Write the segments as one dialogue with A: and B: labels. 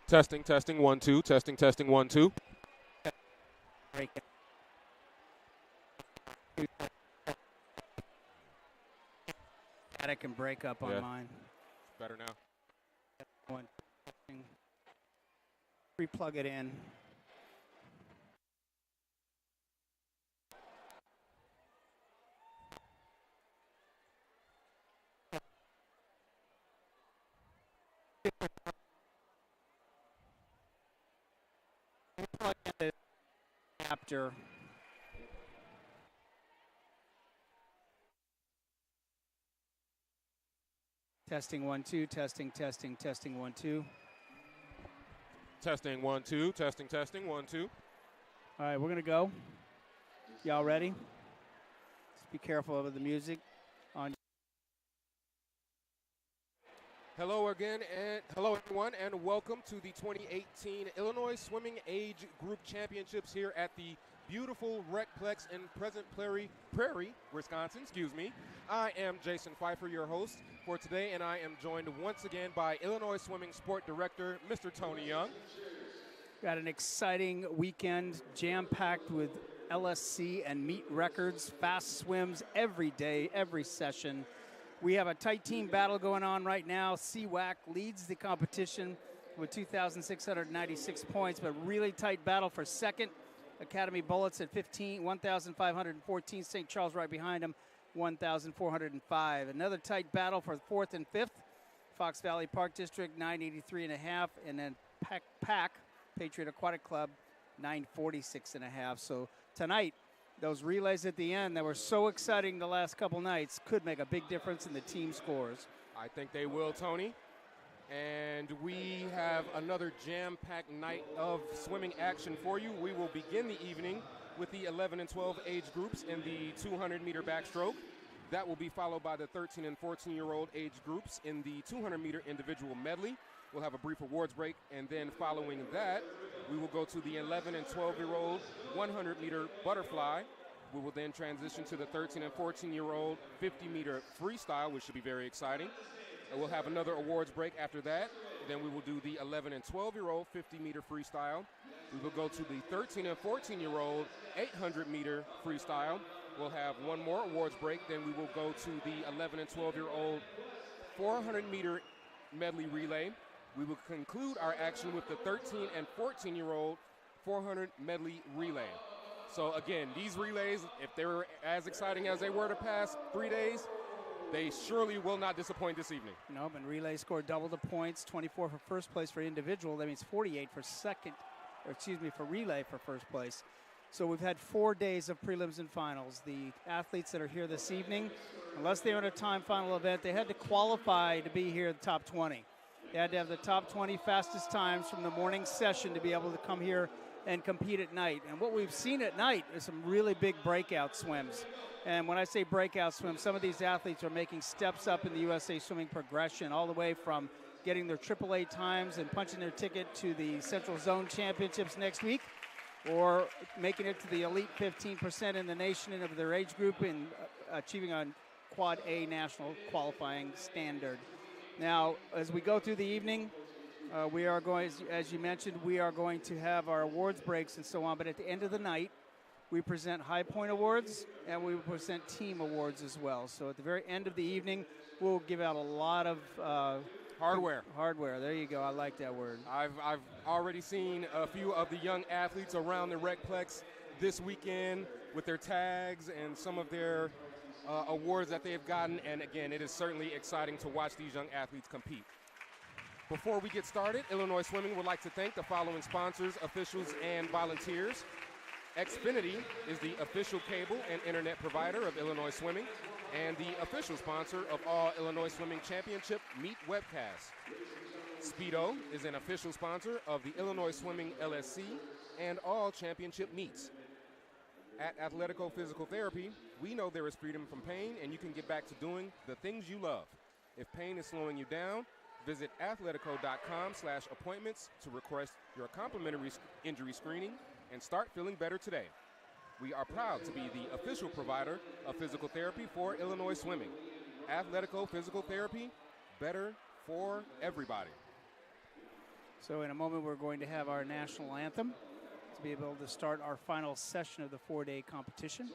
A: Testing, testing, 1, 2. Testing, testing, 1, 2.
B: Break it. Static and break up on mine.
A: It's better now.
B: One. Replug it in. Plug in the adapter. Testing 1, 2. Testing, testing, testing 1, 2.
A: Testing, 1, 2. Testing, testing, 1, 2.
B: All right, we're gonna go. Y'all ready? Just be careful of the music.
A: Hello again, and hello everyone, and welcome to the 2018 Illinois Swimming Age Group Championships here at the beautiful Recplex in Pleasant Prairie, Wisconsin. Excuse me. I am Jason Pfeiffer, your host for today, and I am joined once again by Illinois Swimming Sport Director, Mr. Tony Young.
B: Got an exciting weekend, jam-packed with LSC and meet records, fast swims every day, every session. We have a tight team battle going on right now. CWAC leads the competition with 2,696 points, but really tight battle for second. Academy Bullets at 1,514. St. Charles right behind them, 1,405. Another tight battle for fourth and fifth. Fox Valley Park District, 983.5. And then PAC, Patriot Aquatic Club, 946.5. So tonight, those relays at the end that were so exciting the last couple nights could make a big difference in the team scores.
A: I think they will, Tony. And we have another jam-packed night of swimming action for you. We will begin the evening with the 11 and 12 age groups in the 200-meter backstroke. That will be followed by the 13 and 14-year-old age groups in the 200-meter individual medley. We'll have a brief awards break, and then following that, we will go to the 11 and 12-year-old 100-meter butterfly. We will then transition to the 13 and 14-year-old 50-meter freestyle, which should be very exciting. And we'll have another awards break after that. Then we will do the 11 and 12-year-old 50-meter freestyle. We will go to the 13 and 14-year-old 800-meter freestyle. We'll have one more awards break. Then we will go to the 11 and 12-year-old 400-meter medley relay. We will conclude our action with the 13 and 14-year-old 400 medley relay. So again, these relays, if they were as exciting as they were the past 3 days, they surely will not disappoint this evening.
B: Nope, and relay scored double the points, 24 for first place for individual. That means 48 for for relay for first place. So we've had 4 days of prelims and finals. The athletes that are here this evening, unless they're in a time final event, they had to qualify to be here in the top 20. They had to have the top 20 fastest times from the morning session to be able to come here and compete at night. And what we've seen at night is some really big breakout swims. And when I say breakout swims, some of these athletes are making steps up in the USA Swimming progression, all the way from getting their AAA times and punching their ticket to the Central Zone Championships next week, or making it to the elite 15% in the nation and of their age group and achieving a Quad A national qualifying standard. Now, as we go through the evening, we are going, as you mentioned, we are going to have our awards breaks and so on, but at the end of the night, we present high point awards and we present team awards as well. So at the very end of the evening, we'll give out a lot of
A: hardware.
B: Hardware, there you go, I like that word.
A: I've already seen a few of the young athletes around the Recplex this weekend with their tags and some of their awards that they've gotten, and again, it is certainly exciting to watch these young athletes compete. Before we get started, Illinois Swimming would like to thank the following sponsors, officials, and volunteers. Xfinity is the official cable and internet provider of Illinois Swimming and the official sponsor of all Illinois Swimming Championship meet webcasts. Speedo is an official sponsor of the Illinois Swimming LSC and all championship meets. At Athletico Physical Therapy, we know there is freedom from pain, and you can get back to doing the things you love. If pain is slowing you down, visit athletico.com/appointments to request your complimentary injury screening and start feeling better today. We are proud to be the official provider of physical therapy for Illinois Swimming. Athletico Physical Therapy, better for everybody.
B: So in a moment, we're going to have our national anthem to be able to start our final session of the 4-day competition.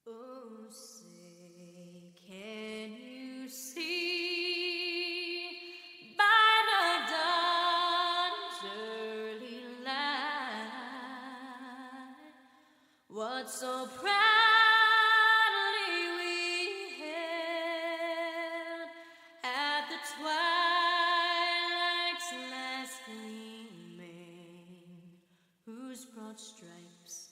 C: Oh, say, can you see by the dawn's early light what so proudly we held at the twilight's last gleaming, whose broad stripes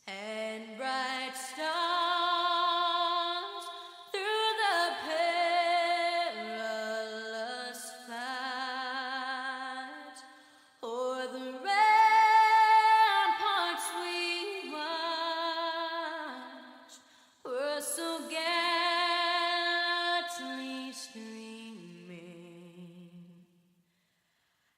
C: and bright stars through the perilous fight o'er the ramparts we watched were so gallantly streaming.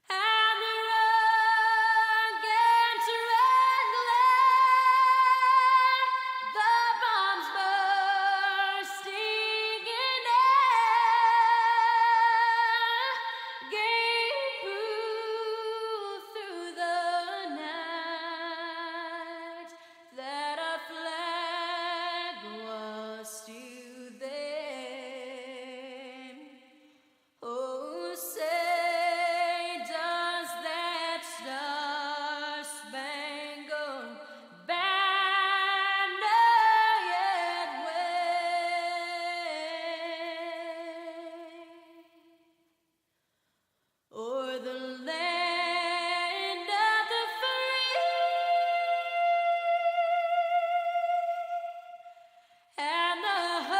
C: And the rugged red glare, the bombs bursting in air, gave proof through the night that our flag was still there. Oh, say, does that star-spangled banner yet wave o'er the land of the free and the home?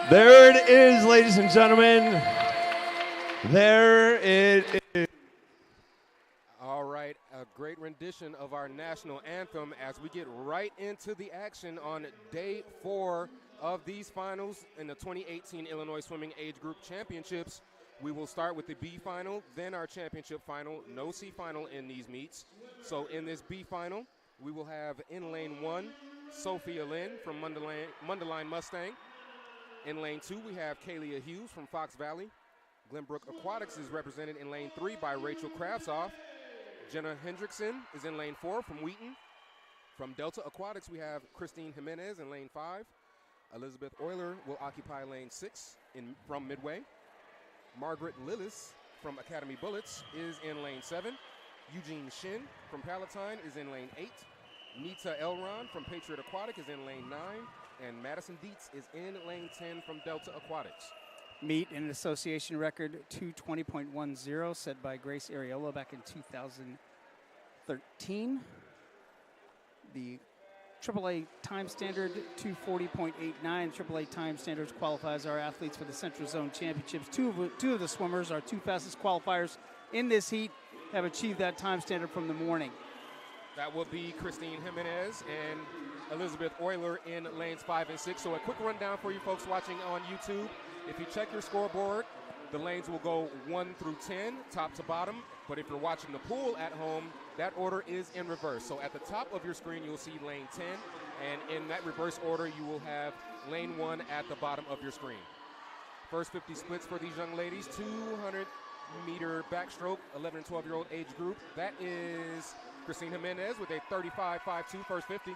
D: There it is, ladies and gentlemen. There it is.
A: All right, a great rendition of our national anthem as we get right into the action on day 4 of these finals in the 2018 Illinois Swimming Age Group Championships. We will start with the B final, then our championship final, no C final in these meets. So in this B final, we will have in lane 1, Sophia Lynn from Mundelein Mustang. In lane 2, we have Kalia Hughes from Fox Valley. Glenbrook Aquatics is represented in lane 3 by Rachel Krafsoff. Jenna Hendrickson is in lane 4 from Wheaton. From Delta Aquatics, we have Christine Jimenez in lane 5. Elizabeth Euler will occupy lane 6 from Midway. Margaret Lillis from Academy Bullets is in lane 7. Eugene Shin from Palatine is in lane 8. Nita Elron from Patriot Aquatic is in lane 9. And Madison Dietz is in lane 10 from Delta Aquatics.
B: Meet in an association record 2:20.10 set by Grace Ariolo back in 2013. The AAA time standard 2:40.89. AAA time standards qualifies our athletes for the Central Zone Championships. Two of the swimmers, our 2 fastest qualifiers in this heat, have achieved that time standard from the morning.
A: That will be Christine Jimenez and Elizabeth Euler in lanes 5 and 6. So a quick rundown for you folks watching on YouTube. If you check your scoreboard, the lanes will go 1 through 10, top to bottom. But if you're watching the pool at home, that order is in reverse. So at the top of your screen, you'll see lane 10. And in that reverse order, you will have lane 1 at the bottom of your screen. First 50 splits for these young ladies, 200-meter backstroke, 11 and 12-year-old age group. That is Christine Jimenez with a 35.52 first 50.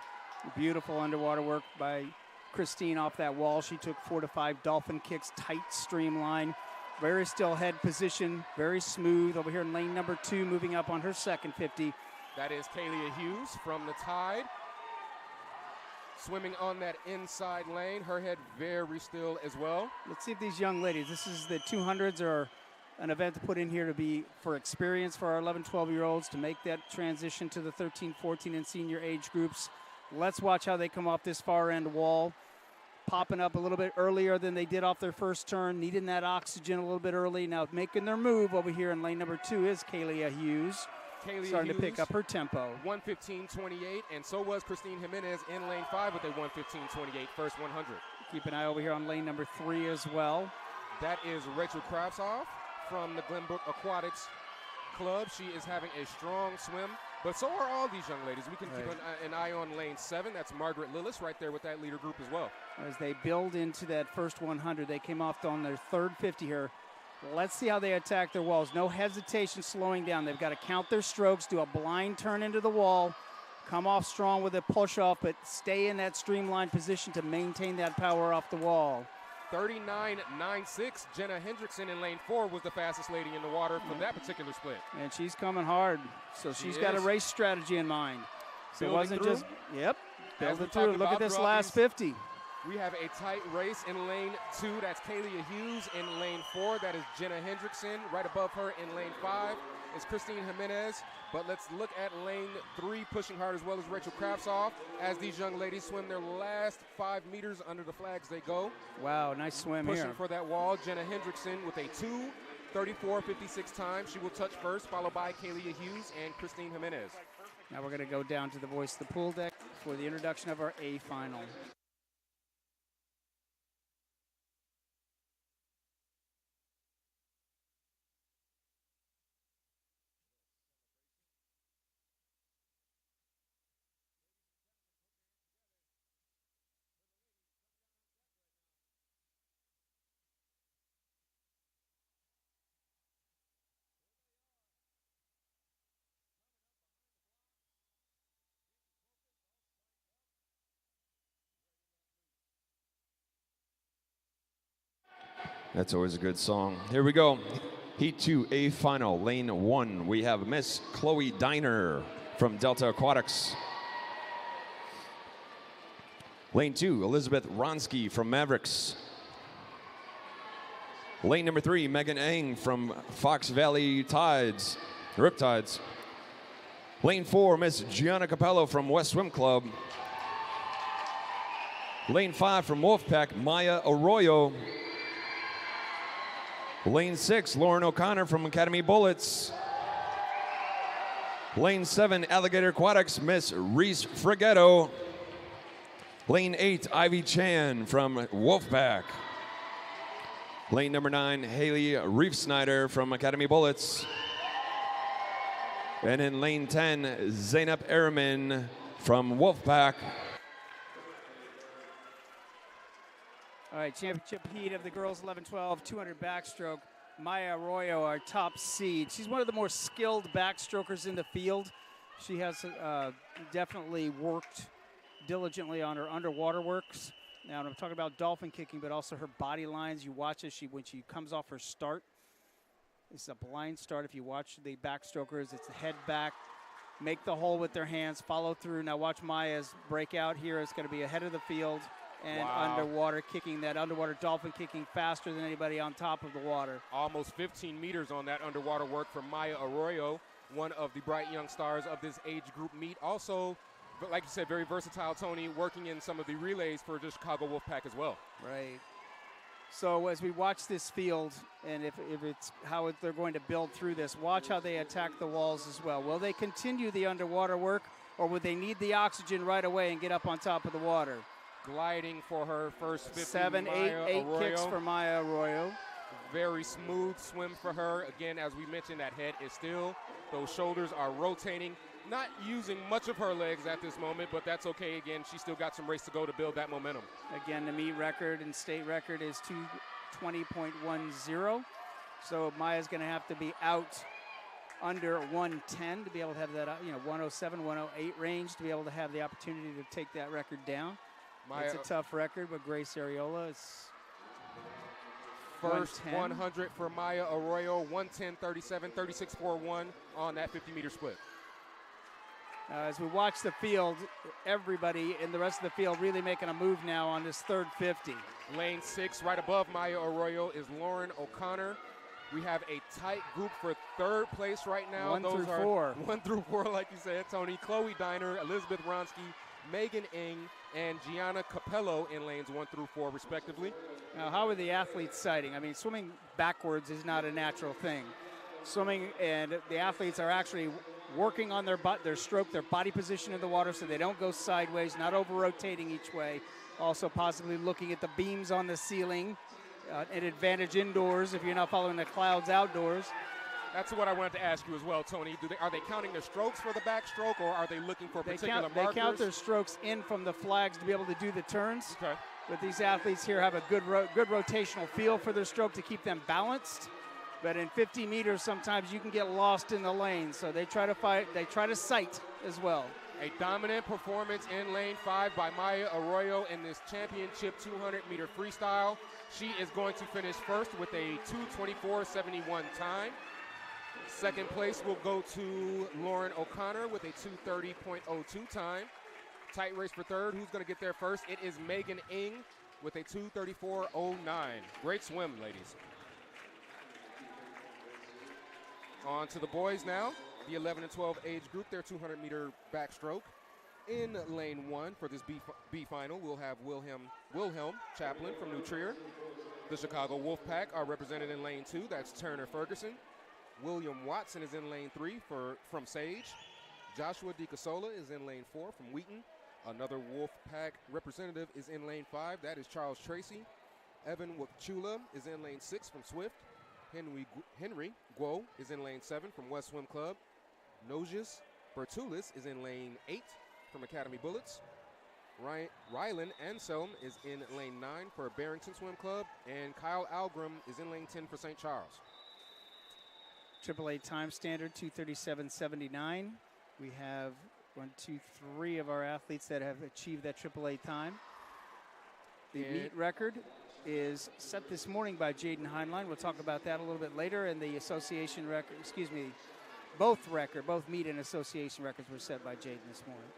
B: Beautiful underwater work by Christine off that wall. She took 4 to 5 dolphin kicks, tight streamline, very still head position, very smooth. Over here in lane number 2, moving up on her second 50.
A: That is Kalia Hughes from the Tide. Swimming on that inside lane, her head very still as well.
B: Let's see if these young ladies, this is the 200s, are an event to put in here to be for experience for our 11, 12-year-olds to make that transition to the 13, 14, and senior age groups. Let's watch how they come off this far end wall. Popping up a little bit earlier than they did off their first turn, needing that oxygen a little bit early. Now making their move over here in lane number 2 is Kalia Hughes. Starting to pick up her tempo.
A: 1:15.28, and so was Christine Jimenez in lane 5 with a 1:15.28 first 100.
B: Keep an eye over here on lane number 3 as well.
A: That is Rachel Krafsoff from the Glenbrook Aquatics Club. She is having a strong swim, but so are all these young ladies. We can keep an eye on lane 7. That's Margaret Lillis right there with that leader group as well.
B: As they build into that first 100, they came off on their third 50 here. Let's see how they attack their walls. No hesitation slowing down. They've got to count their strokes, do a blind turn into the wall, come off strong with a push off, but stay in that streamlined position to maintain that power off the wall.
A: 39.96. Jenna Hendrickson in lane 4 was the fastest lady in the water for that particular split.
B: And she's coming hard, so she's got a race strategy in mind. So it wasn't just, build it through. Look at this last 50.
A: We have a tight race in lane 2. That's Kalia Hughes. In lane 4, that is Jenna Hendrickson. Right above her in lane 5 is Christine Jimenez. But let's look at lane 3, pushing hard as well as Rachel Krafsoff, as these young ladies swim their last 5 meters under the flags they go.
B: Wow, nice swim here.
A: Pushing for that wall, Jenna Hendrickson with a 2:34.56 time. She will touch first, followed by Kalia Hughes and Christine Jimenez.
B: Now we're going to go down to the Voice of the Pool deck for the introduction of our A final.
D: That's always a good song. Here we go. Heat 2, A final, lane 1. We have Miss Chloe Diner from Delta Aquatics. Lane 2, Elizabeth Ronsky from Mavericks. Lane number 3, Megan Eng from Fox Valley Tides, Riptides. Lane 4, Miss Gianna Capello from West Swim Club. Lane 5 from Wolfpack, Maya Arroyo. Lane 6, Lauren O'Connor from Academy Bullets. Lane 7, Alligator Aquatics, Miss Reese Frigetto. Lane 8, Ivy Chan from Wolfpack. Lane number 9, Haley Reef Snyder from Academy Bullets. And in lane 10, Zainab Ehrman from Wolfpack.
B: All right, championship heat of the girls 11-12, 200 backstroke. Maya Arroyo, our top seed. She's one of the more skilled backstrokers in the field. She has definitely worked diligently on her underwater works. Now, I'm talking about dolphin kicking, but also her body lines. You watch as when she comes off her start. It's a blind start. If you watch the backstrokers, it's head back, make the hole with their hands, follow through. Now watch Maya's breakout here. It's going to be ahead of the field. And underwater kicking, that underwater dolphin kicking faster than anybody on top of the water.
A: Almost 15 meters on that underwater work from Maya Arroyo, one of the bright young stars of this age group meet. Also, but like you said, very versatile, Tony, working in some of the relays for the Chicago Wolfpack as well.
B: Right. So as we watch this field, and if it's how they're going to build through this, watch how they attack the walls as well. Will they continue the underwater work, or would they need the oxygen right away and get up on top of the water?
A: Gliding for her first 50.
B: 7, 8 kicks for Maya Arroyo.
A: Very smooth swim for her. Again, as we mentioned, that head is still. Those shoulders are rotating. Not using much of her legs at this moment, but that's okay. Again, she's still got some race to go to build that momentum.
B: Again, the meet record and state record is 2:20.10. So Maya's going to have to be out under 110 to be able to have that, 107, 108 range to be able to have the opportunity to take that record down. It's a tough record, but Grace Areola is
A: first 100 for Maya Arroyo, 110.37, 36.41 on that 50-meter split.
B: As we watch the field, everybody in the rest of the field really making a move now on this third 50.
A: Lane 6, right above Maya Arroyo, is Lauren O'Connor. We have a tight group for third place right now.
B: 1 through 4.
A: 1 through 4, like you said, Tony. Chloe Diner, Elizabeth Ronsky, Megan Eng, and Gianna Capello in lanes 1 through 4, respectively.
B: Now, how are the athletes sighting? I mean, swimming backwards is not a natural thing. Swimming, and the athletes are actually working on their stroke, their body position in the water so they don't go sideways, not over-rotating each way. Also possibly looking at the beams on the ceiling an advantage indoors if you're not following the clouds outdoors.
A: That's what I wanted to ask you as well, Tony. Are they counting their strokes for the backstroke, or are they looking for particular markers?
B: They count their strokes in from the flags to be able to do the turns.
A: Okay.
B: But these athletes here have a good rotational feel for their stroke to keep them balanced. But in 50 meters, sometimes you can get lost in the lane. So they try to fight. They try to sight as well.
A: A dominant performance in lane 5 by Maya Arroyo in this championship 200-meter freestyle. She is going to finish first with a 2:24.71 time. Second place will go to Lauren O'Connor with a 2:30.02 time. Tight race for third. Who's going to get there first? It is Megan Ng with a 2:34.09. Great swim, ladies. On to the boys now. The 11 and 12 age group, their 200-meter backstroke. In lane 1 for this B final, we'll have Wilhelm Chaplin from New Trier. The Chicago Wolfpack are represented in lane 2. That's Turner Ferguson. William Watson is in lane 3 from Sage. Joshua DiCasola is in lane 4 from Wheaton. Another Wolfpack representative is in lane 5. That is Charles Tracy. Evan Wachula is in lane 6 from Swift. Henry Guo is in lane 7 from West Swim Club. Nojius Bertulis is in lane 8 from Academy Bullets. Rylan Anselm is in lane 9 for Barrington Swim Club. And Kyle Algram is in lane 10 for St. Charles.
B: AAA time standard, 2:37.79. We have 3 of our athletes that have achieved that AAA time. The meet record is set this morning by Jaden Heinlein. We'll talk about that a little bit later. And the association record, both meet and association records were set by Jaden this morning.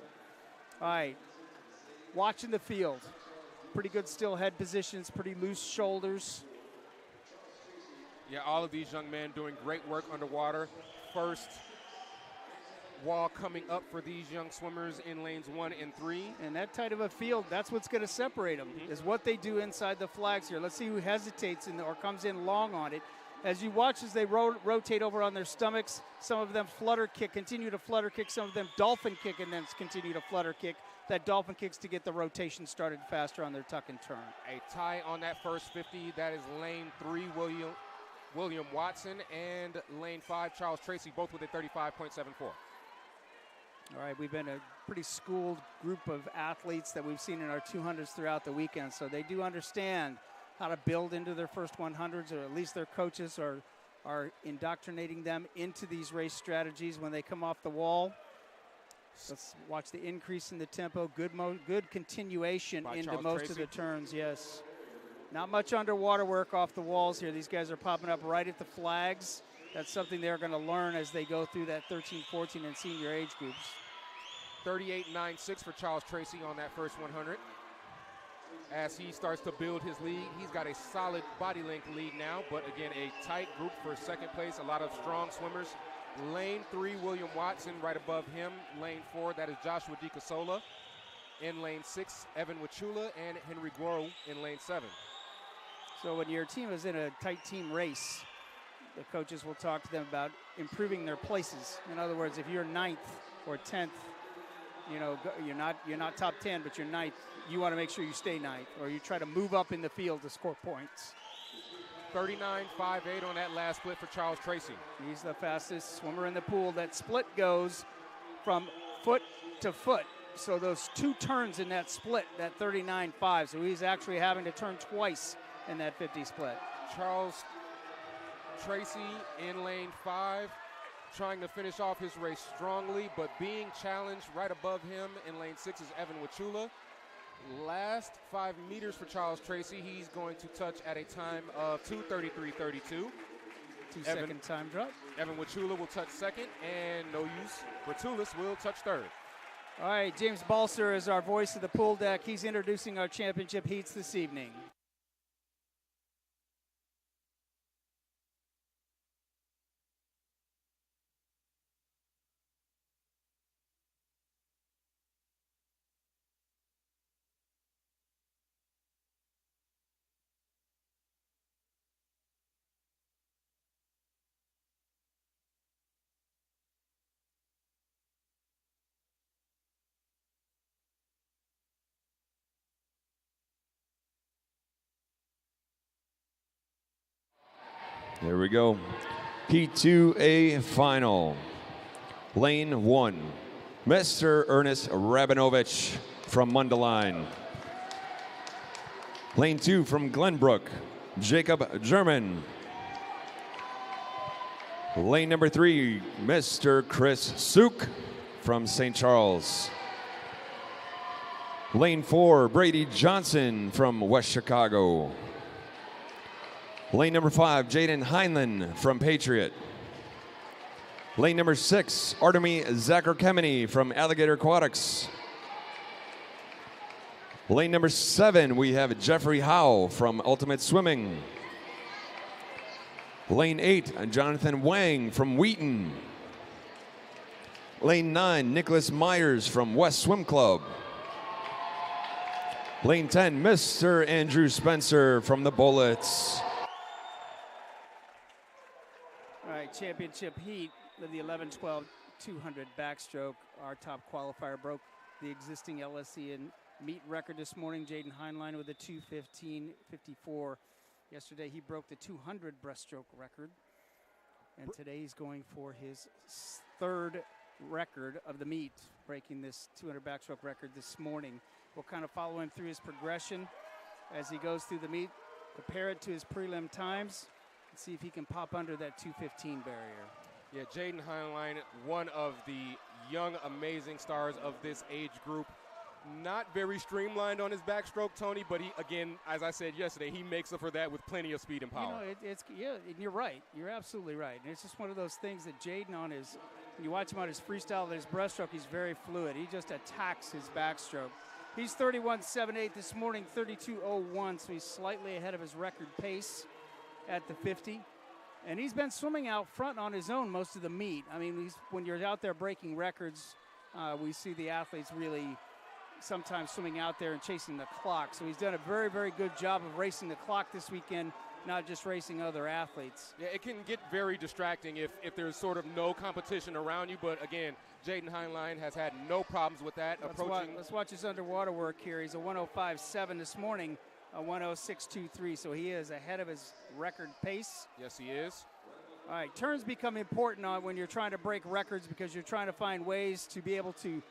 B: All right, watching the field. Pretty good still head positions, pretty loose shoulders.
A: Yeah, all of these young men doing great work underwater. First wall coming up for these young swimmers in lanes 1 and 3.
B: And that tight of a field, that's what's going to separate them, is what they do inside the flags here. Let's see who hesitates or comes in long on it. As you watch as they rotate over on their stomachs, some of them flutter kick, continue to flutter kick, some of them dolphin kick and then continue to flutter kick. That dolphin kicks to get the rotation started faster on their tuck and turn.
A: A tie on that first 50, that is lane 3, William Watson, and lane 5, Charles Tracy, both with a 35.74.
B: All right, we've been a pretty schooled group of athletes that we've seen in our 200s throughout the weekend, so they do understand how to build into their first 100s, or at least their coaches are indoctrinating them into these race strategies when they come off the wall. Let's watch the increase in the tempo, good continuation
A: by
B: into
A: Charles
B: most
A: Tracy.
B: of the turns, yes. Not much underwater work off the walls here. These guys are popping up right at the flags. That's something they're going to learn as they go through that 13, 14, and senior age groups.
A: 38.96 for Charles Tracy on that first 100. As he starts to build his lead, he's got a solid body length lead now, but again, a tight group for second place, a lot of strong swimmers. Lane 3, William Watson right above him. Lane 4, that is Joshua DiCasola. In lane 6, Evan Wachula, and Henry Guo in lane 7.
B: So when your team is in a tight team race, the coaches will talk to them about improving their places. In other words, if you're 9th or 10th, you're not top 10, but you're 9th, you want to make sure you stay 9th, or you try to move up in the field to score points.
A: 39.58 on that last split for Charles Tracy.
B: He's the fastest swimmer in the pool. That split goes from foot to foot. So those 2 turns in that split, that 39.5. So he's actually having to turn twice in that 50 split.
A: Charles Tracy in lane 5, trying to finish off his race strongly, but being challenged right above him in lane 6 is Evan Wachula. Last 5 meters for Charles Tracy, he's going to touch at a time of 2:33.32.
B: 2-second time drop.
A: Evan Wachula will touch second, and no use. Bertulis will touch third.
B: All right, James Balser is our voice of the pool deck. He's introducing our championship heats this evening.
D: Here we go. P2A final. Lane 1, Mr. Ernest Rabinovich from Mundelein. Lane 2 from Glenbrook, Jacob German. Lane number 3, Mr. Chris Suk from St. Charles. Lane 4, Brady Johnson from West Chicago. Lane number 5, Jaden Heinlein from Patriot. Lane number 6, Artemi Zakharkemeny from Alligator Aquatics. Lane number 7, we have Jeffrey Howe from Ultimate Swimming. Lane 8, Jonathan Wang from Wheaton. Lane 9, Nicholas Myers from West Swim Club. Lane 10, Mr. Andrew Spencer from the Bullets.
B: All right, championship heat of the 11-12 200 backstroke. Our top qualifier broke the existing LSE and meet record this morning. Jaden Heinlein with a 2:15.54. Yesterday he broke the 200 breaststroke record, and today he's going for his third record of the meet, breaking this 200 backstroke record this morning. We'll kind of follow him through his progression as he goes through the meet, compare it to his prelim times, and see if he can pop under that 2:15 barrier.
A: Yeah, Jaden Heinlein, one of the young, amazing stars of this age group. Not very streamlined on his backstroke, Tony, but he, again, as I said yesterday, he makes up for that with plenty of speed and power.
B: You know, yeah, and you're right. You're absolutely right. And it's just one of those things that Jaden when you watch him on his freestyle and his breaststroke, he's very fluid. He just attacks his backstroke. He's 31.78 this morning, 32.01, so he's slightly ahead of his record pace at the 50. And he's been swimming out front on his own most of the meet. I mean, when you're out there breaking records, we see the athletes really sometimes swimming out there and chasing the clock. So he's done a very, very good job of racing the clock this weekend, not just racing other athletes.
A: Yeah, it can get very distracting if there's sort of no competition around you. But again, Jaden Heinlein has had no problems with that.
B: Let's watch his underwater work here. He's a 105.7 this morning, a 106.23. So he is ahead of his record pace.
A: Yes, he is.
B: All right, turns become important when you're trying to break records because you're trying to find ways to be able to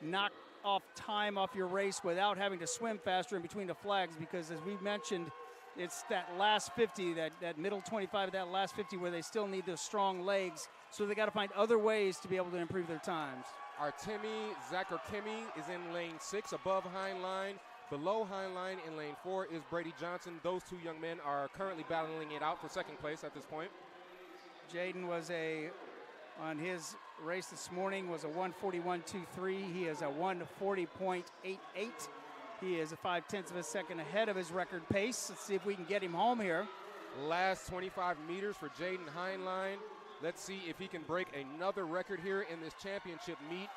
B: knock off time off your race without having to swim faster in between the flags, because as we mentioned, it's that last 50, that middle 25, that last 50 where they still need those strong legs, so they got to find other ways to be able to improve their times.
A: Artemi Zakharkemeny is in lane 6 above Heinlein. Below Heinlein in lane 4 is Brady Johnson. Those two young men are currently battling it out for second place at this point.
B: Jaden was on his race this morning was a 141.23. He is a 140.88. He is a 0.5 of a second ahead of his record pace. Let's see if we can get him home here.
A: Last 25 meters for Jaden Heinlein. Let's see if he can break another record here in this championship meet.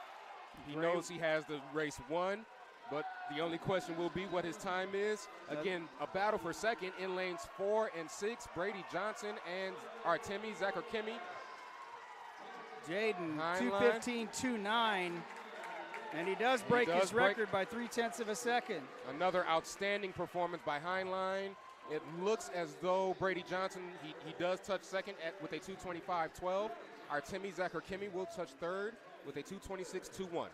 A: He knows he has the race won, but the only question will be what his time is. Again, a battle for second in lanes 4 and 6. Brady Johnson and Artemi Zakharkemeny.
B: Jaden, 2:15.29, and he does break his record by 0.3 of a second.
A: Another outstanding performance by Heinlein. It looks as though Brady Johnson, he does touch second with a 2:25.12. Artemi Zakharkemeny will touch third with a 2:26.21.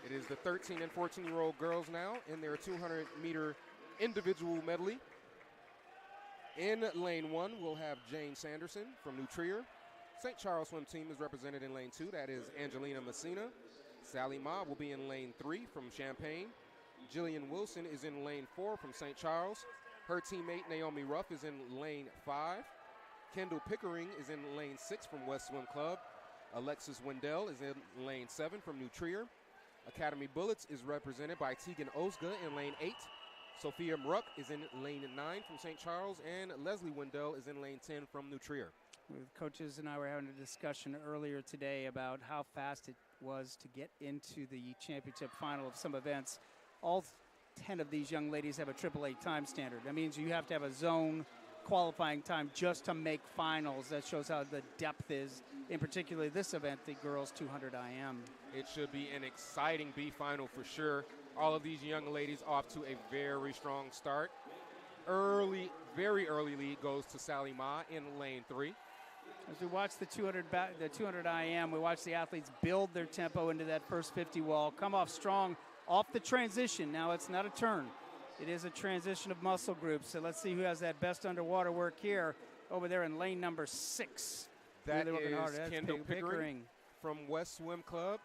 A: It is the 13 and 14-year-old girls now in their 200-meter individual medley. In lane 1, we'll have Jane Sanderson from New Trier. St. Charles swim team is represented in lane 2. That is Angelina Messina. Sally Ma will be in lane 3 from Champaign. Jillian Wilson is in lane 4 from St. Charles. Her teammate Naomi Ruff is in lane 5. Kendall Pickering is in lane 6 from West Swim Club. Alexis Wendell is in lane 7 from New Trier. Academy Bullets is represented by Tegan Osga in lane 8. Sophia Mruck is in lane 9 from St. Charles, and Leslie Wendell is in lane 10 from New Trier.
B: Coaches and I were having a discussion earlier today about how fast it was to get into the championship final of some events. All 10 of these young ladies have a AAA time standard. That means you have to have a zone qualifying time just to make finals. That shows how the depth is, in particular this event, the girls 200 IM.
A: It should be an exciting B final for sure. All of these young ladies off to a very strong start. very early lead goes to Sally Ma in lane 3.
B: As we watch the 200 IM, we watch the athletes build their tempo into that first 50 wall, come off strong off the transition. Now it's not a turn. It is a transition of muscle groups. So let's see who has that best underwater work here over there in lane number 6.
A: That
B: really working hard.
A: is
B: That's
A: Kendall Pickering from West Swim Club.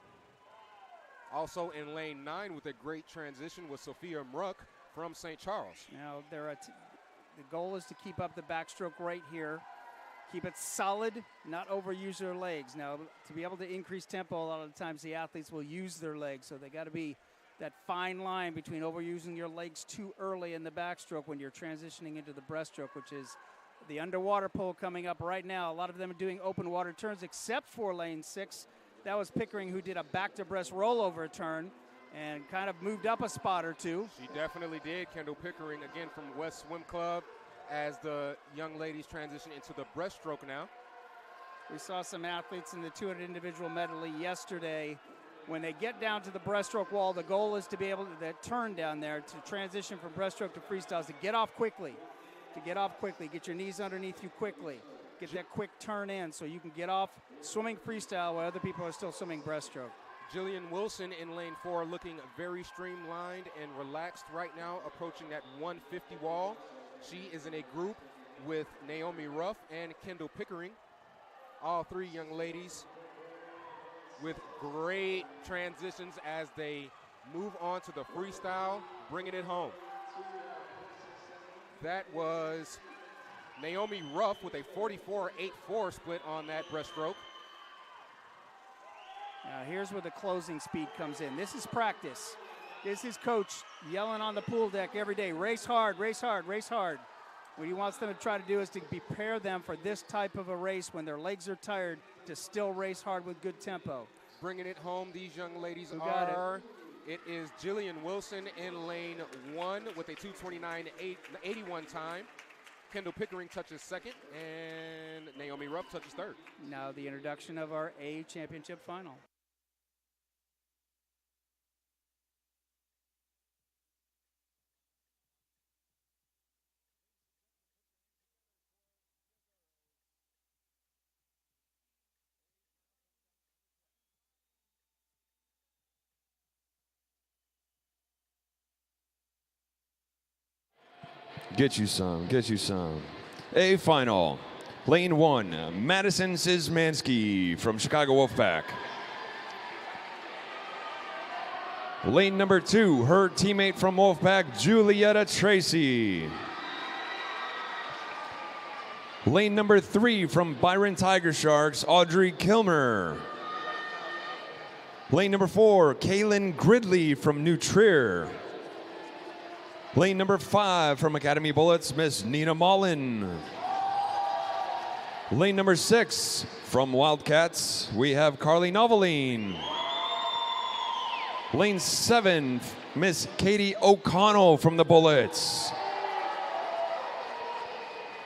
A: Also in lane 9 with a great transition was Sophia Mruck from St. Charles.
B: Now the goal is to keep up the backstroke right here. Keep it solid, not overuse their legs. Now, to be able to increase tempo, a lot of the times the athletes will use their legs, so they got to be that fine line between overusing your legs too early in the backstroke when you're transitioning into the breaststroke, which is the underwater pole coming up right now. A lot of them are doing open water turns except for lane 6. That was Pickering, who did a back-to-breast rollover turn and kind of moved up a spot or two.
A: She definitely did. Kendall Pickering, again, from West Swim Club, as the young ladies transition into the breaststroke now.
B: We saw some athletes in the 200 individual medley yesterday. When they get down to the breaststroke wall, the goal is to be able to, that turn down there, to transition from breaststroke to freestyles, to get off quickly, get your knees underneath you quickly, get that quick turn in so you can get off swimming freestyle while other people are still swimming breaststroke.
A: Jillian Wilson in lane 4 looking very streamlined and relaxed right now, approaching that 150 wall. She is in a group with Naomi Ruff and Kendall Pickering. All 3 young ladies with great transitions as they move on to the freestyle, bringing it home. That was Naomi Ruff with a 44.84 split on that breaststroke.
B: Now here's where the closing speed comes in. This is practice. This is coach yelling on the pool deck every day, race hard, race hard, race hard. What he wants them to try to do is to prepare them for this type of a race when their legs are tired to still race hard with good tempo.
A: Bringing it home, these young ladies are, it is Jillian Wilson in lane 1 with a 2:29.81 time. Kendall Pickering touches second, and Naomi Ruff touches third.
B: Now the introduction of our A championship final.
D: Get you some, get you some. A final. Lane 1, Madison Szymanski from Chicago Wolfpack. Lane number 2, her teammate from Wolfpack, Julietta Tracy. Lane number 3 from Byron Tiger Sharks, Audrey Kilmer. Lane number 4, Kaylin Gridley from New Trier. Lane number 5 from Academy Bullets, Miss Nina Mullen. Lane number 6 from Wildcats, we have Carly Noveline. Lane 7, Miss Katie O'Connell from the Bullets.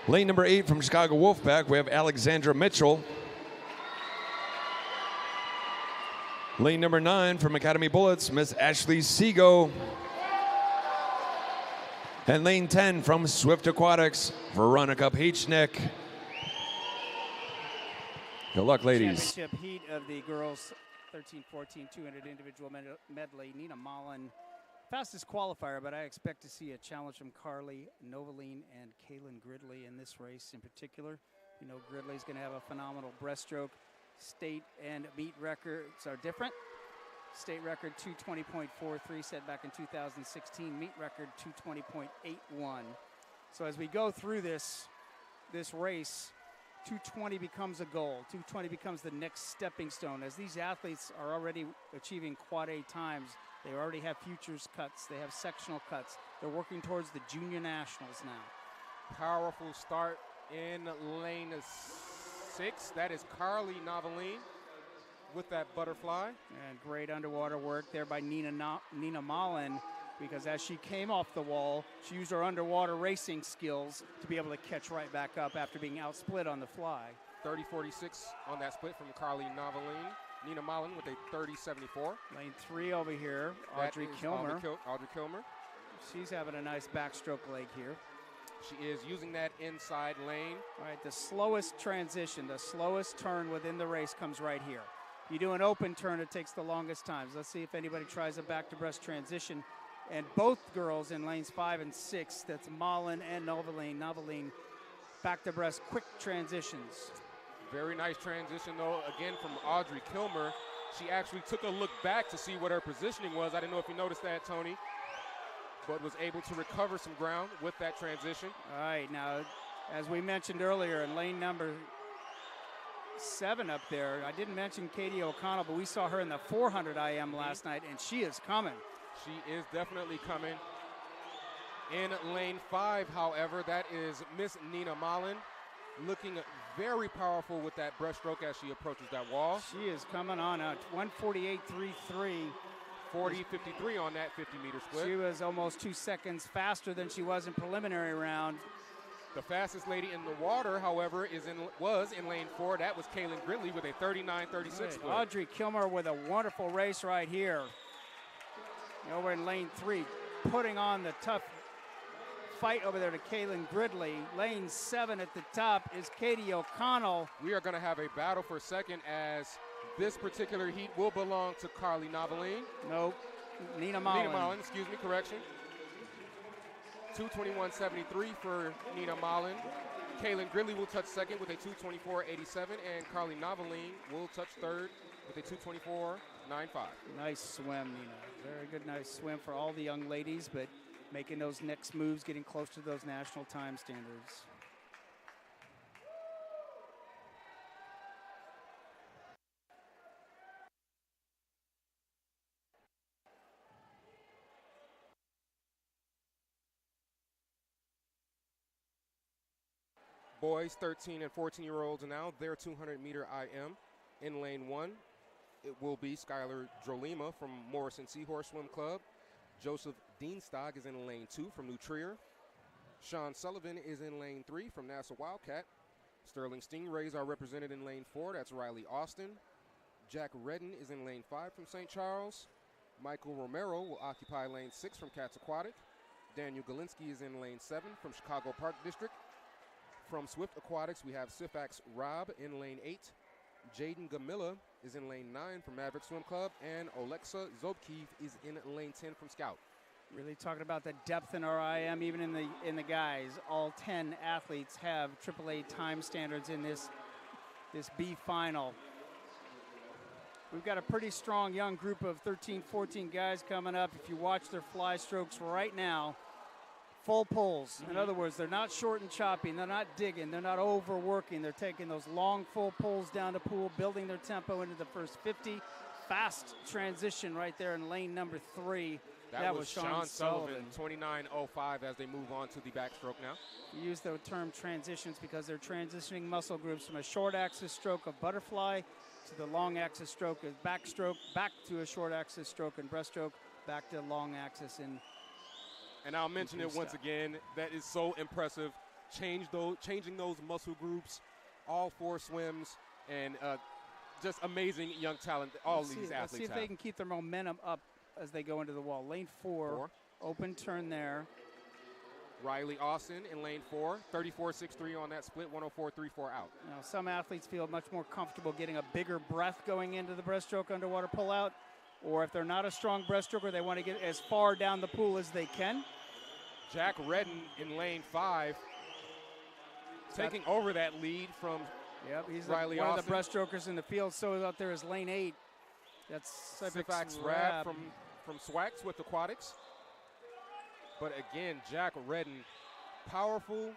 D: Lane number 8 from Chicago Wolfpack, we have Alexandra Mitchell. Lane number 9 from Academy Bullets, Miss Ashley Seago. And lane 10 from Swift Aquatics, Veronica Pachnik. Good luck, ladies.
B: Championship heat of the girls 13-14 200 individual medley. Nina Mullen, fastest qualifier, but I expect to see a challenge from Carly Noveline and Kaylin Gridley in this race in particular. You know, Gridley's going to have a phenomenal breaststroke. State and meet records are different. State record 220.43 set back in 2016. Meet record 220.81. So as we go through this race, 220 becomes a goal. 220 becomes the next stepping stone. As these athletes are already achieving quad A times, they already have futures cuts. They have sectional cuts. They're working towards the junior nationals now.
A: Powerful start in lane 6. That is Carly Noveline with that butterfly.
B: And great underwater work there by Nina Mullen, because as she came off the wall, she used her underwater racing skills to be able to catch right back up after being outsplit on the fly.
A: 30.46 on that split from Carly Noveline. Nina Mullen with a 30.74.
B: Lane 3 over here, Audrey Kilmer.
A: Audrey Kilmer.
B: She's having a nice backstroke leg here.
A: She is using that inside lane.
B: All right, the slowest transition, the slowest turn within the race comes right here. You do an open turn, it takes the longest times. Let's see if anybody tries a back-to-breast transition. And both girls in lanes 5 and 6, that's Malin and Noveline, back-to-breast quick transitions.
A: Very nice transition, though, again from Audrey Kilmer. She actually took a look back to see what her positioning was. I didn't know if you noticed that, Tony, but was able to recover some ground with that transition.
B: All right, now, as we mentioned earlier, in lane number 7 up there, I didn't mention Katie O'Connell, but we saw her in the 400 IM last night, and she is coming.
A: She is definitely coming. In lane 5, however, that is Miss Nina Malin, looking very powerful with that breaststroke as she approaches that wall.
B: She is coming on at 1:48.33.
A: 40.53 on that 50-meter split.
B: She was almost 2 seconds faster than she was in preliminary round.
A: The fastest lady in the water, however, was in lane 4. That was Kaylin Gridley with a 39.36 split.
B: Audrey Kilmer with a wonderful race right here. Over in lane 3, putting on the tough fight over there to Kaylin Gridley. Lane 7 at the top is Katie O'Connell.
A: We are going to have a battle for second, as this particular heat will belong to Carly Noveline.
B: Nope, Nina Malin.
A: Nina Malin, excuse me, correction. 2:21.73 for Nina Malin. Kaylin Gridley will touch second with a 2:24.87, and Carly Noveline will touch third with a 2:24.95.
B: Nice swim, Nina. Very good, nice swim for all the young ladies, but making those next moves, getting close to those national time standards.
A: Boys 13 and 14-year-olds now, their 200-meter IM. In lane 1, it will be Skylar Drolima from Morrison Seahorse Swim Club. Joseph Dienstag is in lane 2 from New Trier. Sean Sullivan is in lane 3 from Nassau Wildcat. Sterling Stingrays are represented in lane 4. That's Riley Austin. Jack Redden is in lane 5 from St. Charles. Michael Romero will occupy lane 6 from Cats Aquatic. Daniel Galinsky is in lane 7 from Chicago Park District. From Swift Aquatics, we have Sifax Rob in lane 8. Jaden Gamilla is in lane 9 from Maverick Swim Club, and Olexa Zobkeev is in lane 10 from Scout.
B: Really talking about the depth in our IM, even in the guys. All 10 athletes have AAA time standards in this B final. We've got a pretty strong young group of 13, 14 guys coming up. If you watch their fly strokes right now, full pulls. In other words, they're not short and chopping, they're not digging, they're not overworking. They're taking those long full pulls down the pool, building their tempo into the first 50. Fast transition right there in lane number 3.
A: That was Sean Sullivan, 29.05 as they move on to the backstroke now.
B: We use the term transitions because they're transitioning muscle groups from a short axis stroke of butterfly to the long axis stroke of backstroke, back to a short axis stroke and breaststroke, back to long axis in.
A: And I'll mention it once again, that is so impressive. Changing those muscle groups, all 4 swims, and just amazing young talent all these athletes have.
B: Let's see if they can keep their momentum up as they go into the wall. Lane 4, open turn there.
A: Riley Austin in lane 4, 34.63 on that split, 104.34 out.
B: Now, some athletes feel much more comfortable getting a bigger breath going into the breaststroke underwater pullout, or if they're not a strong breaststroker, they want to get as far down the pool as they can.
A: Jack Redden in lane 5, taking over that lead from
B: he's
A: Riley
B: one
A: Austin.
B: of the breaststrokers in the field. So out there is lane 8. That's
A: Sifax Rab from Swax with Aquatics. But again, Jack Redden, powerful,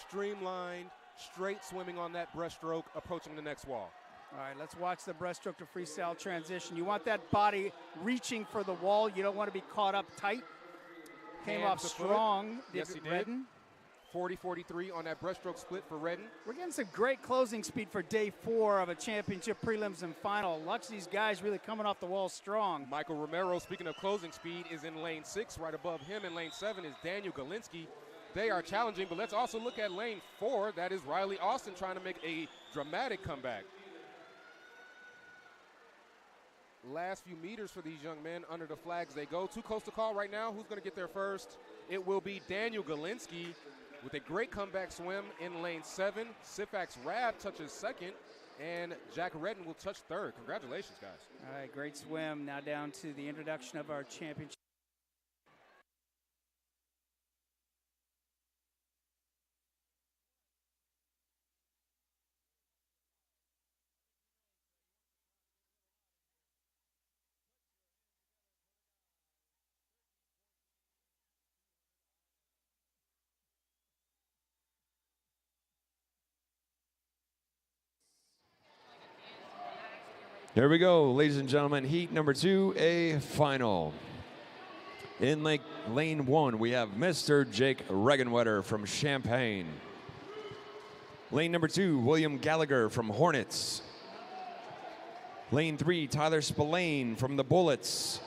A: streamlined, straight swimming on that breaststroke, approaching the next wall.
B: All right, let's watch the breaststroke to freestyle transition. You want that body reaching for the wall. You don't want to be caught up tight. Came off strong.
A: Yes, he did.
B: Redden.
A: 40.43 on that breaststroke split for Redden.
B: We're getting some great closing speed for day 4 of a championship prelims and final. Lots of these guys really coming off the wall strong.
A: Michael Romero, speaking of closing speed, is in lane 6. Right above him in lane 7 is Daniel Galinsky. They are challenging, but let's also look at lane 4. That is Riley Austin trying to make a dramatic comeback. Last few meters for these young men under the flags they go. Too close to call right now. Who's going to get there first? It will be Daniel Galinsky. with a great comeback swim in lane 7. Sifax Rab touches second, and Jack Redden will touch third. Congratulations, guys.
B: All right, great swim. Now down to the introduction of our championship.
D: Here we go, ladies and gentlemen. Heat number 2, a final. In lane 1, we have Mr. Jake Regenwetter from Champaign. Lane number 2, William Gallagher from Hornets. Lane 3, Tyler Spillane from the Bullets.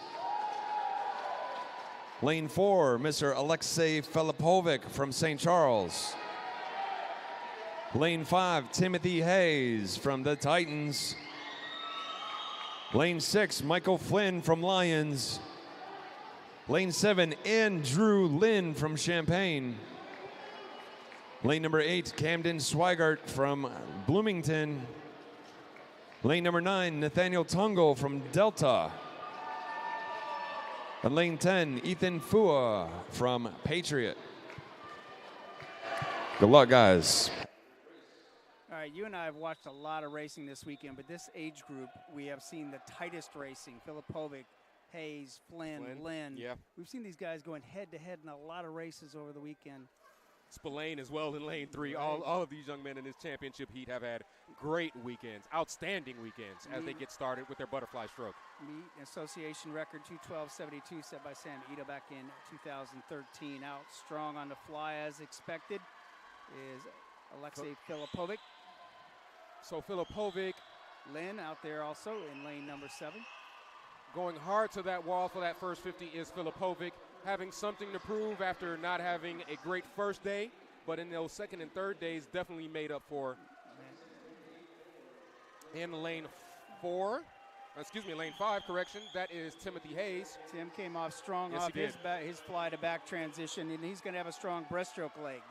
D: Lane 4, Mr. Alexei Filipovic from St. Charles. Lane 5, Timothy Hayes from the Titans. Lane 6, Michael Flynn from Lions. Lane 7, Andrew Lynn from Champaign. Lane number 8, Camden Swigart from Bloomington. Lane number 9, Nathaniel Tungle from Delta. And lane 10, Ethan Fua from Patriot. Good luck, guys.
B: All right, you and I have watched a lot of racing this weekend, but this age group, we have seen the tightest racing. Filipovic, Hayes, Flynn, Lynn.
A: Yeah.
B: We've seen these guys going head-to-head in a lot of races over the weekend.
A: Spillane as well in lane 3.
B: Right.
A: All of these young men in this championship heat have had great weekends, outstanding weekends as they get started with their butterfly stroke.
B: Meet association record 2:12.72 set by Sam Ito back in 2013. Out strong on the fly as expected is Alexei Filipovic.
A: So Filipovic
B: Lynn out there also in lane number 7.
A: going hard to that wall for that first 50 is Filipovic, having something to prove after not having a great first day, but in those second and third days definitely made up for. In lane 5, correction, that is Timothy Hayes.
B: Tim came off strong
A: Yes,
B: off
A: he did.
B: his fly to back transition, and he's going to have a strong breaststroke leg.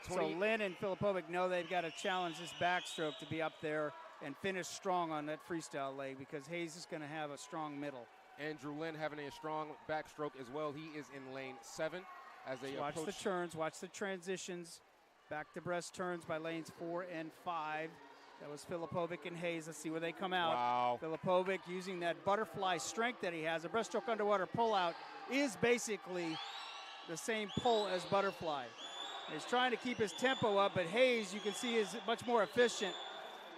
A: 20
B: So Lynn and Filipovic know they've got to challenge this backstroke to be up there and finish strong on that freestyle leg because Hayes is going to have a strong middle.
A: Andrew Lynn having a strong backstroke as well. He is in lane 7 as they
B: Watch
A: approach.
B: the turns, watch the transitions. Back to breast turns by lanes 4 and 5. That was Filipovic and Hayes. Let's see where they come out.
A: Wow.
B: Filipovic using that butterfly strength that he has. A breaststroke underwater pullout is basically the same pull as butterfly. He's trying to keep his tempo up, but Hayes, you can see, is much more efficient.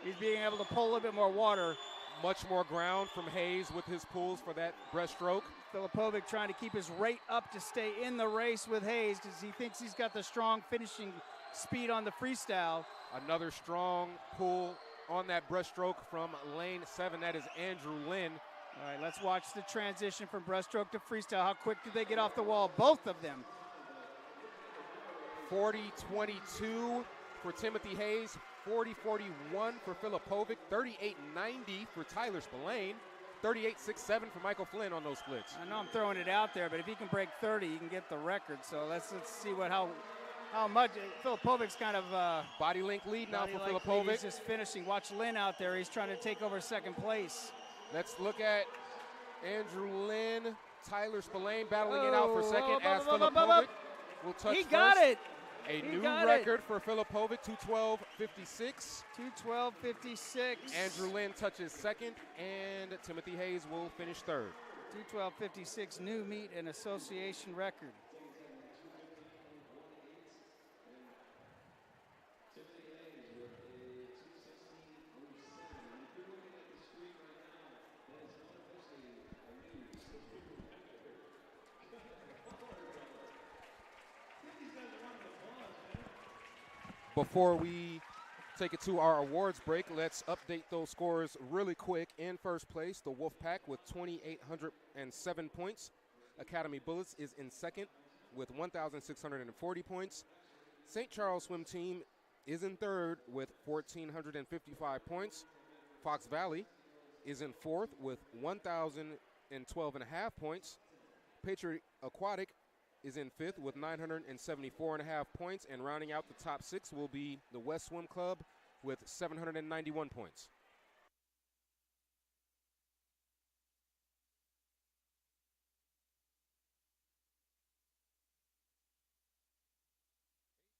B: He's being able to pull a little bit more water.
A: Much more ground from Hayes with his pulls for that breaststroke.
B: Filipovic trying to keep his rate up to stay in the race with Hayes because he thinks he's got the strong finishing speed on the freestyle.
A: Another strong pull on that breaststroke from lane 7. That is Andrew Lynn.
B: All right, let's watch the transition from breaststroke to freestyle. How quick do they get off the wall? Both of them.
A: 40-22 for Timothy Hayes. 40-41 for Filipovic. 38-90 for Tyler Spillane. 38-67 for Michael Flynn on those splits.
B: I know I'm throwing it out there, but if he can break 30, he can get the record. So let's see how much Filipovic's kind of
A: Body link lead now for
B: body like
A: Filipovic.
B: He's just finishing. Watch Lynn out there. He's trying to take over second place.
A: Let's look at Andrew Lynn, Tyler Spillane battling it out for second as Filipovic will touch
B: He
A: first.
B: got it.
A: A
B: He
A: new
B: got
A: record for Filipovic, 2:12.56.
B: 2:12.56.
A: Andrew Lynn touches second, and Timothy Hayes will finish third.
B: 2:12.56, new meet and association record.
A: Before we take it to our awards break, let's update those scores really quick. In first place, the Wolfpack with 2,807 points. Academy Bullets is in second with 1,640 points. St. Charles Swim Team is in third with 1,455 points. Fox Valley is in fourth with 1,012.5 points. Patriot Aquatic is in fifth with 974.5 points, and rounding out the top 6 will be the West Swim Club with 791 points.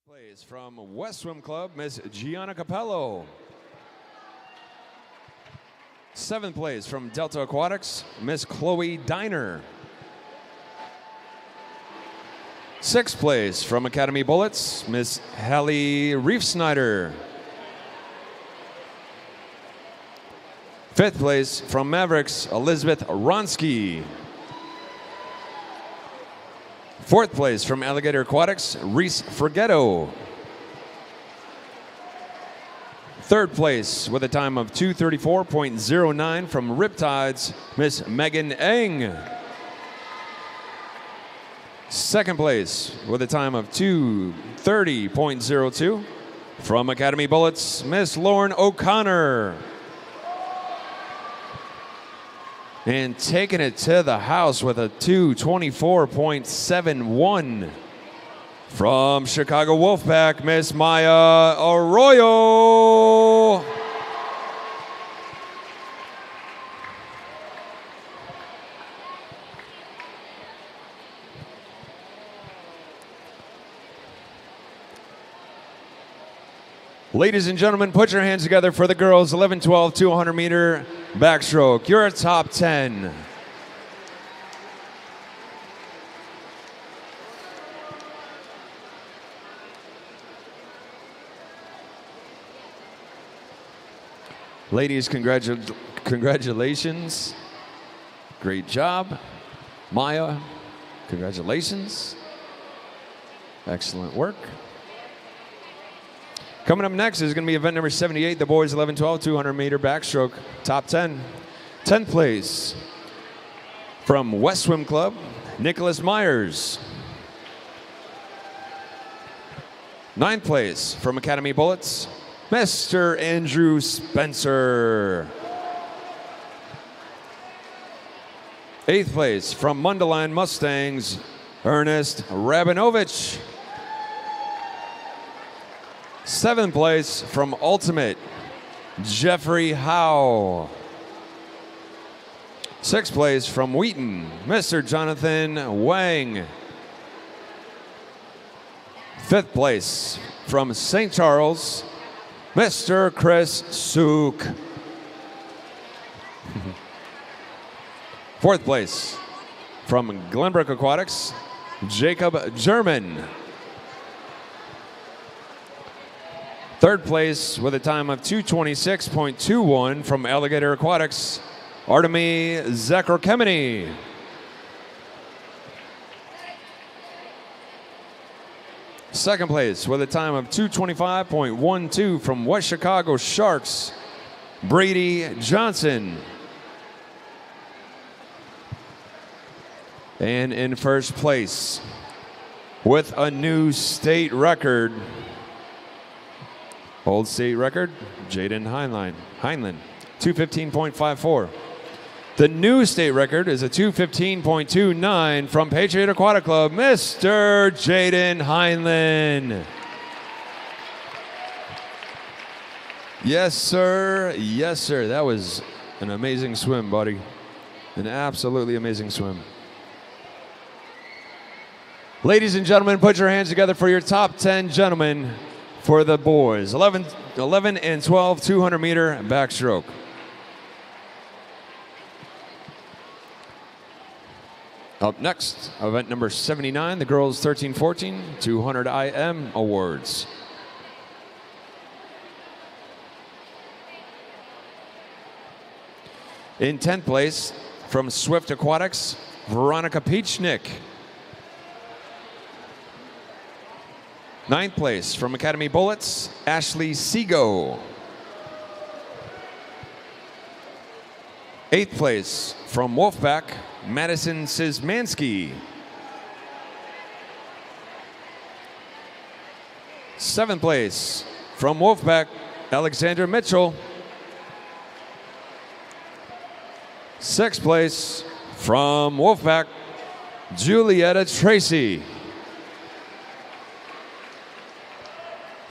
D: Plays from West Swim Club, Miss Gianna Capello. 7th place from Delta Aquatics, Miss Chloe Diner. 6th place from Academy Bullets, Miss Hallie Reefsnyder. 5th place from Mavericks, Elizabeth Ronsky. 4th place from Alligator Aquatics, Reese Forgetto. 3rd place with a time of 2:34.09 from Riptides, Miss Megan Eng. 2nd place with a time of 2:30.02 from Academy Bullets, Miss Lauren O'Connor. And taking it to the house with a 2:24.71 from Chicago Wolfpack, Miss Maya Arroyo. Ladies and gentlemen, put your hands together for the girls 11-12 200 meter backstroke. You're a top 10. Ladies, congratulations. Great job. Maya, congratulations. Excellent work. Coming up next is going to be event number 78, the boys 11-12 200 meter backstroke, top 10. 10th place from West Swim Club, Nicholas Myers. 9th place from Academy Bullets, Mr. Andrew Spencer. 8th place from Mundelein Mustangs, Ernest Rabinovich. 7th place from Ultimate, Jeffrey Howe. 6th place from Wheaton, Mr. Jonathan Wang. 5th place from St. Charles, Mr. Chris Sook. 4th place from Glenbrook Aquatics, Jacob German. 3rd place with a time of 2:26.21 from Alligator Aquatics, Artemi Zakrokemeny. 2nd place with a time of 2:25.12 from West Chicago Sharks, Brady Johnson. And in 1st place with a new state record, old state record, Jaden Heinlein, 2:15.54. The new state record is a 2:15.29 from Patriot Aquatic Club, Mr. Jaden Heinlein. Yes, sir. Yes, sir. That was an amazing swim, buddy. An absolutely amazing swim. Ladies and gentlemen, put your hands together for your top 10 gentlemen for the boys. 11 and 12 200 meter backstroke. Up next, event number 79, the girls 13-14 200 IM awards. In 10th place from Swift Aquatics, Veronica Peachnick. 9th place from Academy Bullets, Ashley Sego. 8th place from Wolfpack, Madison Szymanski. 7th place from Wolfpack, Alexandra Mitchell. 6th place from Wolfpack, Julietta Tracy.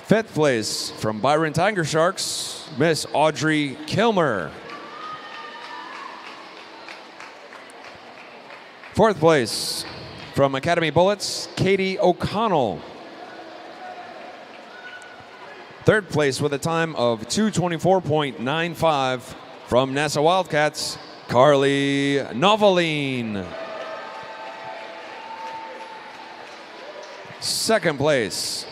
D: Fifth place from Byron Tiger Sharks, Miss Audrey Kilmer. Fourth place from Academy Bullets, Katie O'Connell. Third place with a time of 2:24.95 from NASA Wildcats, Carly Noveline. Second place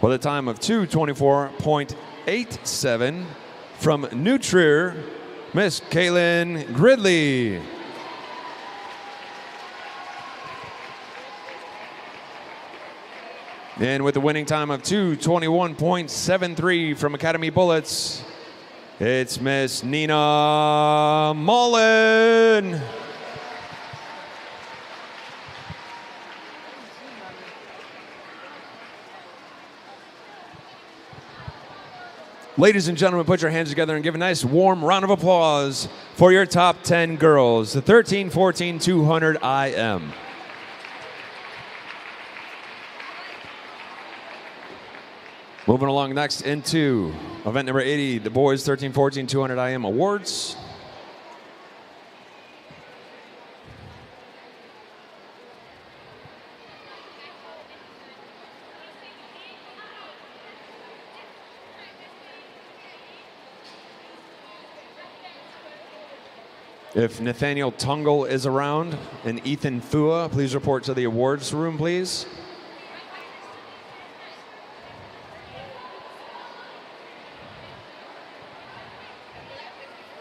D: with a time of 2:24.87 from New Trier, Miss Kaylin Gridley. And with a winning time of 2:21.73 from Academy Bullets, it's Miss Nina Mullen. Ladies and gentlemen, put your hands together and give a nice warm round of applause for your top 10 girls, the 13-14 200 IM. Moving along next into event number 80, the boys 13-14 200 IM awards. If Nathaniel Tungle is around and Ethan Thua, please report to the awards room, please.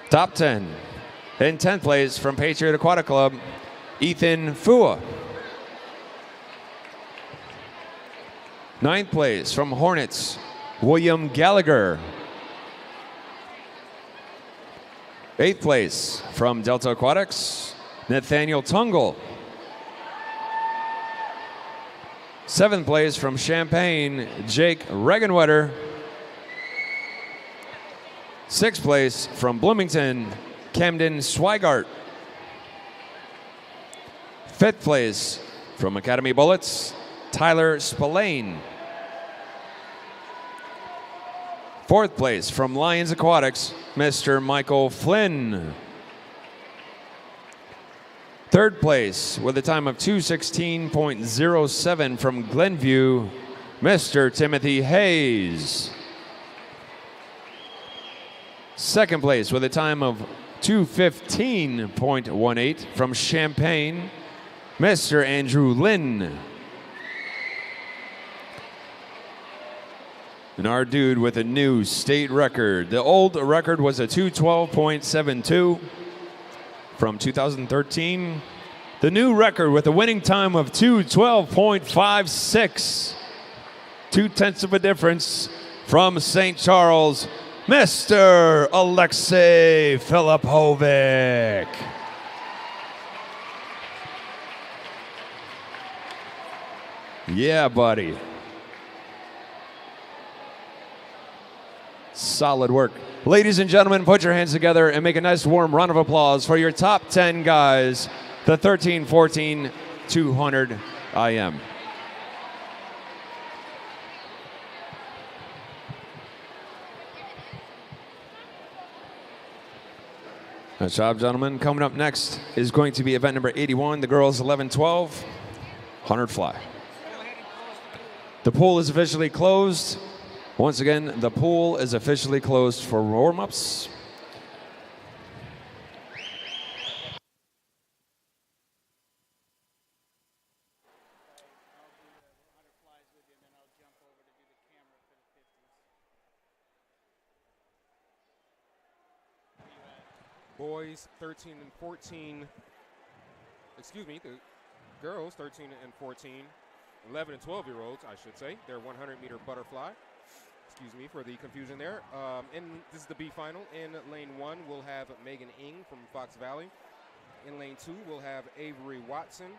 D: Top 10. In 10th place from Patriot Aquatic Club, Ethan Fua. 9th place from Hornets, William Gallagher. 8th place from Delta Aquatics, Nathaniel Tungle. 7th place from Champaign, Jake Regenwetter. 6th place from Bloomington, Camden Swigart. 5th place from Academy Bullets, Tyler Spillane. 4th place from Lions Aquatics, Mr. Michael Flynn. 3rd place with a time of 2:16.07 from Glenview, Mr. Timothy Hayes. 2nd place with a time of 2:15.18 from Champaign, Mr. Andrew Lynn. And our dude with a new state record. The old record was a 2:12.72 from 2013. The new record with a winning time of 2:12.56. 2/10 of a difference from St. Charles, Mr. Alexei Filipovic. Yeah, buddy. Solid work. Ladies and gentlemen, put your hands together and make a nice warm round of applause for your top 10 guys, the 13-14 200 IM. Nice job, gentlemen. Coming up next is going to be event number 81, the girls 11-12, 100 fly. The pool is officially closed. Once again, the pool is officially closed for warm-ups.
A: Boys 13 and 14, excuse me, the girls 13 and 14, 11 and 12-year-olds, I should say. Their 100-meter butterfly. Excuse me for the confusion there. And this is the B final. In lane 1, we'll have Megan Ng from Fox Valley. In lane 2, we'll have Avery Watson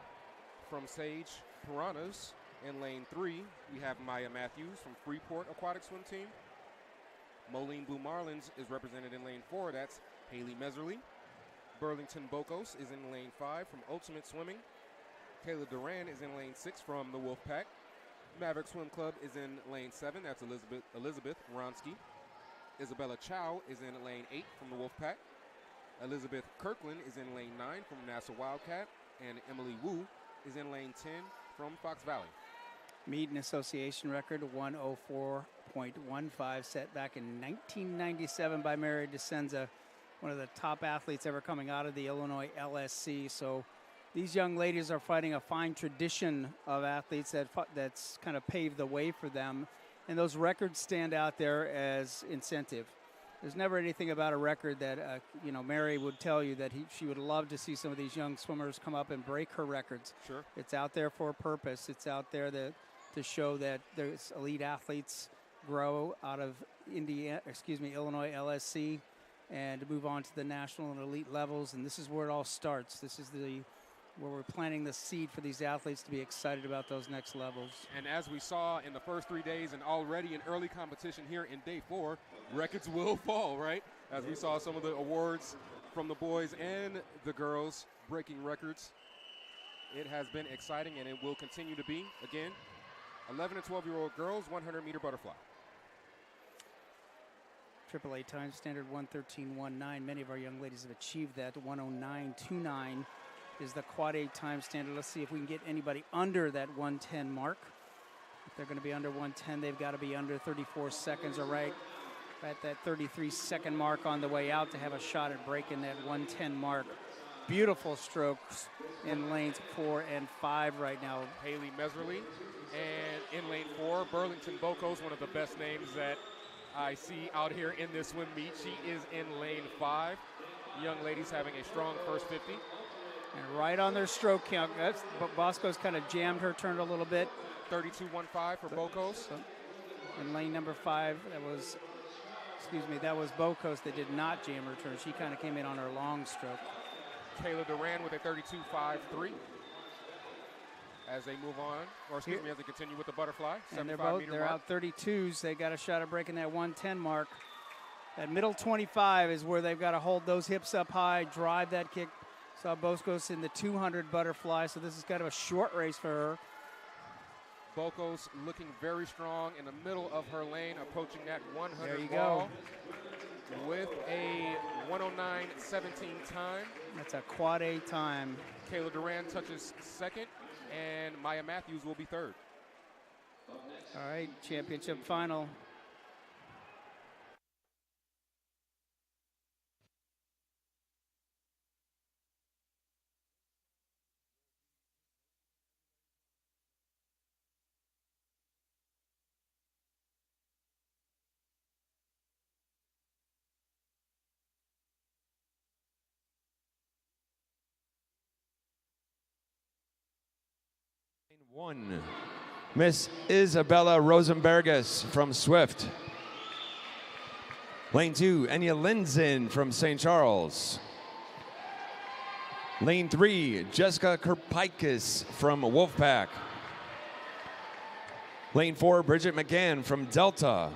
A: from Sage Piranhas. In lane 3, we have Maya Matthews from Freeport Aquatic Swim Team. Moline Blue Marlins is represented in lane 4. That's Haley Meserly. Burlington Bocos is in lane 5 from Ultimate Swimming. Kayla Duran is in lane 6 from the Wolfpack. Maverick Swim Club is in lane 7. That's Elizabeth Ronsky. Isabella Chow is in lane 8 from the Wolfpack. Elizabeth Kirkland is in lane 9 from Nassau Wildcat. And Emily Wu is in lane 10 from Fox Valley.
B: Meet and association record 104.15 set back in 1997 by Mary DeCenza, one of the top athletes ever coming out of the Illinois LSC. So these young ladies are fighting a fine tradition of athletes that's kind of paved the way for them. And those records stand out there as incentive. There's never anything about a record that, Mary would tell you that she would love to see some of these young swimmers come up and break her records.
A: Sure.
B: It's out there for a purpose. It's out there to show that there's elite athletes grow out of Illinois LSC and move on to the national and elite levels. And this is where it all starts. This is where we're planting the seed for these athletes to be excited about those next levels.
A: And as we saw in the first 3 days and already in early competition here in day 4, records will fall, right? As we saw some of the awards from the boys and the girls breaking records. It has been exciting, and it will continue to be. Again, 11 and 12-year-old girls, 100-meter butterfly.
B: AAA time standard 113.19. Many of our young ladies have achieved that. 109.29 is the quad A time standard. Let's see if we can get anybody under that 110 mark. If they're going to be under 110, they've got to be under 34 seconds or right at that 33-second mark on the way out to have a shot at breaking that 110 mark. Beautiful strokes in lanes 4 and 5 right now.
A: Haley Meserly. And in lane 4, Burlington Bocos, one of the best names that I see out here in this swim meet. She is in lane 5. Young ladies having a strong first 50.
B: And right on their stroke count. Bosco's kind of jammed her turn a little bit.
A: 32.15 for Bocos.
B: So in lane number 5, that was Bocos that did not jam her turn. She kind of came in on her long stroke.
A: Kayla Duran with a 32.53 as they move on, as they continue with the butterfly.
B: And they're out 32s. They got a shot at breaking that 110 mark. That middle 25 is where they've got to hold those hips up high, drive that kick. Saw Bocos in the 200 butterfly, so this is kind of a short race for her.
A: Bocos looking very strong in the middle of her lane, approaching that 100
B: there you
A: wall with a 109.17 time.
B: That's a quad A time.
A: Kayla Duran touches second, and Maya Matthews will be third.
B: All right, championship final.
D: One, Miss Isabella Rosenbergus from Swift. Lane 2, Enya Linzen from St. Charles. Lane 3, Jessica Kerpikis from Wolfpack. Lane 4, Bridget McGann from Delta.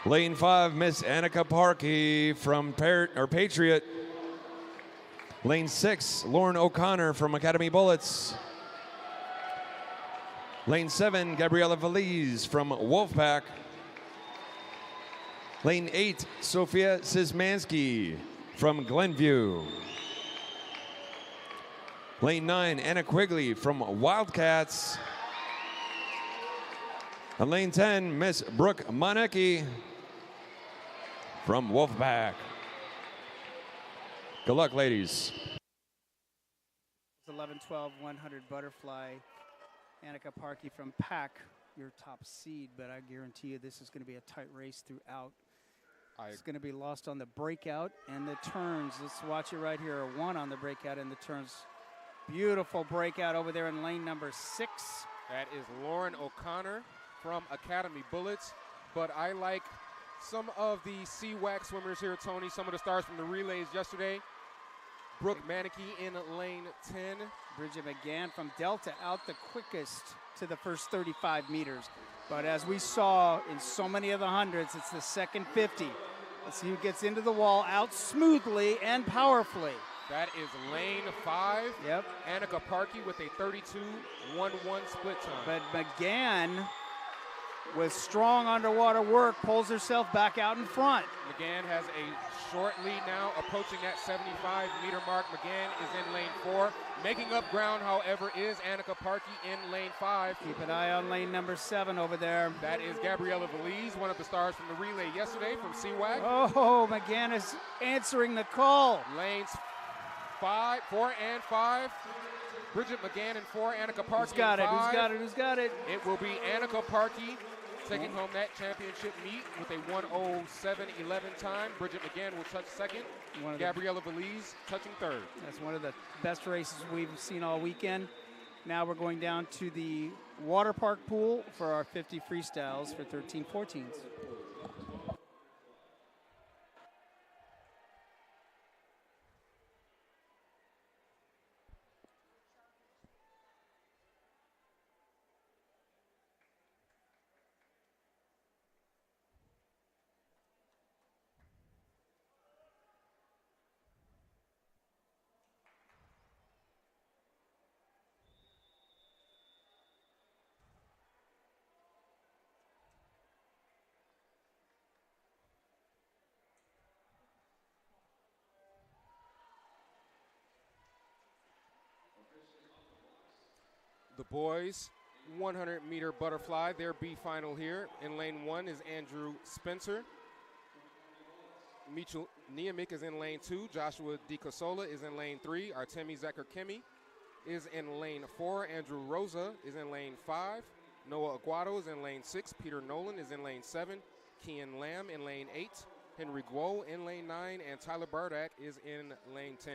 D: Lane 5, Miss Annika Parkey from Patriot. Lane 6, Lauren O'Connor from Academy Bullets. Lane 7, Gabriella Valise from Wolfpack. Lane 8, Sophia Szymanski from Glenview. Lane 9, Anna Quigley from Wildcats. And lane 10, Miss Brooke Monecki from Wolfpack. Good luck, ladies.
B: 11-12, 100 butterfly. Annika Parkey from Pack, your top seed, but I guarantee you this is going to be a tight race throughout. It's going to be lost on the breakout and the turns. Let's watch it right here. A 1 on the breakout and the turns. Beautiful breakout over there in lane number 6.
A: That is Lauren O'Connor from Academy Bullets, but I like some of the CWAC swimmers here, Tony, some of the stars from the relays yesterday. Brooke Maneke in lane 10.
B: Bridget McGann from Delta out the quickest to the first 35 meters. But as we saw in so many of the hundreds, it's the second 50. Let's see who gets into the wall out smoothly and powerfully.
A: That is lane 5.
B: Yep.
A: Annika Parkey with a 32.11 split time.
B: But McGann, with strong underwater work, pulls herself back out in front.
A: McGann has a short lead now, approaching that 75-meter mark. McGann is in lane 4. Making up ground, however, is Annika Parkey in lane 5.
B: Keep an eye on lane number 7 over there.
A: That is Gabriella Valise, one of the stars from the relay yesterday from CWAC.
B: Oh, McGann is answering the call.
A: Lanes 4 and 5. Bridget McGann in 4, Annika Parkey
B: Who's got
A: in
B: it?
A: 5.
B: Who's got it? Who's got it?
A: It will be Annika Parkey taking home that championship meet with a 1:07.11 time. Bridget McGann will touch second. Gabriella Valise touching third.
B: That's one of the best races we've seen all weekend. Now we're going down to the water park pool for our 50 freestyles for 13-14s.
A: The boys 100-meter butterfly, their B final here. In lane 1 is Andrew Spencer. Mitchell Niemick is in lane 2. Joshua DiCosola is in lane 3. Artemi Zakar-Kemi is in lane 4. Andrew Rosa is in lane 5. Noah Aguado is in lane 6. Peter Nolan is in lane 7. Kian Lamb in lane 8. Henry Guo in lane 9. And Tyler Bardak is in lane 10.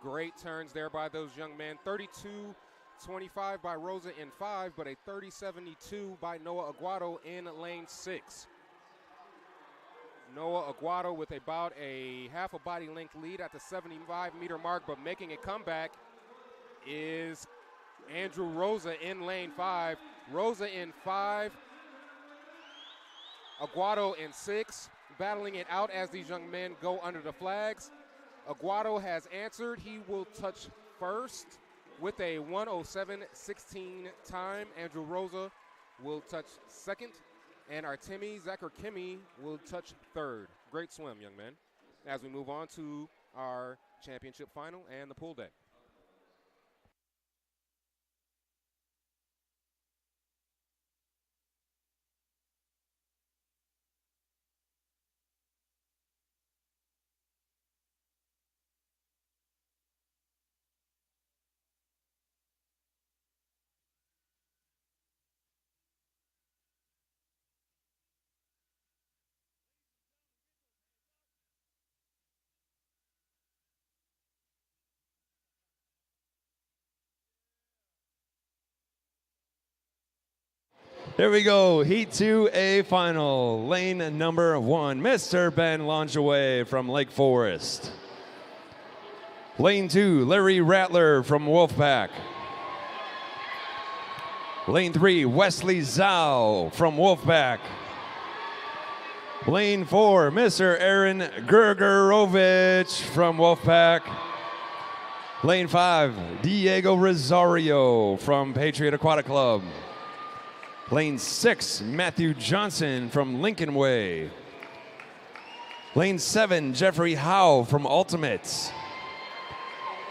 A: Great turns there by those young men. 32.25 by Rosa in 5, but a 30.72 by Noah Aguado in lane 6. Noah Aguado with about a half a body length lead at the 75-meter mark, but making a comeback is Andrew Rosa in lane 5. Rosa in 5, Aguado in 6, battling it out as these young men go under the flags. Aguado has answered. He will touch first with a 1:07.16 time. Andrew Rosa will touch second, and Artemi Zakar-Kemi will touch third. Great swim, young men, as we move on to our championship final and the pool day.
D: Here we go, Heat 2A final. Lane number 1, Mr. Ben Longeway from Lake Forest. Lane 2, Larry Rattler from Wolfpack. Lane 3, Wesley Zhao from Wolfpack. Lane 4, Mr. Aaron Gergerovich from Wolfpack. Lane 5, Diego Rosario from Patriot Aquatic Club. Lane 6, Matthew Johnson from Lincoln Way. Lane 7, Jeffrey Howe from Ultimates.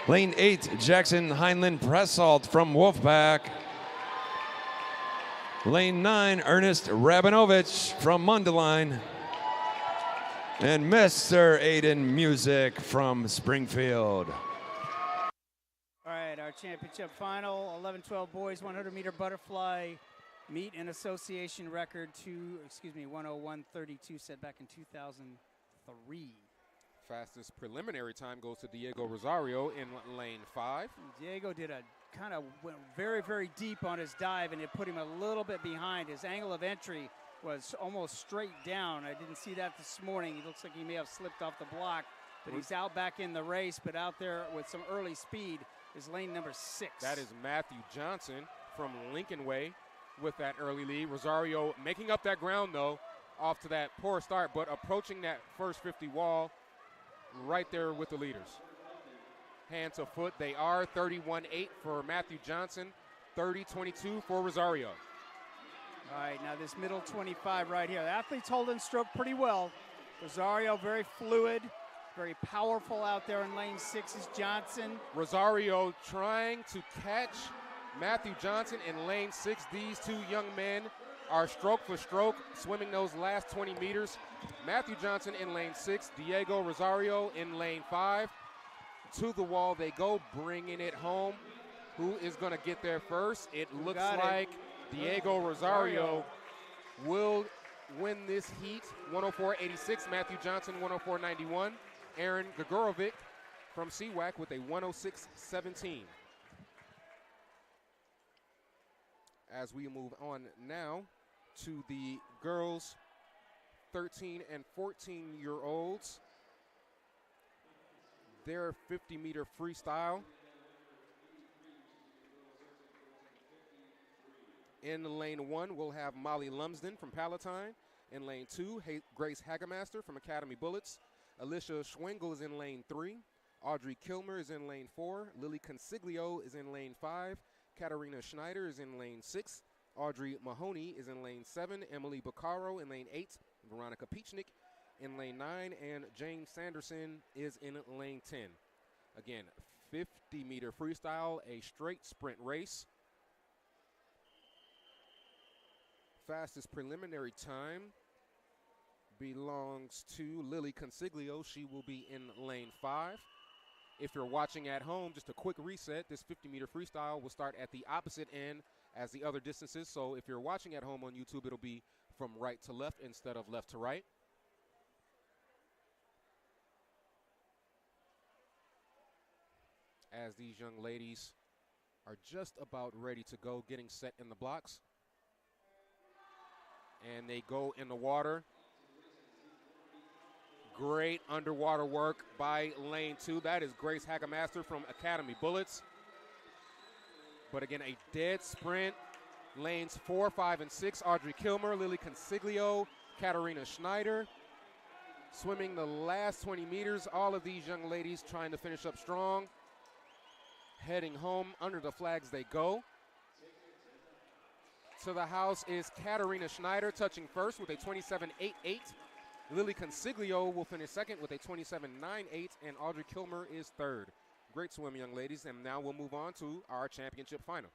D: Lane 8, Jackson Heinlein Pressalt from Wolfpack. Lane 9, Ernest Rabinovich from Mundelein. And Mr. Aiden Music from Springfield.
B: All right, our championship final, 11-12 boys, 100-meter butterfly meet and association record 1:01.32 set back in 2003.
A: Fastest preliminary time goes to Diego Rosario in lane 5.
B: Diego did a kind of went very, very deep on his dive, and it put him a little bit behind. His angle of entry was almost straight down. I didn't see that this morning. He looks like he may have slipped off the block, but he's out back in the race, but out there with some early speed is lane number 6.
A: That is Matthew Johnson from Lincoln Way with that early lead. Rosario making up that ground, though. off to that poor start, but approaching that first 50 wall right there with the leaders. Hand to foot, they are 31-8 for Matthew Johnson, 30-22 for Rosario.
B: All right, now this middle 25 right here. The athletes holding stroke pretty well. Rosario very fluid, very powerful out there in lane 6 is Johnson.
A: Rosario trying to catch Matthew Johnson in lane 6. These two young men are stroke for stroke, swimming those last 20 meters. Matthew Johnson in lane 6, Diego Rosario in lane 5. To the wall they go, bringing it home. Who is going to get there first? It looks like Diego Rosario will win this heat. 104.86, Matthew Johnson 104.91. Aaron Gregorovic from CWAC with a 106.17. As we move on now to the girls 13 and 14-year-olds. Their 50-meter freestyle. In lane 1, we'll have Molly Lumsden from Palatine. In lane 2, Grace Hagemaster from Academy Bullets. Alicia Schwengel is in lane 3. Audrey Kilmer is in lane 4. Lily Consiglio is in lane 5. Katarina Schneider is in lane 6. Audrey Mahoney is in lane 7. Emily Baccaro in lane 8. Veronica Peachnik in lane 9. And Jane Sanderson is in lane 10. Again, 50-meter freestyle, a straight sprint race. Fastest preliminary time belongs to Lily Consiglio. She will be in lane 5. If you're watching at home, just a quick reset. This 50-meter freestyle will start at the opposite end as the other distances. So if you're watching at home on YouTube, it'll be from right to left instead of left to right. As these young ladies are just about ready to go, getting set in the blocks. And they go in the water. Great underwater work by lane 2. That is Grace Hagemaster from Academy Bullets. But again, a dead sprint. Lanes 4, 5, and 6. Audrey Kilmer, Lily Consiglio, Katarina Schneider. Swimming the last 20 meters. All of these young ladies trying to finish up strong. Heading home, under the flags they go. To the house is Katarina Schneider, touching first with a 27.88. Lily Consiglio will finish second with a 27.98, and Audrey Kilmer is third. Great swim, young ladies, and now we'll move on to our championship final.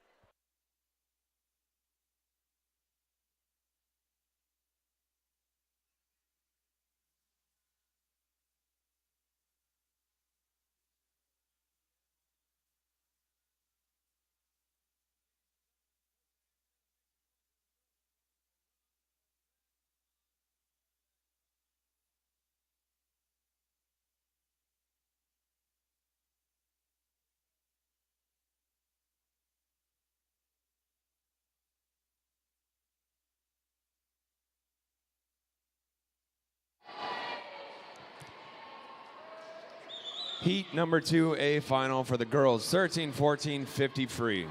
D: Heat number 2A final for the girls, 13-14 50 free.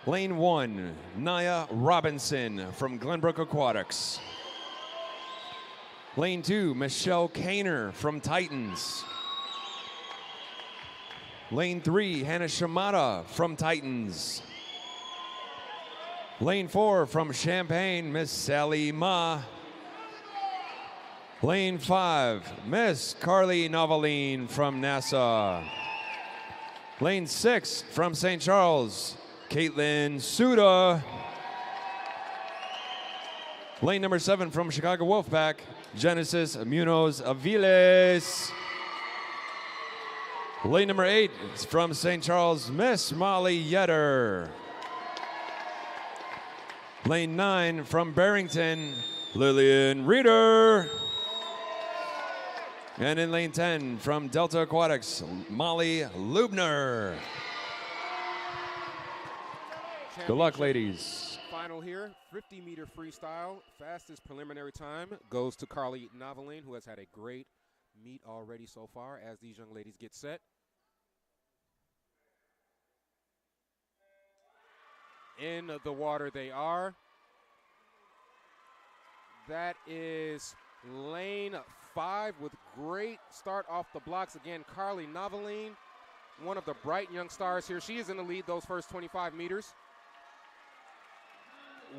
D: Lane 1, Naya Robinson from Glenbrook Aquatics. Lane 2, Michelle Kaner from Titans. Lane 3, Hannah Shimada from Titans. Lane 4 from Champaign, Miss Sally Ma. Lane 5, Miss Carly Noveline from Nassau. Lane 6 from St. Charles, Caitlin Suda. Lane number 7 from Chicago Wolfpack, Genesis Munoz Aviles. Lane number 8 is from St. Charles, Miss Molly Yetter. Lane 9 from Barrington, Lillian Reeder. And in lane 10 from Delta Aquatics, Molly Lubner. Good luck, ladies.
A: Final here, 50-meter freestyle. Fastest preliminary time goes to Carly Noveline, who has had a great meet already so far as these young ladies get set. In the water they are. That is lane 5 with great start off the blocks. Again, Carly Noveline, one of the bright young stars here. She is in the lead those first 25 meters.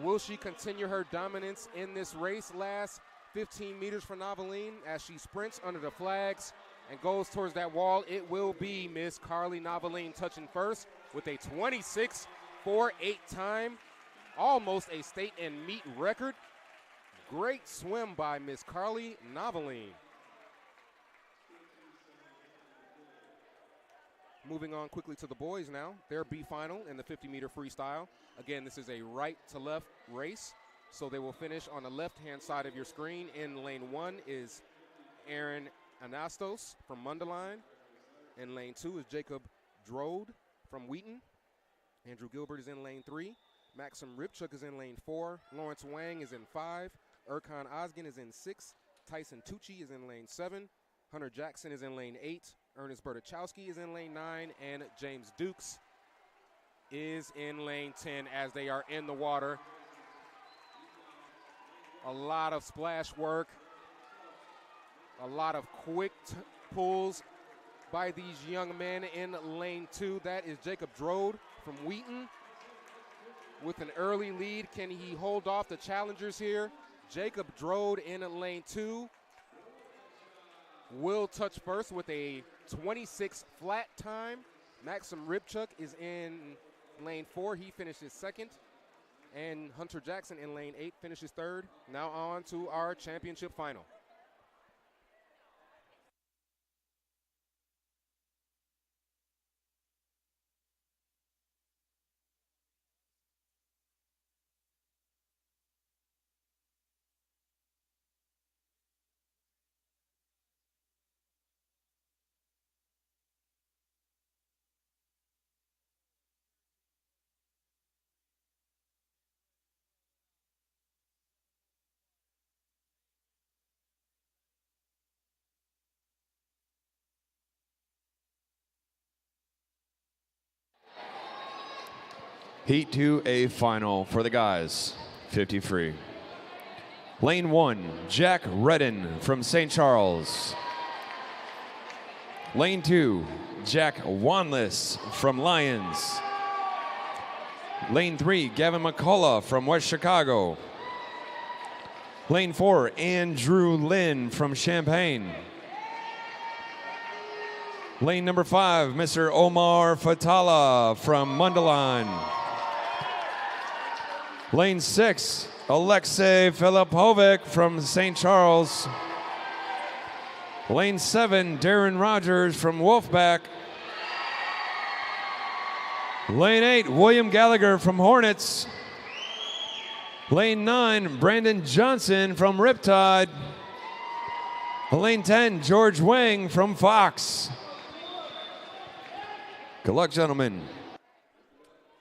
A: Will she continue her dominance in this race? Last 15 meters for Noveline as she sprints under the flags and goes towards that wall. It will be Miss Carly Noveline touching first with a 26.48 time, almost a state and meet record. Great swim by Miss Carly Noveline. Moving on quickly to the boys now. Their B final in the 50-meter freestyle. Again, this is a right-to-left race, so they will finish on the left-hand side of your screen. In lane 1 is Aaron Anastos from Mundelein. In lane 2 is Jacob Drode from Wheaton. Andrew Gilbert is in lane 3. Maxim Ripchuk is in lane 4. Lawrence Wang is in 5. Erkan Ozgen is in 6. Tyson Tucci is in lane 7. Hunter Jackson is in lane 8. Ernest Bertachowski is in lane 9. And James Dukes is in lane 10 as they are in the water. A lot of splash work. A lot of quick pulls by these young men in lane 2. That is Jacob Drode from Wheaton with an early lead. Can he hold off the challengers here? Jacob Drode in lane 2 will touch first with a 26 flat time. Maxim Ribchuk is in lane 4. He finishes second. And Hunter Jackson in lane 8 finishes third. Now on to our championship final.
D: Heat 2A final for the guys, 50 free. Lane 1, Jack Redden from St. Charles. Lane 2, Jack Wanless from Lyons. Lane 3, Gavin McCullough from West Chicago. Lane 4, Andrew Lynn from Champaign. Lane number 5, Mr. Omar Fatala from Mundelein. Lane 6, Alexei Filipovic from St. Charles. Lane 7, Darren Rogers from Wolfpack. Lane 8, William Gallagher from Hornets. Lane 9, Brandon Johnson from Riptide. Lane 10, George Wang from Fox. Good luck, gentlemen.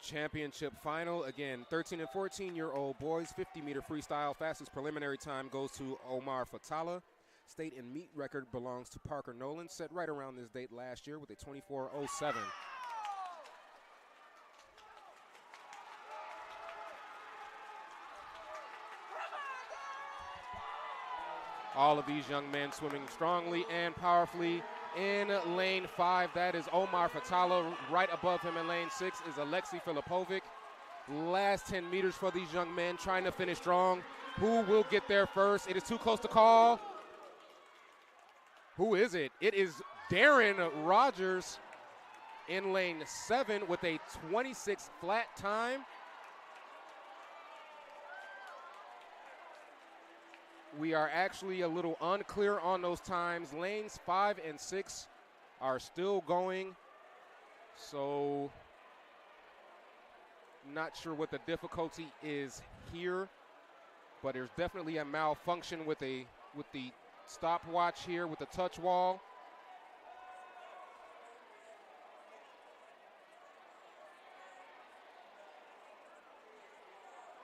A: Championship final, again, 13 and 14-year-old boys, 50-meter freestyle. Fastest preliminary time goes to Omar Fatala. State and meet record belongs to Parker Nolan, set right around this date last year with a 24:07. All of these young men swimming strongly and powerfully. In lane 5, that is Omar Fatala. Right above him in lane 6 is Alexei Filipovic. Last 10 meters for these young men, trying to finish strong. Who will get there first? It is too close to call. Who is it? It is Darren Rogers in lane 7 with a 26 flat time. We are actually a little unclear on those times. Lanes 5 and 6 are still going. So not sure what the difficulty is here, but there's definitely a malfunction with the stopwatch here with the touch wall.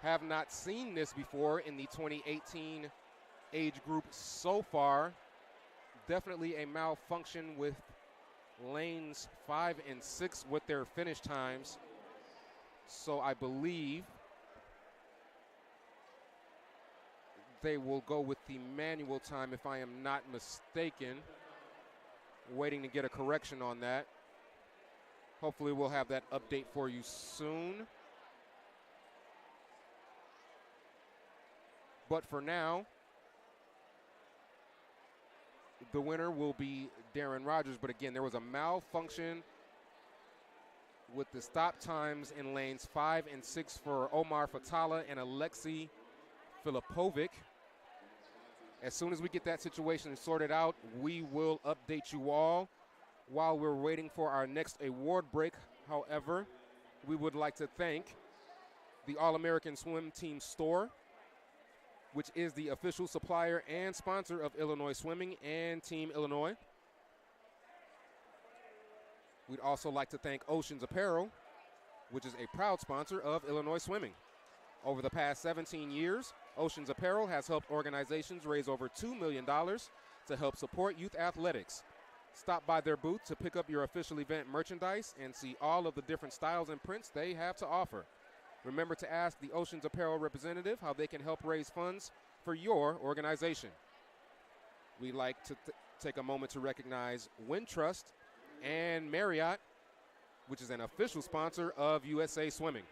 A: Have not seen this before in the 2018 age group so far. Definitely a malfunction with lanes 5 and 6 with their finish times. So I believe they will go with the manual time if I am not mistaken. Waiting to get a correction on that. Hopefully we'll have that update for you soon. But for now, the winner will be Darren Rogers. But again, there was a malfunction with the stop times in lanes 5 and 6 for Omar Fatala and Alexei Filipovic. As soon as we get that situation sorted out, we will update you all. While we're waiting for our next award break, however, we would like to thank the All-American Swim Team Store, which is the official supplier and sponsor of Illinois Swimming and Team Illinois. We'd also like to thank Oceans Apparel, which is a proud sponsor of Illinois Swimming. Over the past 17 years, Oceans Apparel has helped organizations raise over $2 million to help support youth athletics. Stop by their booth to pick up your official event merchandise and see all of the different styles and prints they have to offer. Remember to ask the Oceans Apparel representative how they can help raise funds for your organization. We'd like to take a moment to recognize Wintrust and Marriott, which is an official sponsor of USA Swimming.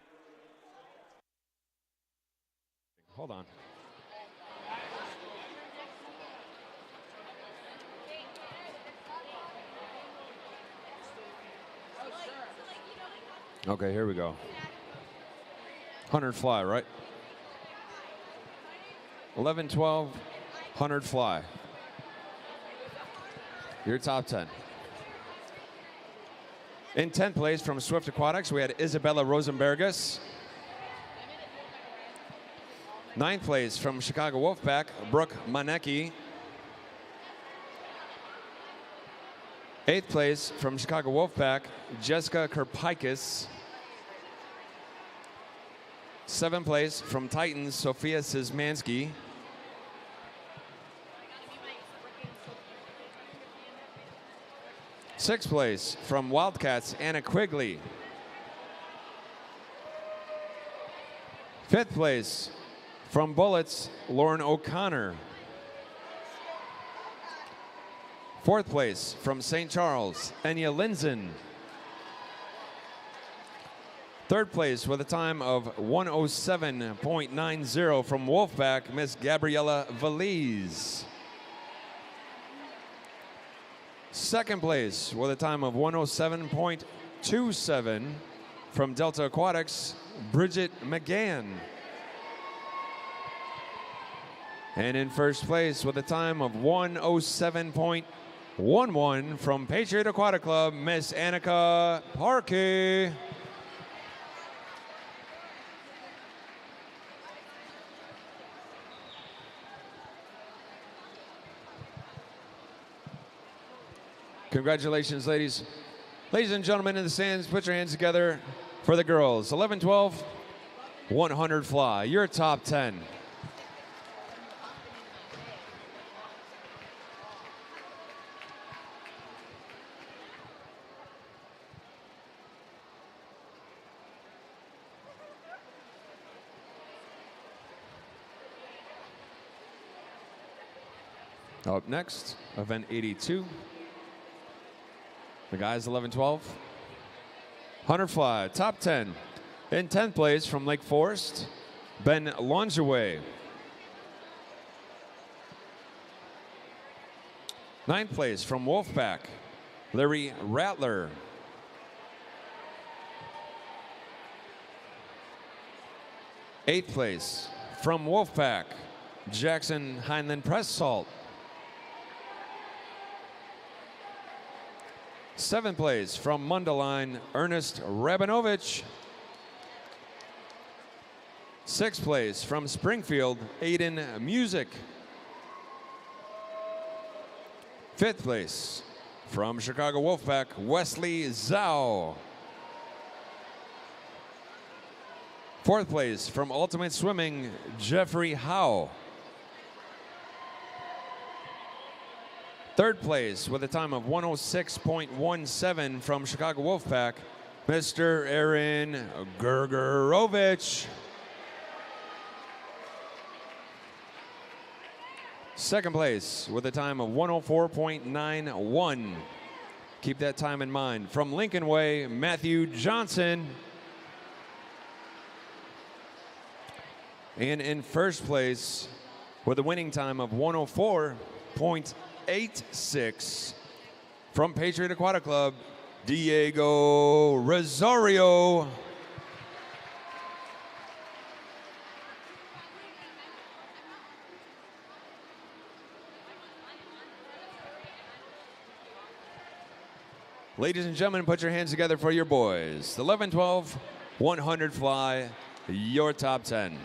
D: Hold on. Okay, here we go. 100 fly, right? 11, 12, 100 fly. Your top 10. In 10th place from Swift Aquatics, we had Isabella Rosenbergus. 9th place from Chicago Wolfpack, Brooke Manecki. 8th place from Chicago Wolfpack, Jessica Kerpikis. 7th place from Titans, Sophia Szymanski. 6th place from Wildcats, Anna Quigley. 5th place from Bullets, Lauren O'Connor. 4th place from St. Charles, Enya Linzen. 3rd place with a time of 107.90 from Wolfpack, Miss Gabriella Valise. 2nd place with a time of 107.27 from Delta Aquatics, Bridget McGann. And in 1st place with a time of 107.11 from Patriot Aquatic Club, Miss Annika Parkey. Congratulations, ladies. Ladies and gentlemen in the stands, put your hands together for the girls. 11, 12, 100 fly. Your top 10. Up next, event 82. The guys 11, 12. 100 fly, top 10. In 10th place from Lake Forest, Ben Longeway. 9th place from Wolfpack, Larry Rattler. 8th place from Wolfpack, Jackson Heinlein Press Salt. 7th place from Mundaline, Ernest Rabinovich. 6th place from Springfield, Aiden Music. 5th place from Chicago Wolfpack, Wesley Zhao. 4th place from Ultimate Swimming, Jeffrey Howe. 3rd place with a time of 106.17 from Chicago Wolfpack, Mr. Aaron Gergerovich. Second place with a time of 104.91. Keep that time in mind. From Lincoln Way, Matthew Johnson. And in first place with a winning time of 104.86 from Patriot Aquatic Club, Diego Rosario. Ladies and gentlemen, put your hands together for your boys. The 11-12 100 fly, your top 10.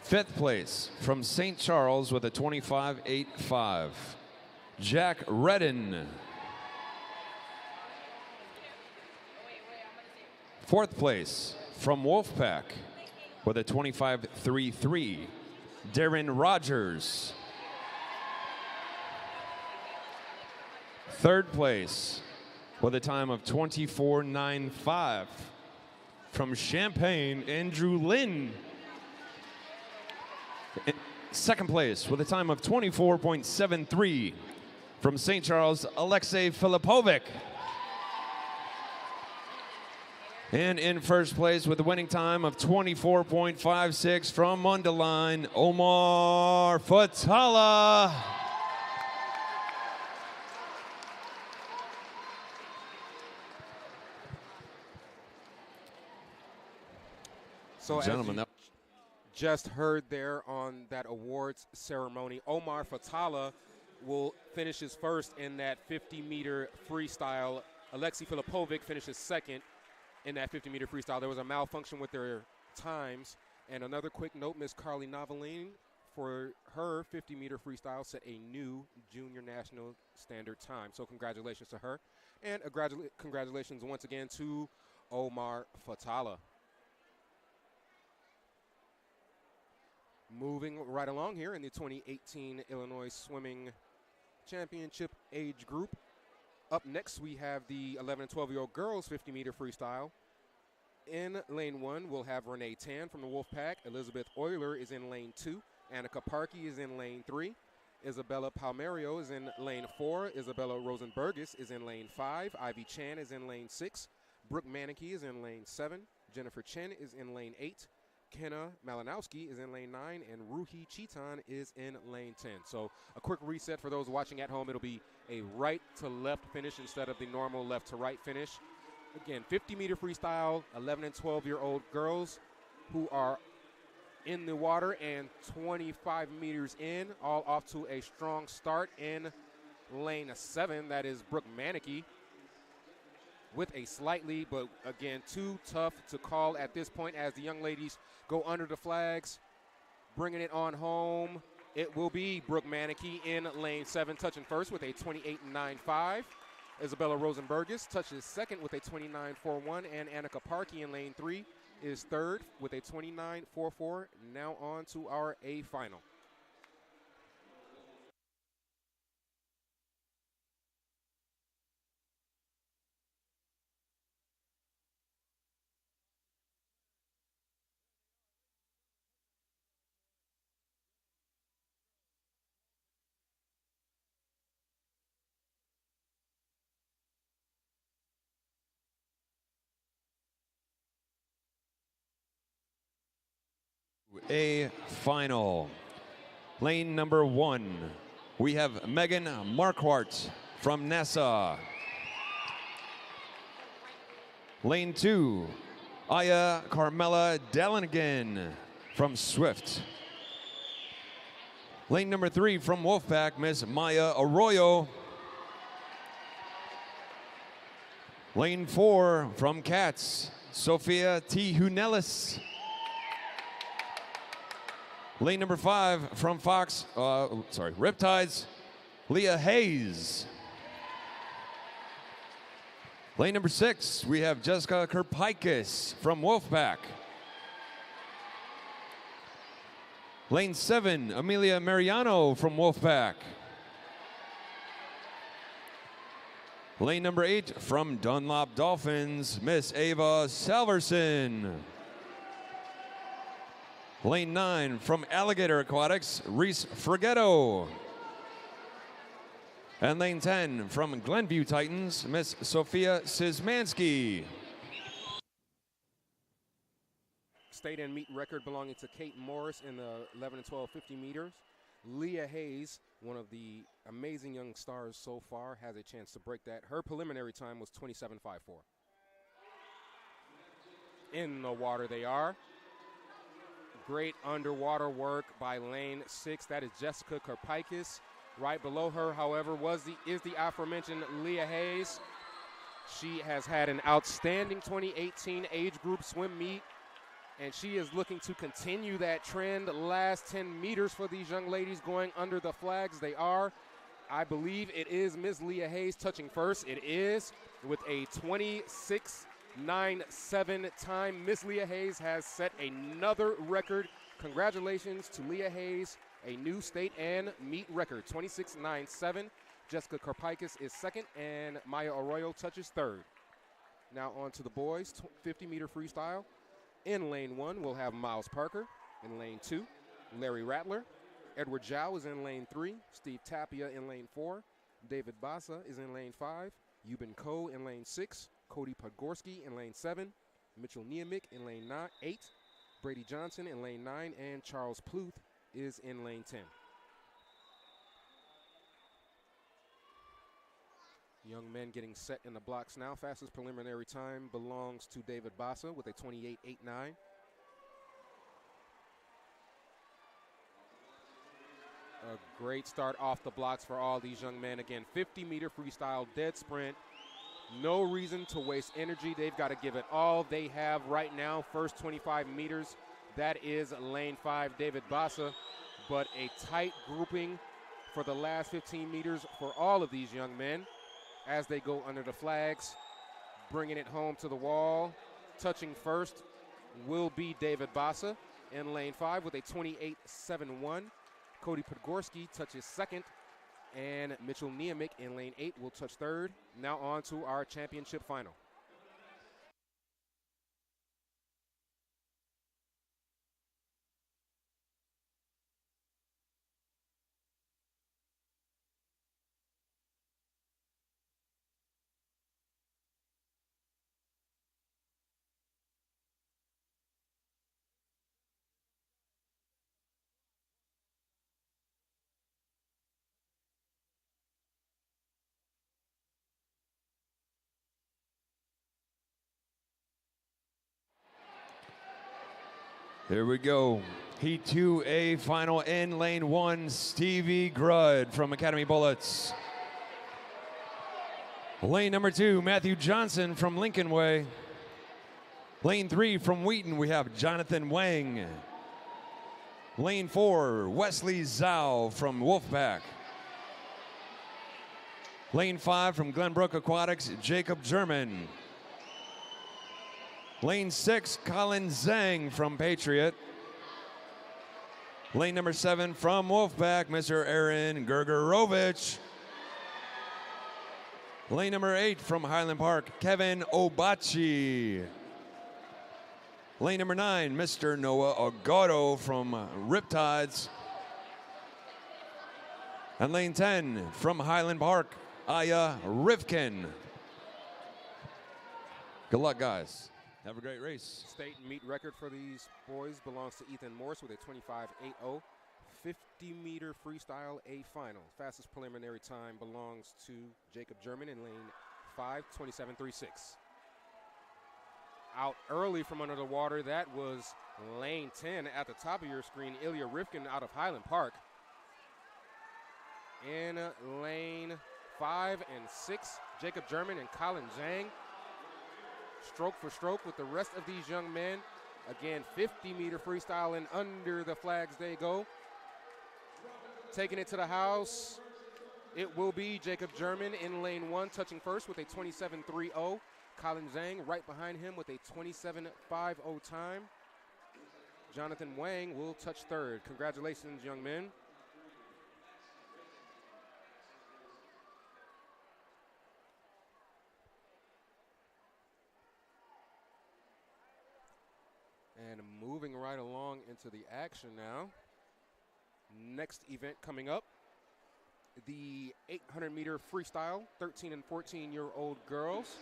D: Fifth place from St. Charles with a 25.85, Jack Redden. Fourth place from Wolfpack with a 25.33, Darren Rogers. Third place with a time of 24.95 from Champaign, Andrew Lynn. Second place with a time of 24.73 from St. Charles, Alexei Filipovic. And in first place with a winning time of 24.56 from Mundelein, Omar Fatala.
A: So
D: gentlemen,
A: as you just heard there on that awards ceremony, Omar Fatala will finish his first in that 50-meter freestyle. Alexei Filipovic finishes second in that 50-meter freestyle. There was a malfunction with their times. And another quick note, Miss Carly Noveline, for her 50-meter freestyle, set a new junior national standard time. So congratulations to her. And congratulations once again to Omar Fatala. Moving right along here in the 2018 Illinois Swimming Championship age group. Up next, we have the 11 and 12-year-old girls 50-meter freestyle. In lane 1, we'll have Renee Tan from the Wolfpack. Elizabeth Euler is in lane 2. Annika Parkey is in lane 3. Isabella Palmerio is in lane 4. Isabella Rosenbergis is in lane 5. Ivy Chan is in lane 6. Brooke Manicky is in lane 7. Jennifer Chen is in lane 8. Kenna Malinowski is in lane 9, and Ruhi Chitan is in lane 10. So a quick reset for those watching at home. It'll be a right to left finish instead of the normal left to right finish. Again, 50-meter freestyle, 11 and 12-year-old girls who are in the water and 25 meters in, all off to a strong start in lane 7. That is Brooke Manicky with a slight lead, but again, too tough to call at this point as the young ladies go under the flags, bringing it on home. It will be Brooke Manicky in lane 7, touching first with a 28.95. Isabella Rosenbergis touches second with a 29.41, and Annika Parkey in lane 3 is third with a 29.44. Now on to our A final.
D: A final. Lane number 1, we have Megan Marquardt from NASA. Lane 2, Aya Carmela Dallinigan from Swift. Lane number 3 from Wolfpack, Miss Maya Arroyo. Lane 4 from Cats, Sophia T. Hunelis. Lane number 5 from Riptides, Leah Hayes. Lane number 6, we have Jessica Kerpikis from Wolfpack. Lane 7, Amelia Mariano from Wolfpack. Lane number 8 from Dunlop Dolphins, Miss Ava Salverson. Lane 9 from Alligator Aquatics, Reese Frighetto. And lane 10 from Glenview Titans, Miss Sophia Szymanski.
A: State and meet record belonging to Kate Morris in the 11 and 12 50 meters. Leah Hayes, one of the amazing young stars so far, has a chance to break that. Her preliminary time was 27.54. In the water they are. Great underwater work by lane 6. That is Jessica Kerpikis. Right below her, however, is the aforementioned Leah Hayes. She has had an outstanding 2018 age group swim meet. And she is looking to continue that trend. Last 10 meters for these young ladies going under the flags. They are. I believe it is Ms. Leah Hayes touching first. It is with a 26.97 time. Ms. Leah Hayes has set another record. Congratulations to Leah Hayes, a new state and meet record, 26.97. Jessica Karpikis is second, and Maya Arroyo touches third. Now on to the boys, 50-meter freestyle. In lane 1, we'll have Miles Parker. In lane 2, Larry Rattler. Edward Zhao is in lane 3. Steve Tapia in lane 4. David Bassa is in lane 5. Yuban Ko in lane 6. Cody Podgorski in lane 7. Mitchell Niemick in lane 8. Brady Johnson in lane 9. And Charles Pluth is in lane 10. Young men getting set in the blocks now. Fastest preliminary time belongs to David Bassa with a 28.89. A great start off the blocks for all these young men. Again, 50-meter freestyle, dead sprint. No reason to waste energy. They've got to give it all they have right now. First 25 meters, that is lane 5, David Bassa. But a tight grouping for the last 15 meters for all of these young men as they go under the flags, bringing it home to the wall. Touching first will be David Bassa in lane 5 with a 28.71. Cody Podgorski touches second, and Mitchell Niemick in lane 8 will touch third. Now on to our championship final.
D: Here we go. Heat 2A final in lane 1, Stevie Grudd from Academy Bullets. Lane number 2, Matthew Johnson from Lincoln Way. Lane 3 from Wheaton, we have Jonathan Wang. Lane 4, Wesley Zhao from Wolfpack. Lane 5 from Glenbrook Aquatics, Jacob German. Lane 6, Colin Zhang from Patriot. Lane number 7 from Wolfpack, Mr. Aaron Gergerovich. Lane number 8 from Highland Park, Kevin Obachi. Lane number 9, Mr. Noah Agotto from Riptides. And lane 10 from Highland Park, Aya Rivkin. Good luck, guys. Have a great race.
A: State meet record for these boys belongs to Ethan Morse with a 25.80. 50-meter freestyle A final. Fastest preliminary time belongs to Jacob German in lane 5, 27.36. Out early from under the water, that was lane 10 at the top of your screen, Ilya Rivkin out of Highland Park. In lane 5 and 6, Jacob German and Colin Zhang. Stroke for stroke with the rest of these young men. Again, 50-meter freestyle and under the flags they go. Taking it to the house, it will be Jacob German in lane 1, touching first with a 27.30. Colin Zhang right behind him with a 27.50 time. Jonathan Wang will touch third. Congratulations, young men. And moving right along into the action now. Next event coming up, the 800-meter freestyle, 13 and 14-year-old girls.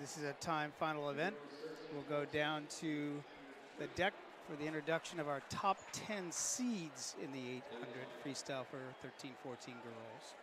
B: This is a time final event. We'll go down to the deck for the introduction of our top 10 seeds in the 800 freestyle for 13-14 girls.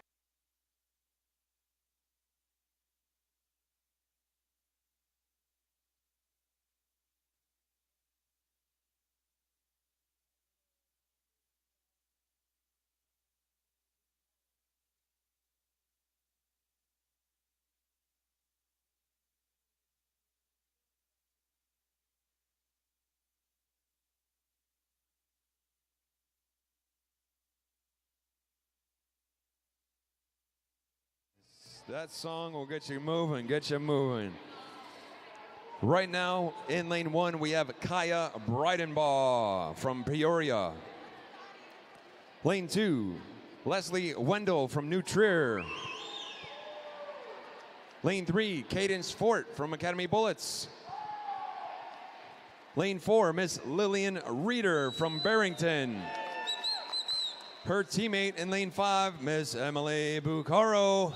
D: That song will get you moving, get you moving. Right now, in lane 1, we have Kaya Breidenbaugh from Peoria. Lane 2, Leslie Wendell from New Trier. Lane 3, Cadence Fort from Academy Bullets. Lane 4, Miss Lillian Reeder from Barrington. Her teammate in lane 5, Miss Emily Bucaro.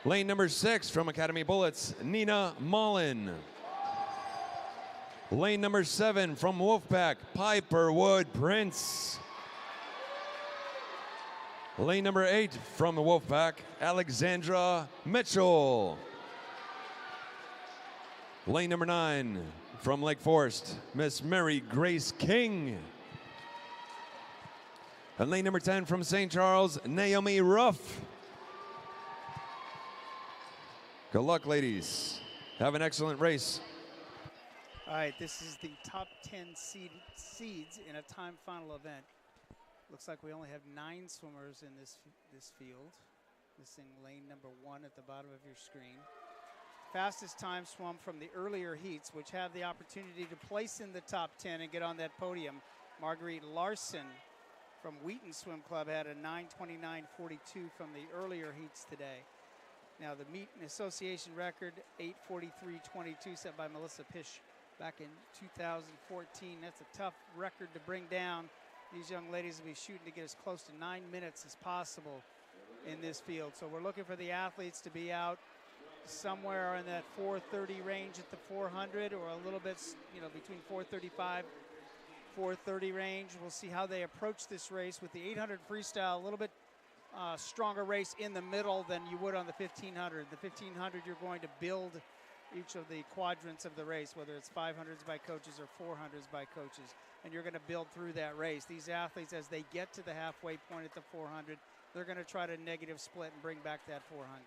D: Lane number 6 from Academy Bullets, Nina Mullen. Lane number 7 from Wolfpack, Piper Wood Prince. Lane number 8 from the Wolfpack, Alexandra Mitchell. Lane number 9 from Lake Forest, Miss Mary Grace King. And lane number 10 from St. Charles, Naomi Ruff. Good luck, ladies. Have an excellent race.
B: All right, this is the top 10 seeds in a time final event. Looks like we only have 9 swimmers in this field. This in lane number 1 at the bottom of your screen. Fastest time swum from the earlier heats, which have the opportunity to place in the top 10 and get on that podium. Marguerite Larson from Wheaton Swim Club had a 9:29.42 from the earlier heats today. Now the meet and association record, 8:43.22, set by Melissa Pish back in 2014. That's a tough record to bring down. These young ladies will be shooting to get as close to 9 minutes as possible in this field. So we're looking for the athletes to be out somewhere in that 4:30 range at the 400, or a little bit, between 4:35, 4:30 range. We'll see how they approach this race with the 800 freestyle, a little bit stronger race in the middle than you would on the 1500. The 1500, you're going to build each of the quadrants of the race, whether it's 500s by coaches or 400s by coaches, and you're going to build through that race. These athletes, as they get to the halfway point at the 400, they're going to try to negative split and bring back that 400.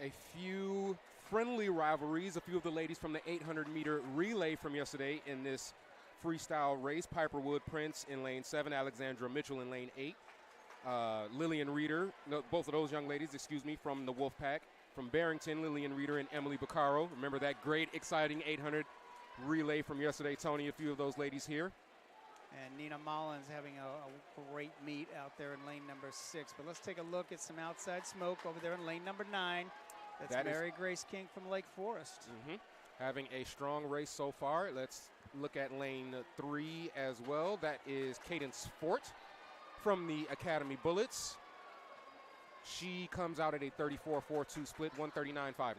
A: A few friendly rivalries, a few of the ladies from the 800-meter relay from yesterday in this freestyle race. Piper Wood Prince in lane 7, Alexandra Mitchell in lane 8. Lillian Reeder, both of those young ladies, from the Wolfpack. From Barrington, Lillian Reeder and Emily Bucaro. Remember that great, exciting 800 relay from yesterday, Tony, a few of those ladies here.
B: And Nina Mullins having a great meet out there in lane number 6. But let's take a look at some outside smoke over there in lane number 9. That's Mary Grace King from Lake Forest.
A: Having a strong race so far. Let's look at lane 3 as well. That is Cadence Fort from the Academy Bullets. She comes out at a 34.42 split, 139.59.
B: All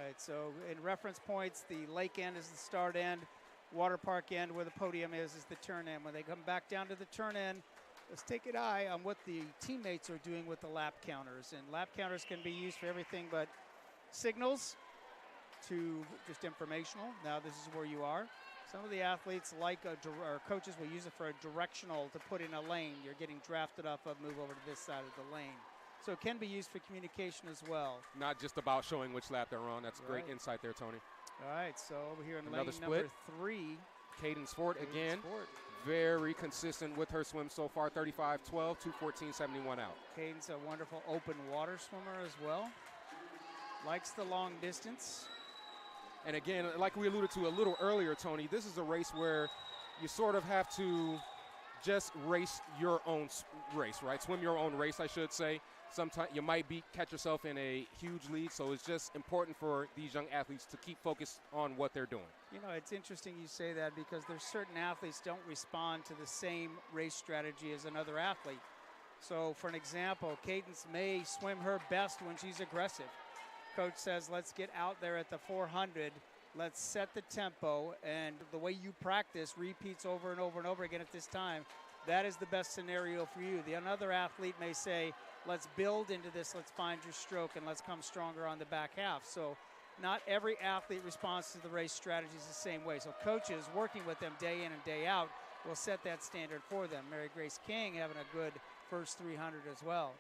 B: right, so in reference points, the lake end is the start end. Water park end, where the podium is the turn end. When they come back down to the turn end, let's take an eye on what the teammates are doing with the lap counters. And lap counters can be used for everything but signals to just informational. Now this is where you are. Some of the athletes or coaches will use it for a directional to put in a lane. You're getting drafted off of, move over to this side of the lane. So it can be used for communication as well.
A: Not just about showing which lap they're on. That's great insight there, Tony.
B: All right, so over here in
A: another
B: lane
A: split.
B: number 3.
A: Cadence Fort again. Very consistent with her swim so far, 35.12, 2:14.71 out.
B: Cadence, a wonderful open water swimmer as well. Likes the long distance.
A: And again, like we alluded to a little earlier, Tony, this is a race where you sort of have to just race your own race, right? Swim your own race, I should say. Sometimes you might catch yourself in a huge lead, so it's just important for these young athletes to keep focused on what they're doing.
B: It's interesting you say that, because there's certain athletes don't respond to the same race strategy as another athlete. So for an example, Cadence may swim her best when she's aggressive. Coach says, let's get out there at the 400. Let's set the tempo, and the way you practice repeats over and over and over again at this time. That is the best scenario for you. The another athlete may say, let's build into this, let's find your stroke, and let's come stronger on the back half. So not every athlete responds to the race strategies the same way. So coaches working with them day in and day out will set that standard for them. Mary Grace King having a good first 300 as well.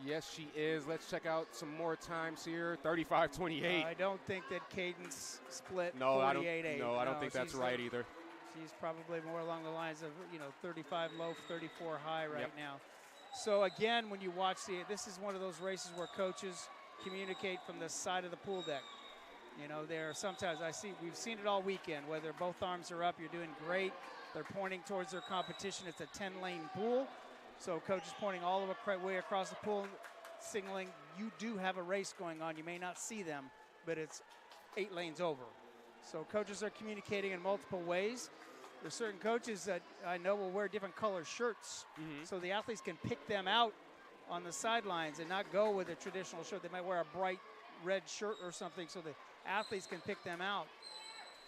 A: Yes, she is. Let's check out some more times here. 35.28.
B: I don't think that Cadence split 48.8.
A: I don't think that's right either.
B: She's probably more along the lines of 35 low, 34 high right now. So again, when you watch this is one of those races where coaches communicate from the side of the pool deck. You know, there are sometimes we've seen it all weekend, whether both arms are up, you're doing great. They're pointing towards their competition. It's a 10-lane pool. So coach is pointing all the way across the pool, signaling you do have a race going on. You may not see them, but it's 8 lanes over. So coaches are communicating in multiple ways. There's certain coaches that I know will wear different color shirts, so the athletes can pick them out on the sidelines and not go with a traditional shirt. They might wear a bright red shirt or something so the athletes can pick them out.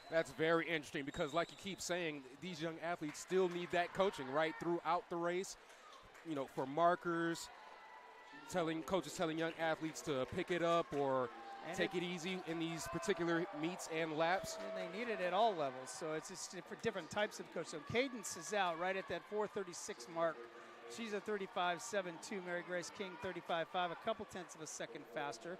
A: That's very interesting because, like you keep saying, these young athletes still need that coaching right throughout the race. You know, for markers, coaches telling young athletes to pick it up or take it easy in these particular meets and laps.
B: And they need it at all levels, so it's just different types of coach. So Cadence is out right at that 4:36 mark. She's a 35.72. Mary Grace King 35.5, a couple tenths of a second faster.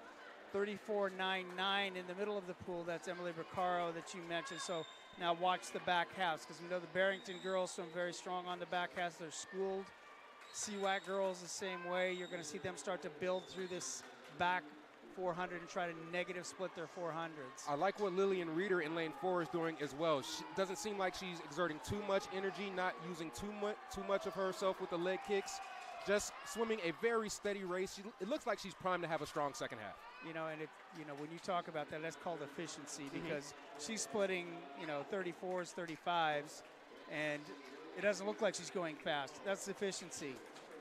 B: 34.99 in the middle of the pool. That's Emily Recaro that you mentioned. So now watch the back halves because we know the Barrington girls swim very strong on the back halves. They're schooled. CWAC girls the same way. You're going to see them start to build through this back 400 and try to negative split their 400s.
A: I like what Lillian Reeder in lane 4 is doing as well. She doesn't seem like she's exerting too much energy, not using too much of herself with the leg kicks. Just swimming a very steady race. It looks like she's primed to have a strong second half.
B: You know, and when you talk about that, that's called efficiency because she's splitting, 34s, 35s, and it doesn't look like she's going fast. That's efficiency.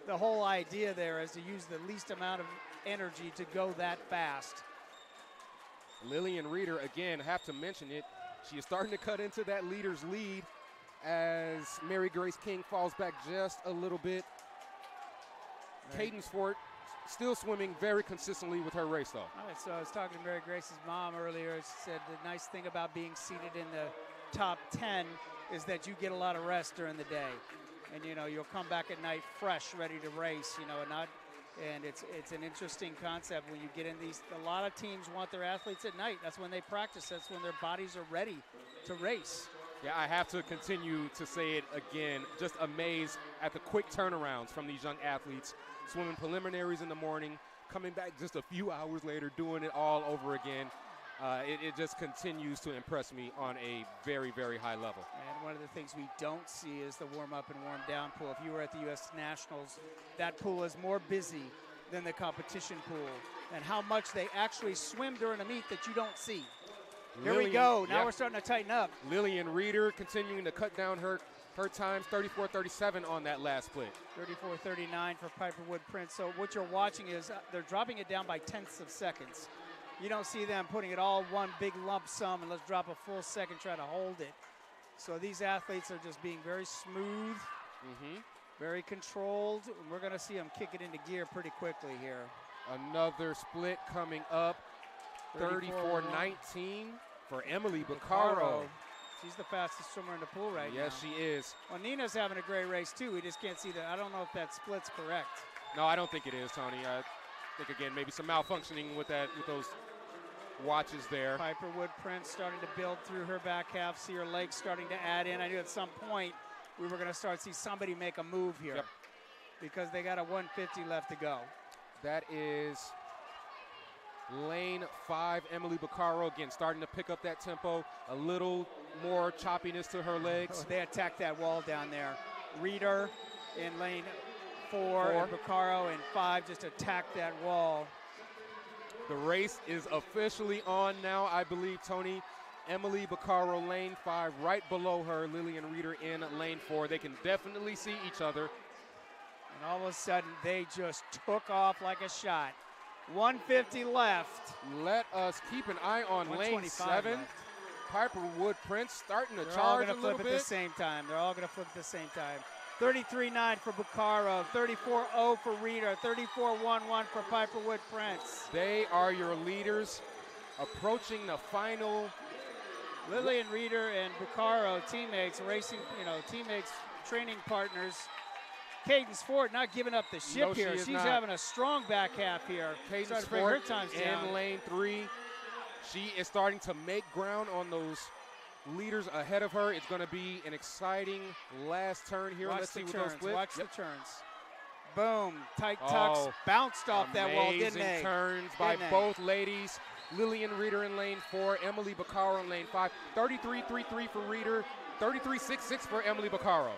B: The whole idea there is to use the least amount of energy to go that fast.
A: Lillian Reeder, again, have to mention it. She is starting to cut into that leader's lead as Mary Grace King falls back just a little bit. Cadence Fort still swimming very consistently with her race, though.
B: All right, so I was talking to Mary Grace's mom earlier. She said the nice thing about being seated in the top 10 is that you get a lot of rest during the day. And, you'll come back at night fresh, ready to race, and it's an interesting concept when you get in these. A lot of teams want their athletes at night. That's when they practice. That's when their bodies are ready to race.
A: Yeah, I have to continue to say it again. Just amazed at the quick turnarounds from these young athletes. Swimming preliminaries in the morning, coming back just a few hours later, doing it all over again. It just continues to impress me on a very, very high level.
B: And one of the things we don't see is the warm-up and warm-down pool. If you were at the U.S. Nationals, that pool is more busy than the competition pool. And how much they actually swim during a meet that you don't see. Here we go. Now we're starting to tighten up.
A: Lillian Reeder continuing to cut down her times, 34.37 on that last split.
B: 34.39 for Piper Wood Prince. So what you're watching is they're dropping it down by tenths of seconds. You don't see them putting it all one big lump sum and let's drop a full second, try to hold it. So these athletes are just being very smooth, very controlled. We're going to see them kick it into gear pretty quickly here.
A: Another split coming up, 34.19 for Emily Buccaro.
B: She's the fastest swimmer in the pool right now.
A: Yes, she is.
B: Well, Nina's having a great race, too. We just can't see that. I don't know if that split's correct.
A: No, I don't think it is, Tony. I think, again, maybe some malfunctioning with those watches there.
B: Piper Wood Prince starting to build through her back half. See her legs starting to add in. I knew at some point we were going to start to see somebody make a move here because they got a 150 left to go.
A: That is lane 5, Emily Buccaro, again, starting to pick up that tempo. A little more choppiness to her legs.
B: Oh, they attacked that wall down there. Reeder in lane 4 and Buccaro in 5 just attacked that wall.
A: The race is officially on now, I believe, Tony. Emily Buccaro, lane 5, right below her. Lillian Reeder in lane 4. They can definitely see each other.
B: And all of a sudden, they just took off like a shot. 150 left.
A: Let us keep an eye on lane 7.
B: Left.
A: Piper Wood Prince starting to
B: They're
A: charge
B: all
A: a little bit.
B: Flip at the same time. They're all going to flip at the same time. 33.9 for Buccaro, 34.0 for Reeder, 34.11 for Piper Wood Prince.
A: They are your leaders approaching the final.
B: Lillian Reeder and Buccaro, teammates, racing, teammates, training partners. Cadence Ford not giving up the ship here. She's having a strong back half here.
A: Cadence Ford in lane 3. She is starting to make ground on those leaders ahead of her. It's going to be an exciting last turn here. Let's see what those split.
B: Watch the turns. boom. Tight tucks.
A: Oh,
B: Bounced off that wall, didn't
A: amazing
B: they?
A: turns by
B: Didn't they?
A: both ladies. Lillian Reeder in lane 4, Emily Baccaro in lane 5. 33.33 for Reeder, 33.66 for Emily Baccaro.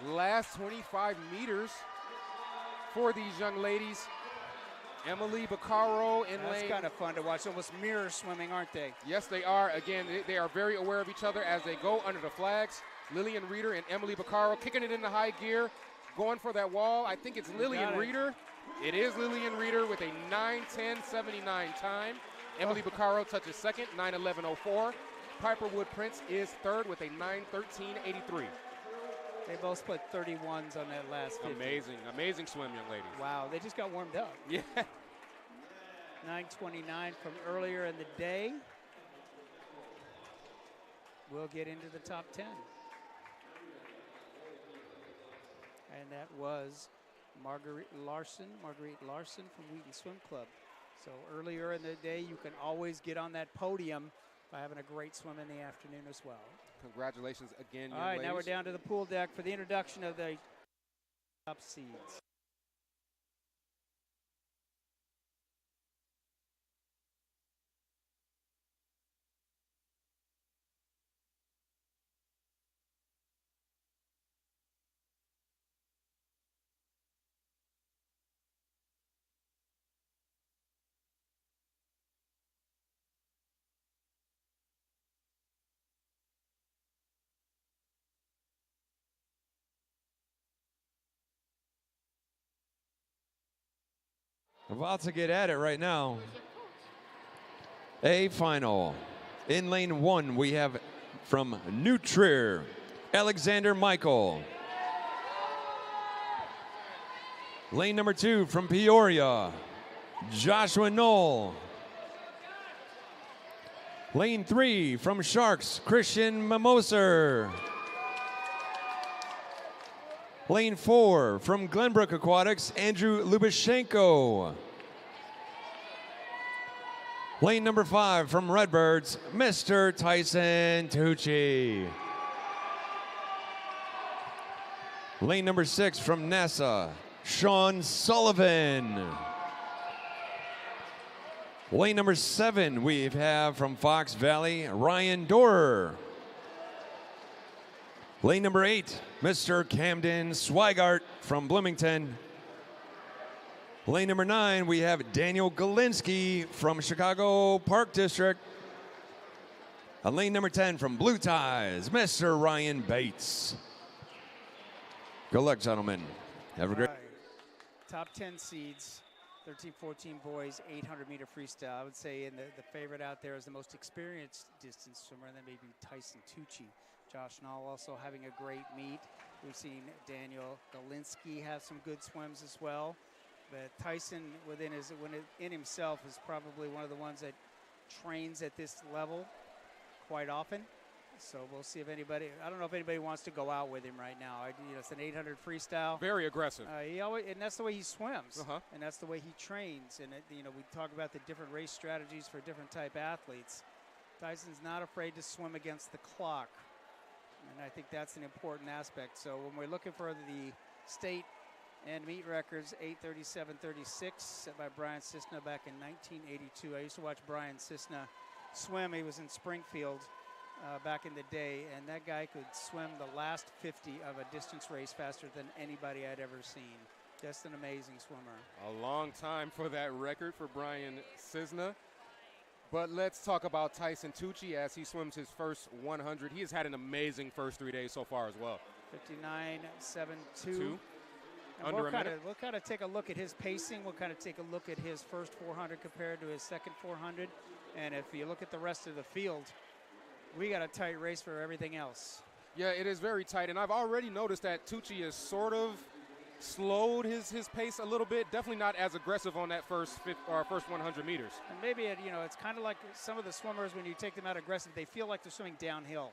A: Last 25 meters for these young ladies. Emily Baccaro in
B: That's
A: lane.
B: kind of fun to watch. Almost mirror swimming, aren't they?
A: Yes, they are. Again, they are very aware of each other as they go under the flags. Lillian Reeder and Emily Baccaro kicking it into high gear, going for that wall. I think it's Lillian Reeder. It is Lillian Reeder with a 9:10.79 time. Emily Baccaro touches second, 9:11.04. Piper Wood Prince is third with a 9:13.83.
B: They both split 31s on that last 50.
A: Amazing swim, young ladies.
B: Wow, they just got warmed up.
A: Yeah.
B: 9:29 from earlier in the day. We'll get into the top 10. And that was Marguerite Larson from Wheaton Swim Club. So earlier in the day, you can always get on that podium by having a great swim in the afternoon as well.
A: Congratulations again, young
B: All right,
A: ladies.
B: now we're down to the pool deck for the introduction of the top seeds.
D: About to get at it right now. A final. In lane 1, we have from New Trier, Alexander Michael. Lane number 2 from Peoria, Joshua Knoll. Lane 3 from Sharks, Christian Mimoser. Lane 4 from Glenbrook Aquatics, Andrew Lubashenko. Lane number 5 from Redbirds, Mr. Tyson Tucci. Lane number 6 from NASA, Sean Sullivan. Lane number 7 we have from Fox Valley, Ryan Dorer. Lane number 8, Mr. Camden Swigart from Bloomington. Lane number 9, we have Daniel Galinsky from Chicago Park District. And lane number 10 from Blue Ties, Mr. Ryan Bates. Good luck, gentlemen. Have a great.
B: Right. Top 10 seeds, 13-14 boys, 800-meter freestyle. I would say in the favorite out there is the most experienced distance swimmer, and then maybe Tyson Tucci. Josh Knoll also having a great meet. We've seen Daniel Galinsky have some good swims as well. But Tyson in himself is probably one of the ones that trains at this level quite often. So we'll see if anybody, I don't know if anybody wants to go out with him right now. It's an 800 freestyle.
A: Very aggressive.
B: And that's the way he swims.
A: Uh-huh.
B: And that's the way he trains. And, we talk about the different race strategies for different type athletes. Tyson's not afraid to swim against the clock. And I think that's an important aspect. So when we're looking for the state and meet records, 8:37.36 set by Brian Cisna back in 1982. I used to watch Brian Cisna swim. He was in Springfield back in the day, and that guy could swim the last 50 of a distance race faster than anybody I'd ever seen. Just an amazing swimmer.
A: A long time for that record for Brian Cisna. But let's talk about Tyson Tucci as he swims his first 100. He has had an amazing first 3 days so far as well.
B: 59.72.
A: Under a minute.
B: We'll kind of take a look at his pacing. We'll kind of take a look at his first 400 compared to his second 400. And if you look at the rest of the field, we got a tight race for everything else.
A: Yeah, it is very tight. And I've already noticed that Tucci has sort of slowed his pace a little bit. Definitely not as aggressive on that first 100 meters.
B: And maybe it's kind of like some of the swimmers, when you take them out aggressive, they feel like they're swimming downhill.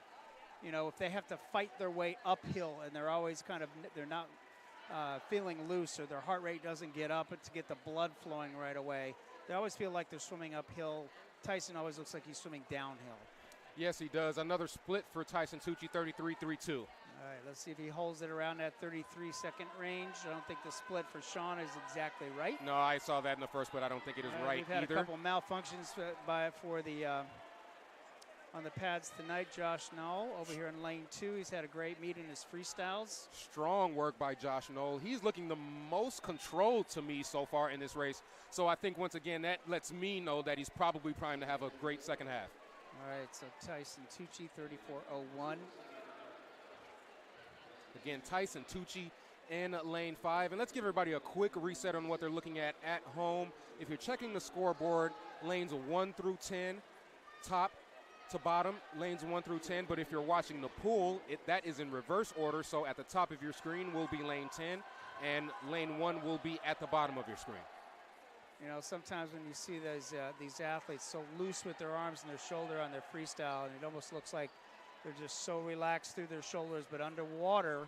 B: If they have to fight their way uphill and they're always they're not feeling loose, or their heart rate doesn't get up to get the blood flowing right away, they always feel like they're swimming uphill. Tyson always looks like he's swimming downhill.
A: Yes, he does. Another split for Tyson Tucci, 33.32.
B: All right, let's see if he holds it around that 33-second range. I don't think the split for Sean is exactly right.
A: No, I saw that in the first, but I don't think it is right
B: We've had
A: either.
B: a couple malfunctions for the on the pads tonight. Josh Knoll over here in lane 2. He's had a great meet in his freestyles.
A: Strong work by Josh Knoll. He's looking the most controlled to me so far in this race. So I think, once again, that lets me know that he's probably primed to have a great second half.
B: All right, so Tyson Tucci, 34.01.
A: Again, Tyson Tucci in lane 5. And let's give everybody a quick reset on what they're looking at home. If you're checking the scoreboard, lanes 1 through 10, top to bottom, lanes 1 through 10. But if you're watching the pool, that is in reverse order. So at the top of your screen will be lane 10, and lane 1 will be at the bottom of your screen.
B: You know, sometimes when you see these athletes so loose with their arms and their shoulder on their freestyle, and it almost looks like they're just so relaxed through their shoulders, but underwater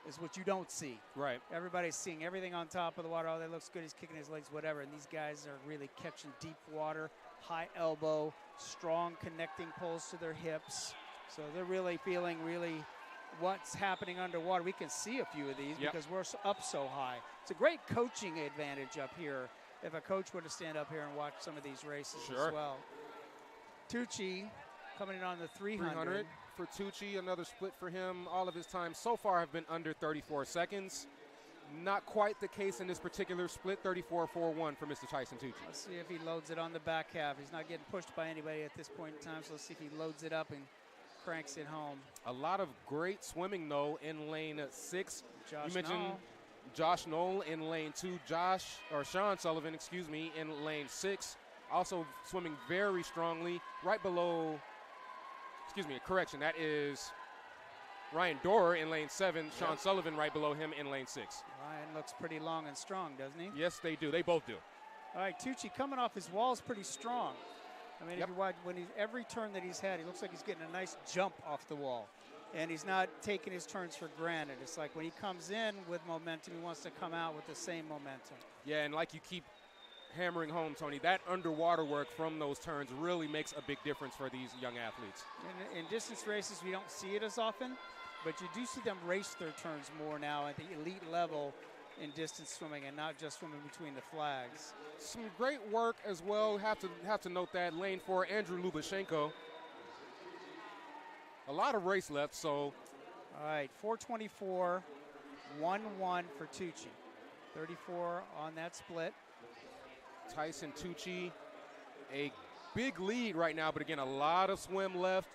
B: is what you don't see.
A: Right.
B: Everybody's seeing everything on top of the water. Oh, that looks good. He's kicking his legs, whatever. And these guys are really catching deep water, high elbow, strong connecting pulls to their hips. So they're really feeling what's happening underwater. We can see a few of these because we're up so high. It's a great coaching advantage up here if a coach were to stand up here and watch some of these races as well. Tucci coming in on the 300.
A: For Tucci, another split for him. All of his times so far have been under 34 seconds. Not quite the case in this particular split, 34.41 for Mr. Tyson Tucci.
B: Let's see if he loads it on the back half. He's not getting pushed by anybody at this point in time, so let's see if he loads it up and cranks it home.
A: A lot of great swimming, though, in lane 6.
B: Josh
A: you mentioned
B: Knoll.
A: Josh Knoll in lane 2. Sean Sullivan, in lane 6. Also swimming very strongly right below, that is Ryan Dorer in lane 7. Sean Sullivan right below him in lane 6.
B: Ryan looks pretty long and strong, doesn't he?
A: Yes, they do. They both do.
B: All right, Tucci coming off his wall is pretty strong. I mean, if you watch, every turn that he's had, he looks like he's getting a nice jump off the wall. And he's not taking his turns for granted. It's like when he comes in with momentum, he wants to come out with the same momentum.
A: Yeah, and like you keep hammering home, Tony, that underwater work from those turns really makes a big difference for these young athletes.
B: In distance races, we don't see it as often, but you do see them race their turns more now at the elite level in distance swimming and not just swimming between the flags.
A: Some great work as well. Have to note that lane 4, Andrew Lubashenko. A lot of race left, so.
B: All right, 4:24, 1-1 for Tucci. 34 on that split.
A: Tyson Tucci, a big lead right now, but again, a lot of swim left.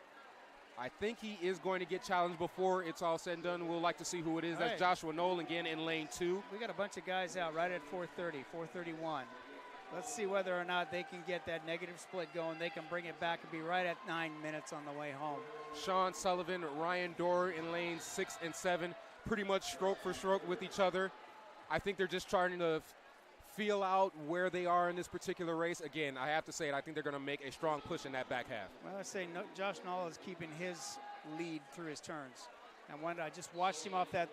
A: I think he is going to get challenged before it's all said and done. We'll like to see who it is. That's Joshua Knoll again in lane 2.
B: We got a bunch of guys out right at 4:30, 4:31. Let's see whether or not they can get that negative split going. They can bring it back and be right at 9 minutes on the way home.
A: Sean Sullivan, Ryan Dorer in lanes 6 and 7, pretty much stroke for stroke with each other. I think they're just trying to feel out where they are in this particular race. Again, I have to say it, I think they're going to make a strong push in that back half.
B: Well, I say Josh Knoll is keeping his lead through his turns. And when I just watched him off that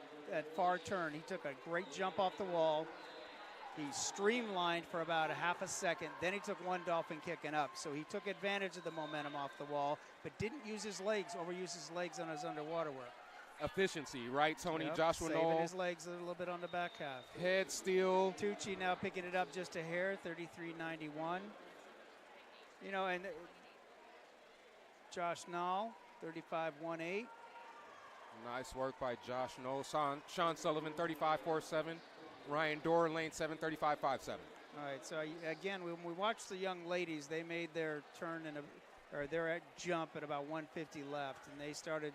B: far turn, he took a great jump off the wall. He streamlined for about a half a second. Then he took one dolphin kick and up. So he took advantage of the momentum off the wall, but didn't use his legs, overuse his legs on his underwater work.
A: Efficiency, right, Tony?
B: Yep,
A: Joshua Knoll.
B: saving his legs a little bit on the back half.
A: Head steal.
B: Tucci now picking it up just a hair, 33.91. You know, and Josh Knoll, 35.18.
A: Nice work by Josh Knoll. Sean Sullivan, 35.47. Ryan Dorer, lane 7, 35.57.
B: All right, so again, when we watched the young ladies, they made their turn or their jump at about 150 left, and they started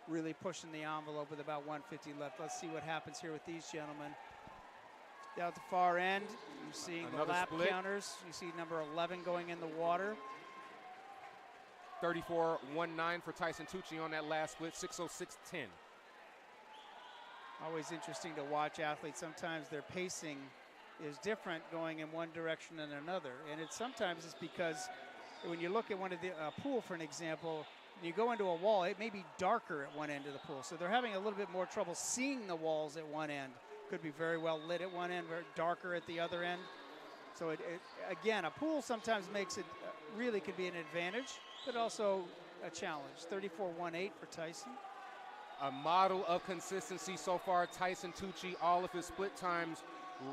B: really pushing the envelope with about 150 left. Let's see what happens here with these gentlemen. Down at the far end, you're seeing the lap counters. You see number 11 going in the water.
A: 34.19 for Tyson Tucci on that last split, 6:06.10.
B: Always interesting to watch athletes. Sometimes their pacing is different going in one direction than another. And sometimes it's because when you look at one of the pool, for an example, and you go into a wall, it may be darker at one end of the pool. So they're having a little bit more trouble seeing the walls at one end. Could be very well lit at one end, very darker at the other end. So again, a pool sometimes makes it really could be an advantage, but also a challenge. 34.18 for Tyson.
A: a model of consistency so far. Tyson Tucci, all of his split times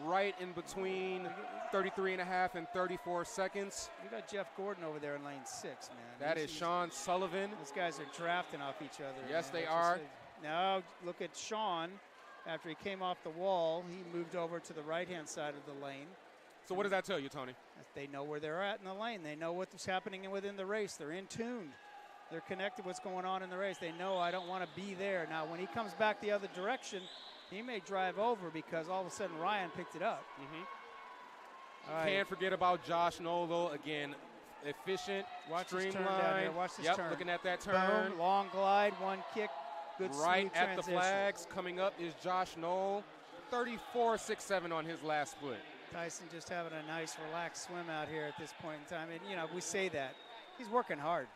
A: right in between 33 and a half and 34 seconds.
B: You got Jeff Gordon over there in lane 6, man.
A: That is Sean Sullivan.
B: Those guys are drafting off each other.
A: Yes,
B: man.
A: they are.
B: Now look at Sean. After he came off the wall, he moved over to the right-hand side of the lane.
A: So what does that tell you, Tony?
B: They know where they're at in the lane. They know what's happening within the race. They're in tune. They're connected what's going on in the race. They know I don't want to be there. Now, when he comes back the other direction, he may drive over because all of a sudden Ryan picked it up.
A: Can't forget about Josh Knoll, though. Again, efficient, streamlined.
B: Watch this turn.
A: Looking at that turn.
B: Boom, long glide, one kick. Good
A: right at
B: transition.
A: the flags. Coming up is Josh Knoll. 34.67 on his last split.
B: Tyson just having a nice, relaxed swim out here at this point in time. And, you know, we say that. He's working hard.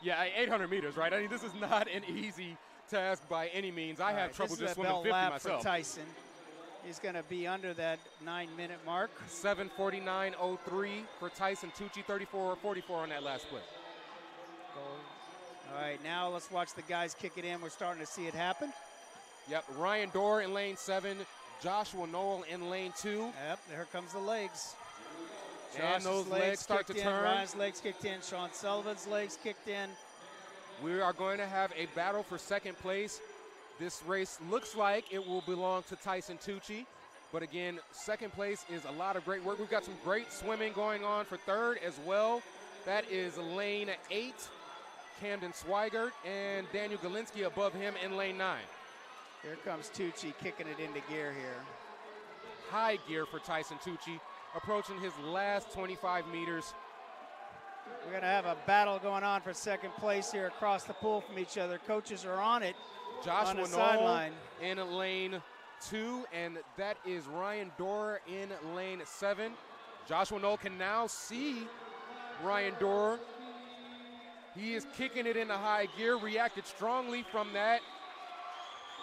A: Yeah, 800 meters, right? I mean, this is not an easy task by any means. I have trouble just swimming 50
B: lap
A: myself.
B: For Tyson. He's going to be under that 9-minute mark.
A: 7:49.03 for Tyson Tucci, 34.44 on that last split.
B: All right, now let's watch the guys kick it in. We're starting to see it happen.
A: Yep, Ryan Dorr in lane 7, Joshua Knoll in lane 2.
B: Yep, there comes the legs.
A: And those legs start to turn.
B: Ryan's legs kicked in. Sean Sullivan's legs kicked in.
A: We are going to have a battle for second place. This race looks like it will belong to Tyson Tucci. But again, second place is a lot of great work. We've got some great swimming going on for third as well. That is lane 8, Camden Swigert, and Daniel Galinsky above him in lane 9.
B: Here comes Tucci kicking it into gear here.
A: High gear for Tyson Tucci, approaching his last 25 meters.
B: We're going to have a battle going on for second place here across the pool from each other. Coaches are on it.
A: Joshua Knoll
B: sideline
A: in lane 2, and that is Ryan Dorr in lane 7. Joshua Knoll can now see Ryan Dorr. He is kicking it into high gear, reacted strongly from that.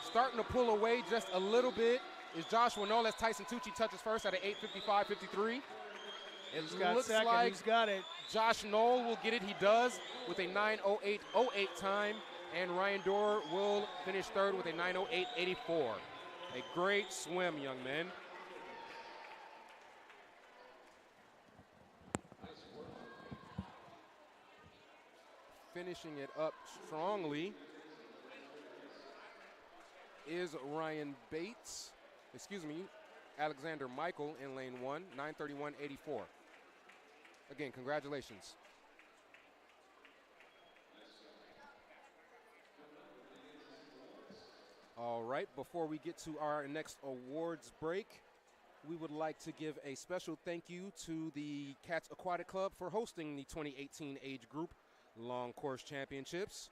A: Starting to pull away just a little bit is Joshua Knoll as Tyson Tucci touches first at an 8:55.53. It looks like
B: Who's got it?
A: Josh Knoll will get it. He does with a 9:08.08 time, and Ryan Dorr will finish third with a 9:08.84. A great swim, young men. Finishing it up strongly is Ryan Bates, Alexander Michael in lane 1, 9:31.84. Again, congratulations. All right, before we get to our next awards break, we would like to give a special thank you to the Cats Aquatic Club for hosting the 2018 Age Group Long Course Championships.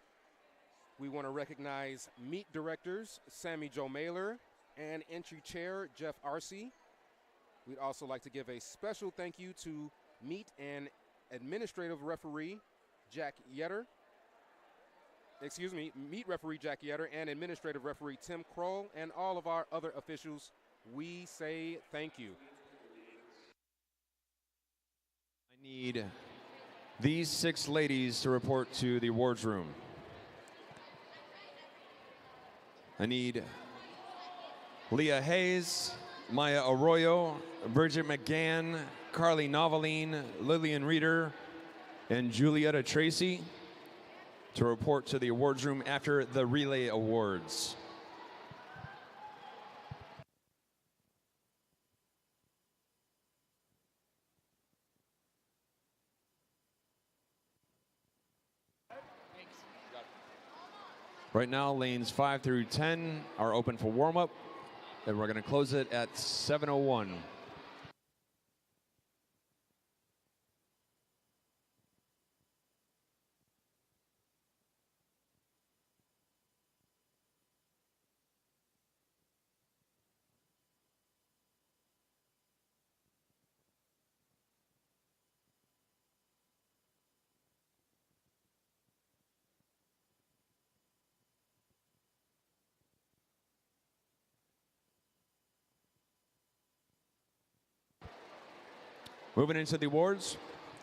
A: We want to recognize meet directors Sammy Joe Mailer and entry chair Jeff Arcee. We'd also like to give a special thank you to meet and administrative referee Jack Yetter. Meet referee Jack Yetter and administrative referee Tim Kroll and all of our other officials. We say thank you.
D: I need these 6 ladies to report to the awards room. I need Leah Hayes, Maya Arroyo, Bridget McGann, Carly Noveline, Lillian Reeder, and Julietta Tracy to report to the awards room after the relay awards. Right now, lanes 5 through 10 are open for warm-up, and we're going to close it at 7:01. Moving into the awards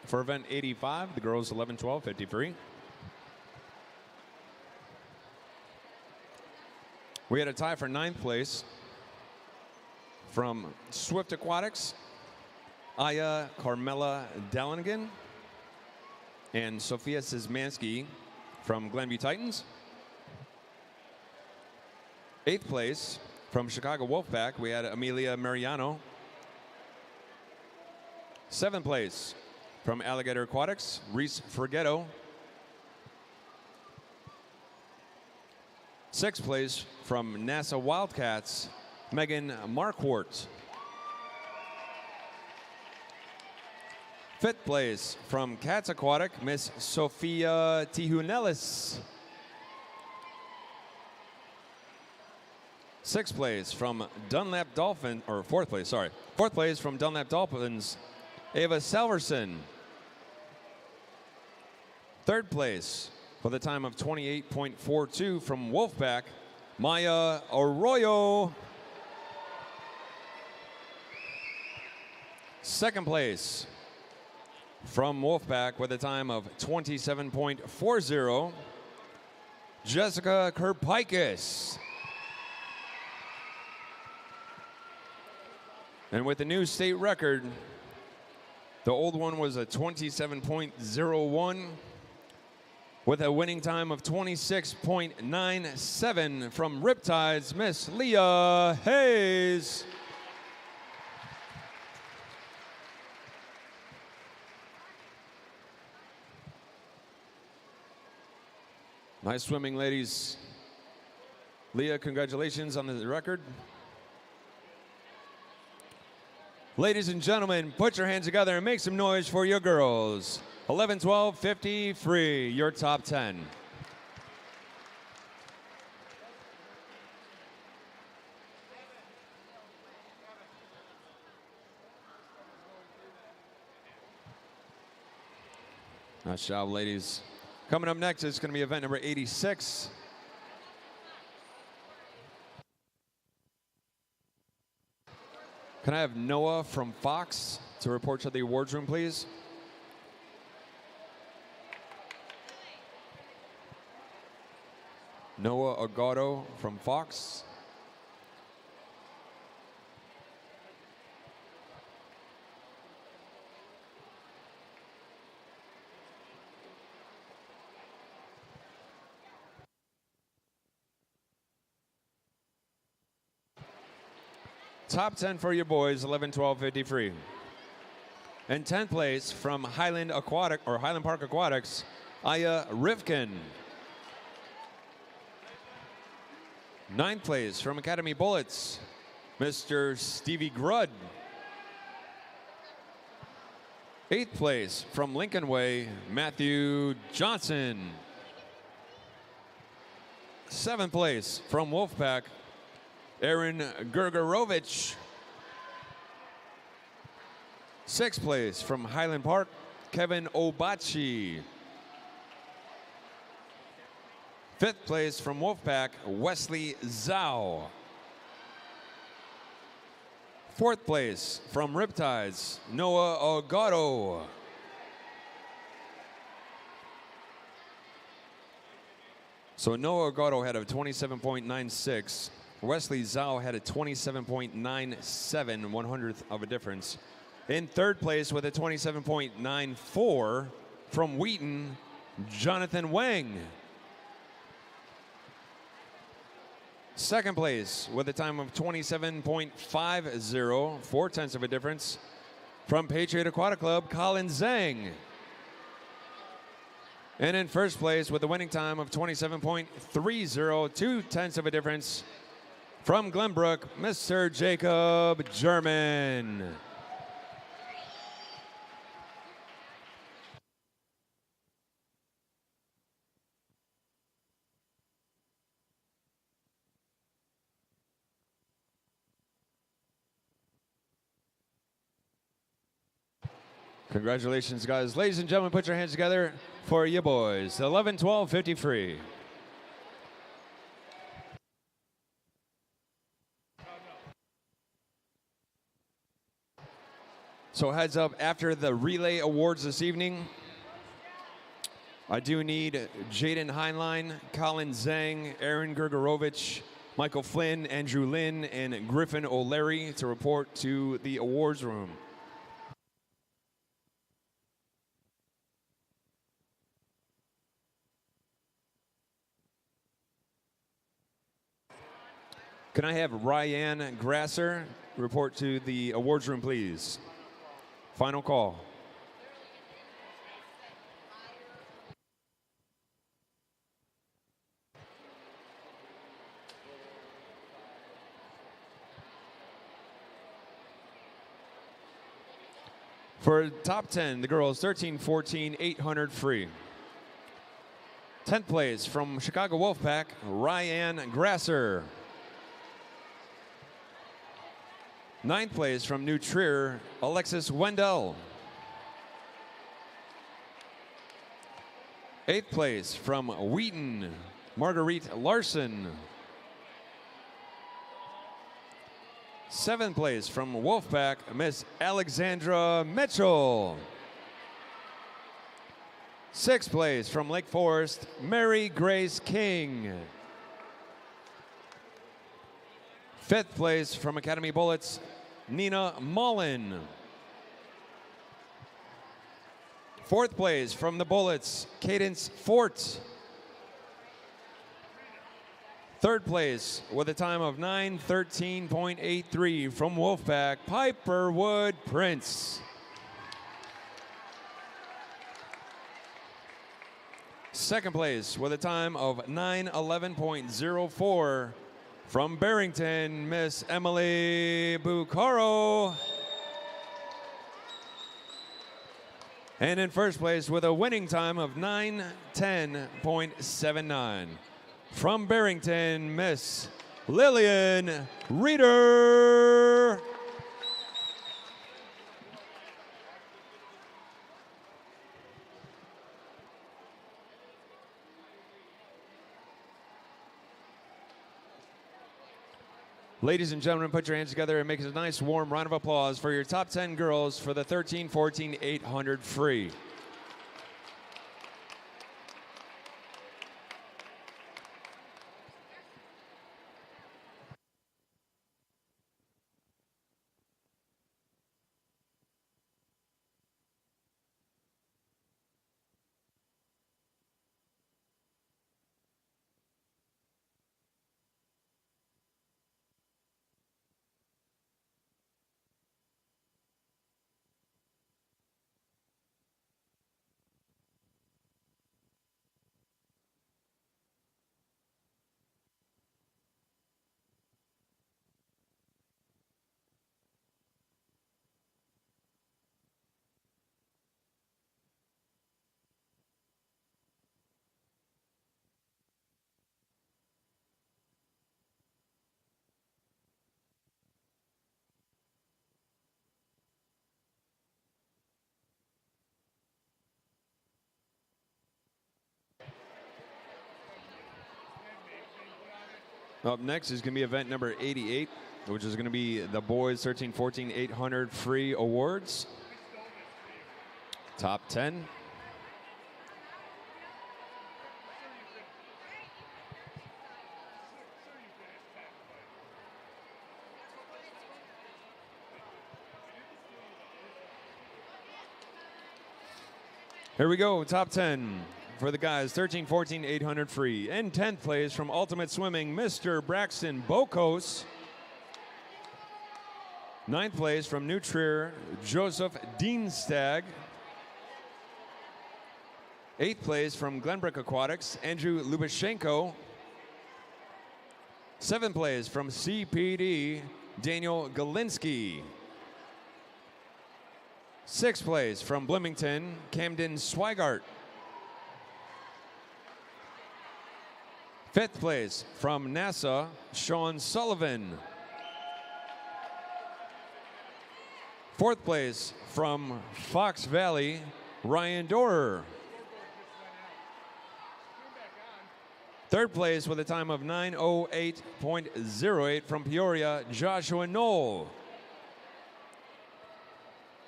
D: for event 85, the girls 11-12, 50 free. We had a tie for 9th place from Swift Aquatics, Aya Carmela Dallingen and Sophia Szymanski from Glenview Titans. 8th place from Chicago Wolfpack, we had Amelia Mariano. 7th place from Alligator Aquatics, Reese Forgetto. 6th place from NASA Wildcats, Megan Marquardt. 5th place from Cats Aquatic, Miss Sophia Tijunelis. 6th place from Dunlap Dolphin, or 4th place, sorry. 4th place from Dunlap Dolphins, Ava Salverson. 3rd place for the time of 28.42 from Wolfpack, Maya Arroyo. 2nd place from Wolfpack with a time of 27.40, Jessica Kerpikis. And with the new state record, the old one was a 27.01 with a winning time of 26.97 from Riptides, Miss Leah Hayes. Nice swimming, ladies. Leah, congratulations on the record. Ladies and gentlemen, put your hands together and make some noise for your girls. 11, 12, 50, free, your top 10. Nice job, ladies. Coming up next is going to be event number 86. Can I have Noah from Fox to report to the awards room, please? Noah Agotto from Fox. Top 10 for your boys, 11, 12, 50 free. And 10th place from Highland Aquatic or Highland Park Aquatics, Aya Rivkin. 9th place from Academy Bullets, Mr. Stevie Grudd. 8th place from Lincoln Way, Matthew Johnson. 7th place from Wolfpack, Aaron Gergerovich. 6th place from Highland Park, Kevin Obachi. 5th place from Wolfpack, Wesley Zhao. 4th place from Riptides, Noah Agotto. So Noah Agotto had a 27.96. Wesley Zhao had a 27.97, 100th of a difference. In 3rd place with a 27.94 from Wheaton, Jonathan Wang. 2nd place with a time of 27.50, 4/10 of a difference from Patriot Aquatic Club, Colin Zhang. And in 1st place with a winning time of 27.30, 2/10 of a difference from Glenbrook, Mr. Jacob German. Congratulations, guys. Ladies and gentlemen, put your hands together for you boys. 11, 12, 50 free. So heads up, after the relay awards this evening, I do need Jaden Heinlein, Colin Zhang, Aaron Gergerovich, Michael Flynn, Andrew Lynn, and Griffin O'Leary to report to the awards room. Can I have Ryan Grasser report to the awards room, please? Final call. For top 10, the girls 13, 14, 800 free. 10th place from Chicago Wolfpack, Ryan Grasser. 9th place from New Trier, Alexis Wendell. 8th place from Wheaton, Marguerite Larson. 7th place from Wolfpack, Miss Alexandra Mitchell. 6th place from Lake Forest, Mary Grace King. 5th place from Academy Bullets, Nina Mullen. 4th place from the Bullets, Cadence Fort. 3rd place with a time of 9:13.83 from Wolfpack, Piper Wood Prince. 2nd place with a time of 9:11.04 from Barrington, Miss Emily Bucaro. And in 1st place with a winning time of 9:10.79 from Barrington, Miss Lillian Reeder. Ladies and gentlemen, put your hands together and make a nice warm round of applause for your top 10 girls for the 13, 14, 800 free. Up next is going to be event number 88, which is going to be the boys 13, 14, 800 free awards. Top 10. Here we go, top 10. For the guys, 13, 14, 800 free. In 10th place from Ultimate Swimming, Mr. Braxton Bokos. 9th place from New Trier, Joseph Dienstag. 8th place from Glenbrook Aquatics, Andrew Lubashenko. 7th place from CPD, Daniel Galinsky. 6th place from Bloomington, Camden Swigart. 5th place from NASA, Sean Sullivan. 4th place from Fox Valley, Ryan Dorer. 3rd place with a time of 9:08.08 from Peoria, Joshua Knoll.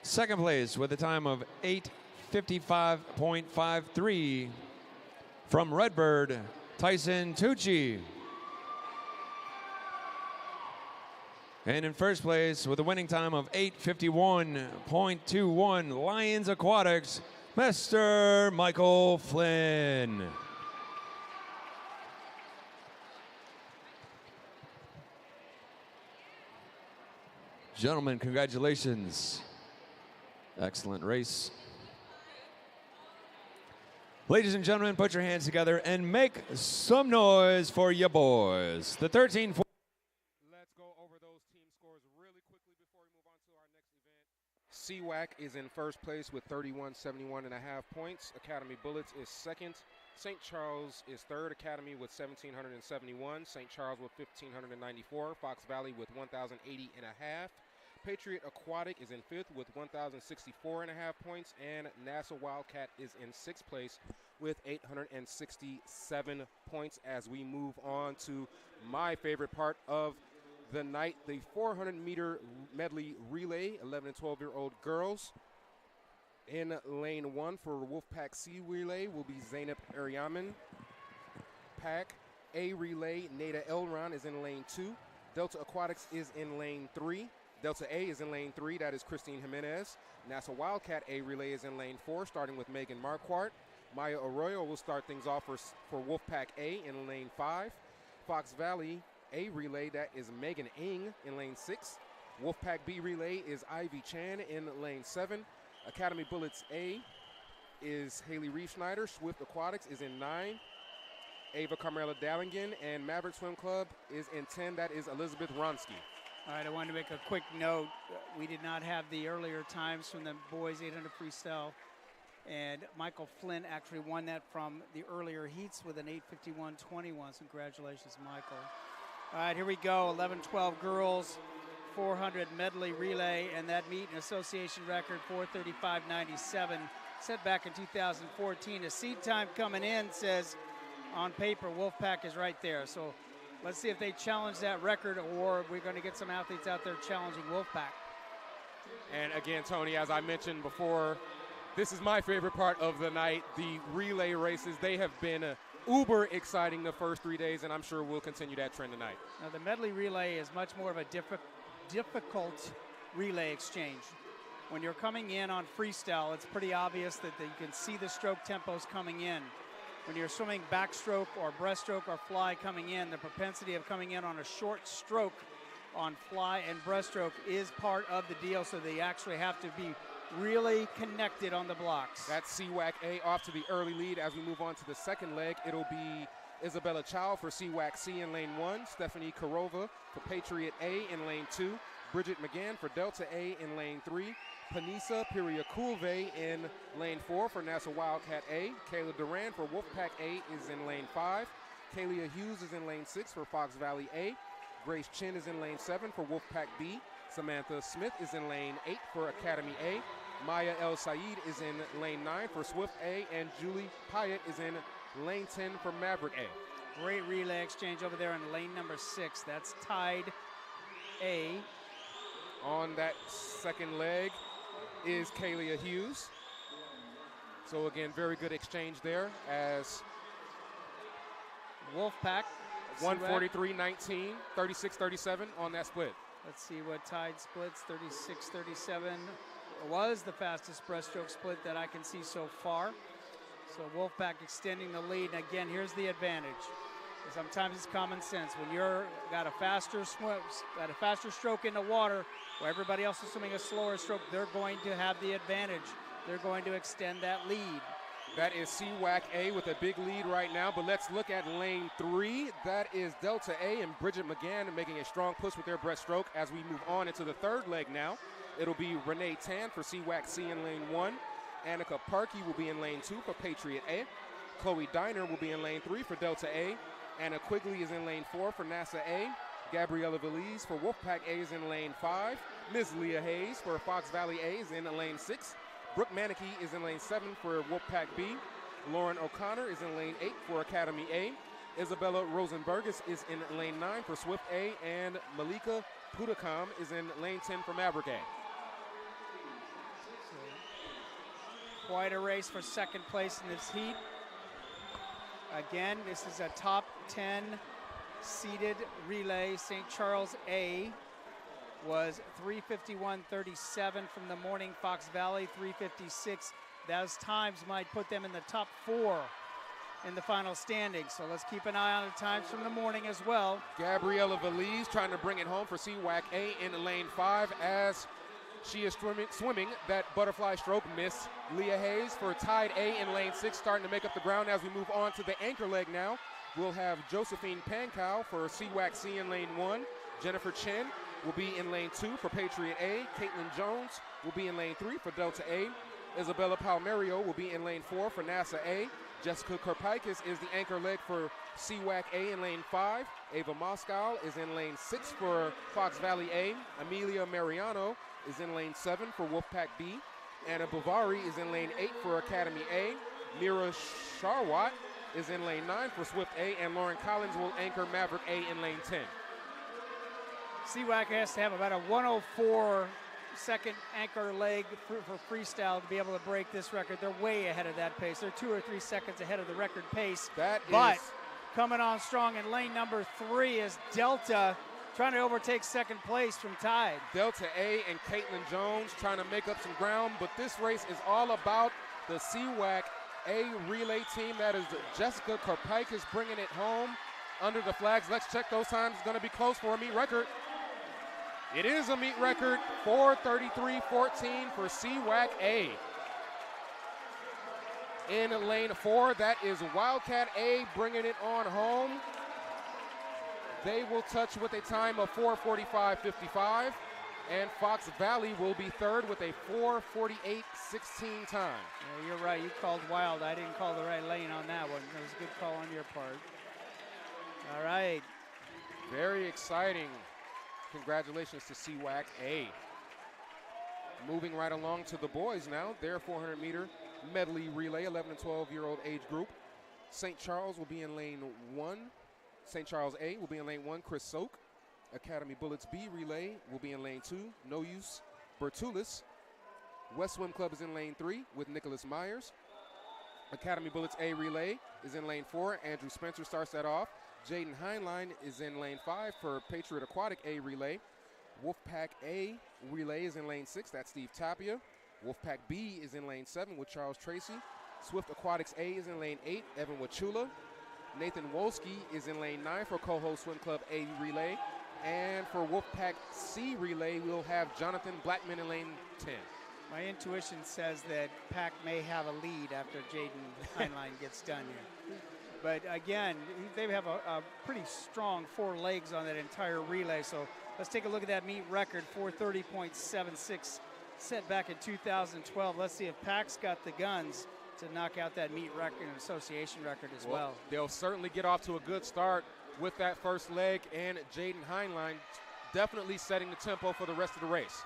D: 2nd place with a time of 8:55.53 from Redbird, Tyson Tucci. And in first place with a winning time of 8:51.21, Lions Aquatics, Mr. Michael Flynn. Gentlemen, congratulations. Excellent race. Ladies and gentlemen, put your hands together and make some noise for your boys. The 13.
A: Let's go over those team scores really quickly before we move on to our next event. CWAC is in first place with 3171.5 points. Academy Bullets is second. St. Charles is third. Academy with 1,771. St. Charles with 1,594. Fox Valley with 1,080.5. Patriot Aquatic is in fifth with 1,064.5 points, and NASA Wildcat is in sixth place with 867 points. As we move on to my favorite part of the night, the 400-meter medley relay, 11 and 12-year-old girls. In lane 1 for Wolfpack C relay will be Zainab Ariaman. Pack A relay, Nada Elron is in lane 2. Delta Aquatics is in lane 3. Delta A is in lane 3, that is Christine Jimenez. NASA Wildcat A relay is in lane 4, starting with Megan Marquardt. Maya Arroyo will start things off for Wolfpack A in lane 5. Fox Valley A relay, that is Megan Ng in lane 6. Wolfpack B relay is Ivy Chan in lane 7. Academy Bullets A is Haley Reeve Schneider. Swift Aquatics is in 9. Ava Carmela Dallingen, and Maverick Swim Club is in 10, that is Elizabeth Ronsky.
B: All right, I wanted to make a quick note. We did not have the earlier times from the boys 800 freestyle, and Michael Flynn actually won that from the earlier heats with an 8:51.21. So congratulations, Michael. All right, here we go. 11-12 girls, 400 medley relay, and that meet and association record 4:35.97, set back in 2014. A seed time coming in says on paper Wolfpack is right there. So let's see if they challenge that record, or we're going to get some athletes out there challenging Wolfpack.
A: And again, Tony, as I mentioned before, this is my favorite part of the night. The relay races, they have been uber exciting the first 3 days, and I'm sure we'll continue that trend tonight.
B: Now, the medley relay is much more of a difficult relay exchange. When you're coming in on freestyle, it's pretty obvious that you can see the stroke tempos coming in. When you're swimming backstroke or breaststroke or fly coming in, the propensity of coming in on a short stroke on fly and breaststroke is part of the deal, so they actually have to be really connected on the blocks.
A: That's CWAC A off to the early lead. As we move on to the second leg, it'll be Isabella Chow for CWAC C in lane 1, Stephanie Karova for Patriot A in lane 2, Bridget McGann for Delta A in lane 3, Panisa Piriakulve in lane 4 for NASA Wildcat A. Kayla Duran for Wolfpack A is in lane 5. Kalia Hughes is in lane 6 for Fox Valley A. Grace Chin is in lane 7 for Wolfpack B. Samantha Smith is in lane 8 for Academy A. Maya El Said is in lane 9 for Swift A. And Julie Pyatt is in lane 10 for Maverick A.
B: Great relay exchange over there in lane number 6. That's Tide A.
A: On that second leg is Kalia Hughes. So again, very good exchange there as
B: Wolfpack
A: 143-19, 36-37 on that split.
B: Let's see what Tide splits. 36-37 was the fastest breaststroke split that I can see so far. So Wolfpack extending the lead. And again, here's the advantage. Sometimes it's common sense. When you're got a faster stroke in the water, where everybody else is swimming a slower stroke, they're going to have the advantage. They're going to extend that lead.
A: That is CWAC A with a big lead right now, but let's look at lane 3. That is Delta A and Bridget McGann making a strong push with their breaststroke. As we move on into the third leg now, it'll be Renee Tan for CWAC C in lane 1. Annika Parkey will be in lane 2 for Patriot A. Chloe Diner will be in lane 3 for Delta A. Anna Quigley is in lane 4 for NASA A. Gabriella Valise for Wolfpack A is in lane 5. Ms. Leah Hayes for Fox Valley A is in lane 6. Brooke Manicky is in lane 7 for Wolfpack B. Lauren O'Connor is in lane 8 for Academy A. Isabella Rosenbergus is in lane 9 for Swift A. And Malika Pudakam is in lane 10 for Maverick A.
B: Quite a race for second place in this heat. Again, this is a top 10 seeded relay. St. Charles A was 3:51.37 from the morning. Fox Valley 3:56. Those times might put them in the top 4 in the final standings. So let's keep an eye on the times from the morning as well.
A: Gabriella Valise trying to bring it home for CWAC A in lane 5 as she is swimming that butterfly stroke. Miss Leah Hayes for Tide A in lane 6, starting to make up the ground as we move on to the anchor leg now. We'll have Josephine Pankow for CWAC C in lane 1. Jennifer Chen will be in lane 2 for Patriot A. Caitlin Jones will be in lane 3 for Delta A. Isabella Palmerio will be in lane 4 for NASA A. Jessica Karpaikis is the anchor leg for CWAC A in lane 5. Ava Moscow is in lane 6 for Fox Valley A. Amelia Mariano is in lane 7 for Wolfpack B. Anna Bovary is in lane 8 for Academy A. Mira Sharwat is in lane 9 for Swift A. And Lauren Collins will anchor Maverick A in lane 10.
B: CWAC has to have about a 104 second anchor leg for freestyle to be able to break this record. They're way ahead of that pace. They're 2 or 3 seconds ahead of the record pace. But coming on strong in lane number 3 is Delta, trying to overtake second place from Tide.
A: Delta A and Caitlin Jones trying to make up some ground, but this race is all about the CWAC A relay team. That is Jessica Karpaikis bringing it home under the flags. Let's check those times. It's going to be close for a meet record. It is a meet record, 4:33.14 for CWAC A. In lane 4, that is Wildcat A bringing it on home. They will touch with a time of 4:45.55, and Fox Valley will be third with a 4:48.16 time.
B: Yeah, you're right. You called wild. I didn't call the right lane on that one. That was a good call on your part. All right.
A: Very exciting. Congratulations to CWAC A. Moving right along to the boys now. Their 400-meter medley relay, 11 and 12-year-old age group. St. Charles will be in lane 1. St. Charles A will be in lane 1. Chris Soak. Academy Bullets B relay will be in lane 2. No Use Bertulis. West Swim Club is in lane 3 with Nicholas Myers. Academy Bullets A relay is in lane 4. Andrew Spencer starts that off. Jaden Heinlein is in lane 5 for Patriot Aquatic A relay. Wolfpack A relay is in lane 6. That's Steve Tapia. Wolfpack B is in lane 7 with Charles Tracy. Swift Aquatics A is in lane 8. Evan Wachula. Nathan Wolski is in lane 9 for Coho Swim Club A relay. And for Wolfpack C relay, we'll have Jonathan Blackman in lane 10.
B: My intuition says that Pack may have a lead after Jaden Heinlein gets done here. But again, they have a pretty strong 4 legs on that entire relay. So let's take a look at that meet record, 4:30.76, set back in 2012. Let's see if Pack's got the guns to knock out that meet record and association record as well.
A: They'll certainly get off to a good start with that first leg, and Jaden Heinlein definitely setting the tempo for the rest of the race.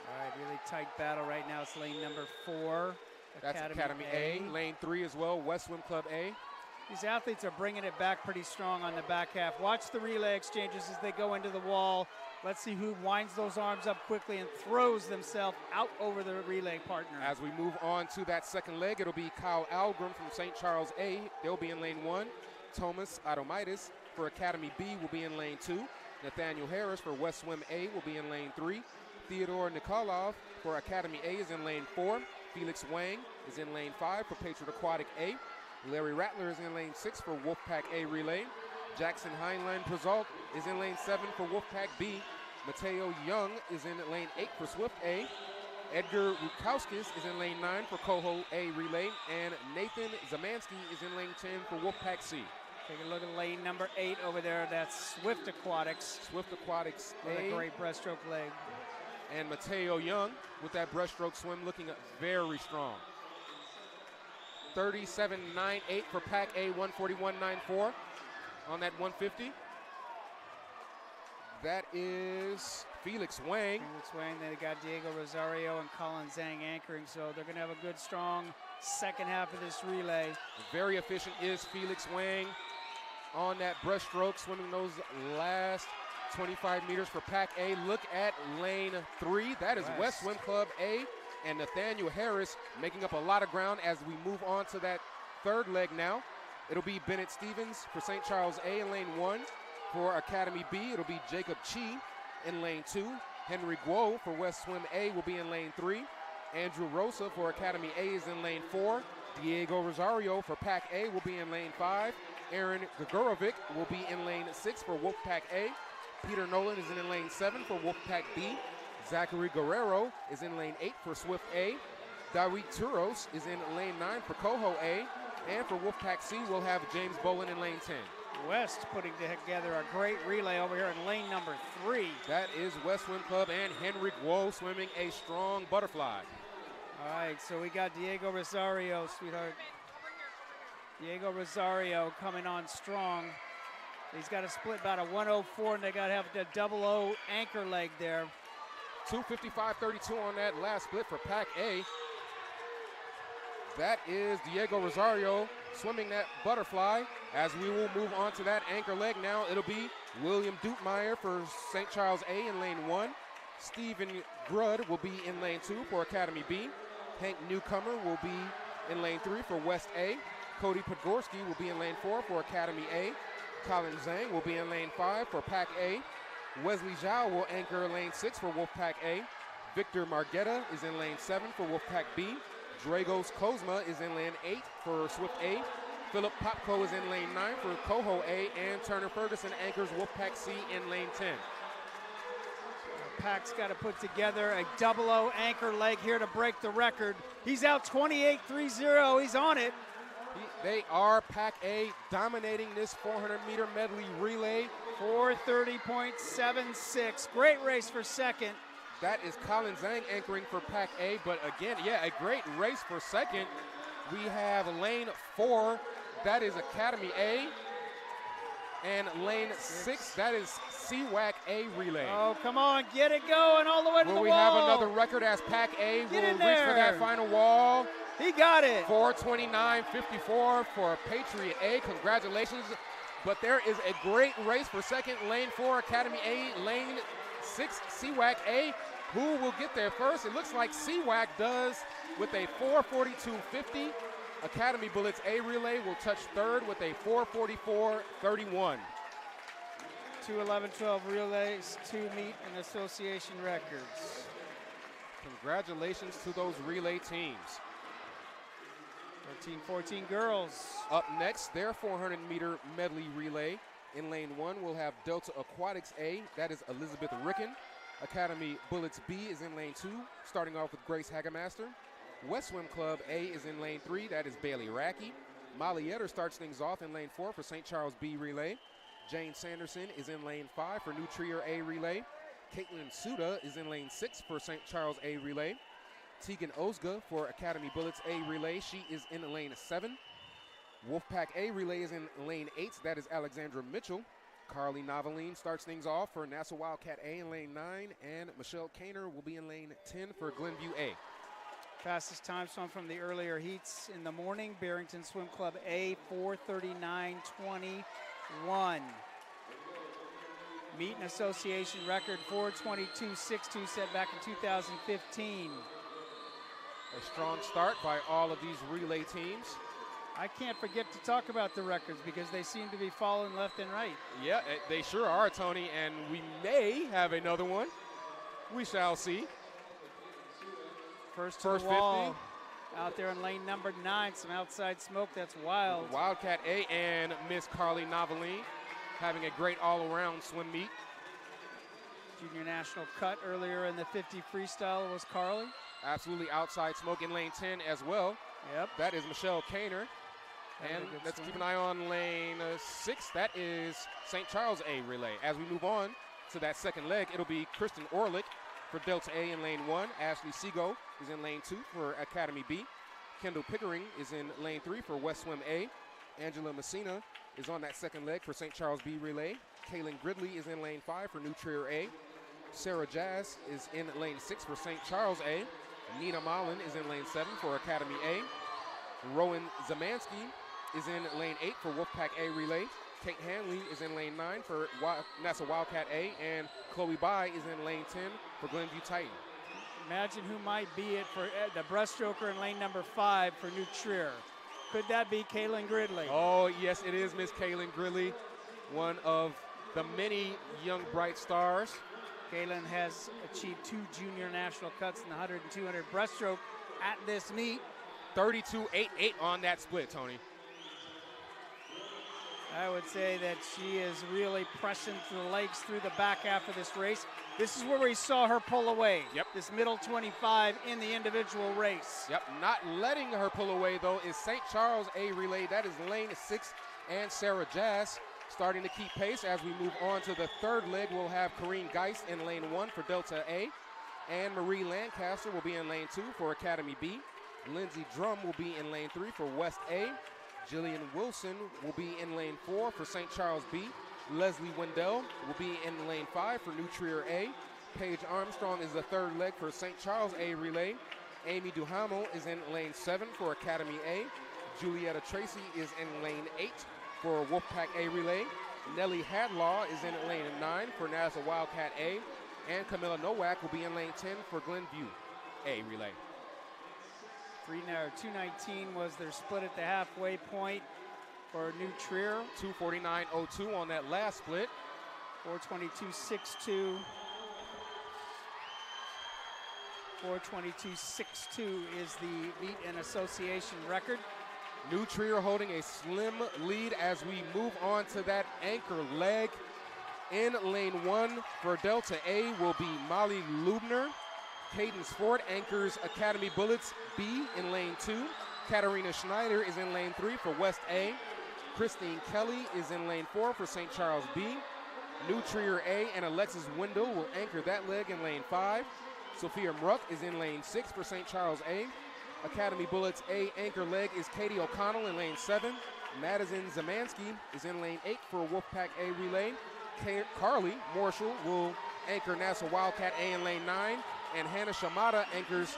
B: All right, really tight battle right now. It's lane number 4.
A: That's Academy A. Lane 3 as well, West Swim Club A.
B: These athletes are bringing it back pretty strong on the back half. Watch the relay exchanges as they go into the wall. Let's see who winds those arms up quickly and throws themselves out over the relay partner.
A: As we move on to that second leg, it'll be Kyle Algrim from St. Charles A. They'll be in lane 1. Thomas Adomaitis for Academy B will be in lane 2. Nathaniel Harris for West Swim A will be in lane 3. Theodore Nikolov for Academy A is in lane 4. Felix Wang is in lane 5 for Patriot Aquatic A. Larry Rattler is in lane 6 for Wolfpack A relay. Jackson Heinlein Prezalt is in lane 7 for Wolfpack B. Mateo Young is in lane 8 for Swift A. Edgar Rukowskis is in lane 9 for Coho A relay. And Nathan Zamansky is in lane 10 for Wolfpack C.
B: Take a look at lane number 8 over there. That's Swift Aquatics.
A: Swift Aquatics
B: with
A: A.
B: a great breaststroke leg.
A: And Mateo Young with that breaststroke swim looking very strong. 37.98 for Pack A, 141.94 on that 150. That is Felix Wang.
B: Felix Wang, then they got Diego Rosario and Colin Zhang anchoring, so they're going to have a good, strong second half of this relay.
A: Very efficient is Felix Wang on that breaststroke, swimming those last 25 meters for Pack A. Look at lane 3. That is West Swim Club A. And Nathaniel Harris making up a lot of ground as we move on to that third leg now. It'll be Bennett Stevens for St. Charles A in lane 1. For Academy B, it'll be Jacob Chi in lane 2. Henry Guo for West Swim A will be in lane 3. Andrew Rosa for Academy A is in lane 4. Diego Rosario for Pack A will be in lane 5. Aaron Gregorovic will be in lane 6 for Wolfpack A. Peter Nolan is in lane 7 for Wolfpack B. Zachary Guerrero is in lane 8 for Swift A. Dawit Turos is in lane 9 for Coho A. And for Wolfpack C, we'll have James Bolin in lane 10.
B: West putting together a great relay over here in lane number 3.
A: That is West Swim Club and Henry Guo swimming a strong butterfly.
B: All right, so we got Diego Rosario, sweetheart. Diego Rosario coming on strong. He's got a split about a 104, and they got to have the 00 anchor leg there.
A: 2:55.32 on that last split for Pack A. That is Diego Rosario swimming that butterfly. As we will move on to that anchor leg now, it'll be William Dutemeyer for St. Charles A in lane 1. Stephen Grudd will be in lane 2 for Academy B. Hank Newcomer will be in lane 3 for West A. Cody Podgorski will be in lane 4 for Academy A. Colin Zhang will be in lane 5 for Pack A. Wesley Zhao will anchor lane 6 for Wolfpack A. Victor Margetta is in lane 7 for Wolfpack B. Dragos Kozma is in lane 8 for Swift A. Philip Popko is in lane 9 for Coho A. And Turner Ferguson anchors Wolfpack C in lane 10.
B: Pack's got to put together a 00 anchor leg here to break the record. He's out 28-30. He's on it.
A: They are Pack A dominating this 400-meter medley relay.
B: 4:30.76. Great race for second.
A: That is Colin Zhang anchoring for Pack A, but again, yeah, a great race for second. We have lane 4, that is Academy A, and lane 6, that is CWAC A relay.
B: Oh, come on, get it going all the way to the wall.
A: Will we have another record as Pack A will reach for that final wall?
B: He got it.
A: 4:29.54 for Patriot A. Congratulations. But there is a great race for second. Lane 4, Academy A. Lane 6, CWAC A. Who will get there first? It looks like CWAC does with a 4:42.50. Academy Bullets A relay will touch third with a 4:44.31.
B: 2:11.12 relays, 2 meet and association records.
A: Congratulations to those relay teams.
B: 13-14 girls.
A: Up next, their 400-meter medley relay. In lane 1, we'll have Delta Aquatics A. That is Elizabeth Ricken. Academy Bullets B is in lane 2, starting off with Grace Hagemaster. West Swim Club A is in lane 3. That is Bailey Racky. Molly Etter starts things off in lane 4 for St. Charles B relay. Jane Sanderson is in lane 5 for New Trier A relay. Caitlin Suda is in lane 6 for St. Charles A relay. Tegan Ozga for Academy Bullets A relay. She is in lane 7. Wolfpack A relay is in lane 8. That is Alexandra Mitchell. Carly Noveline starts things off for Nassau Wildcat A in lane 9. And Michelle Kaner will be in lane 10 for Glenview A.
B: Fastest time swim from the earlier heats in the morning. Barrington Swim Club A, 4:39.21. Meet and association record 4:22.62 set back in 2015.
A: A strong start by all of these relay teams.
B: I can't forget to talk about the records because they seem to be falling left and right.
A: Yeah, they sure are, Tony, and we may have another one. We shall see.
B: First to the wall, out there in lane number 9, some outside smoke, that's wild.
A: Wildcat A and Miss Carly Noveline having a great all-around swim meet.
B: Junior national cut earlier in the 50 freestyle was Carly.
A: Absolutely outside smoke in lane 10 as well.
B: Yep.
A: That is Michelle Kaner. And let's keep an eye on lane 6. That is St. Charles A relay. As we move on to that second leg, it'll be Kristen Orlick for Delta A in lane 1. Ashley Seago is in lane 2 for Academy B. Kendall Pickering is in lane 3 for West Swim A. Angela Messina is on that second leg for St. Charles B relay. Kaylin Gridley is in lane 5 for New Trier A. Sarah Jazz is in lane 6 for St. Charles A. Nina Mullen is in lane 7 for Academy A. Rowan Zamansky is in lane 8 for Wolfpack A relay. Kate Hanley is in lane 9 for Nassau Wildcat A, and Chloe Bai is in lane 10 for Glenview Titan.
B: Imagine who might be it for the breaststroker in lane number 5 for New Trier. Could that be Kaylin Gridley?
A: Oh, yes, it is Miss Kaylin Gridley, one of the many young bright stars
B: Galen has achieved 2 junior national cuts in the 100 and 200 breaststroke at this meet.
A: 32.88 on that split, Tony.
B: I would say that she is really pressing to the legs through the back half of this race. This is where we saw her pull away.
A: Yep.
B: This middle 25 in the individual race.
A: Yep, not letting her pull away, though, is St. Charles A relay. That is lane 6 and Sarah Jass starting to keep pace. As we move on to the third leg, we'll have Corrine Geist in lane 1 for Delta A. And Marie Lancaster will be in lane 2 for Academy B. Lindsey Drum will be in lane 3 for West A. Jillian Wilson will be in lane 4 for St. Charles B. Leslie Wendell will be in lane 5 for New Trier A. Paige Armstrong is the third leg for St. Charles A relay. Amy Duhamel is in lane 7 for Academy A. Julietta Tracy is in lane 8 for Wolfpack A relay. Nellie Hadlaw is in lane 9 for Nassau Wildcat A. And Camilla Nowak will be in lane 10 for Glenview A relay.
B: 219 was their split at the halfway point for New Trier.
A: 2:49.02 on that last split.
B: 4:22.62. 4:22.62 is the meet and association record.
A: New Trier holding a slim lead as we move on to that anchor leg. In lane 1 for Delta A will be Molly Lubner. Cadence Ford anchors Academy Bullets B in lane 2. Katarina Schneider is in lane 3 for West A. Christine Kelly is in lane 4 for St. Charles B. New Trier A and Alexis Wendell will anchor that leg in lane 5. Sophia Mruck is in lane 6 for St. Charles A. Academy Bullets A anchor leg is Katie O'Connell in lane 7. Madison Zamansky is in lane 8 for Wolfpack A relay. Carly Marshall will anchor Nassau Wildcat A in lane 9. And Hannah Shamada anchors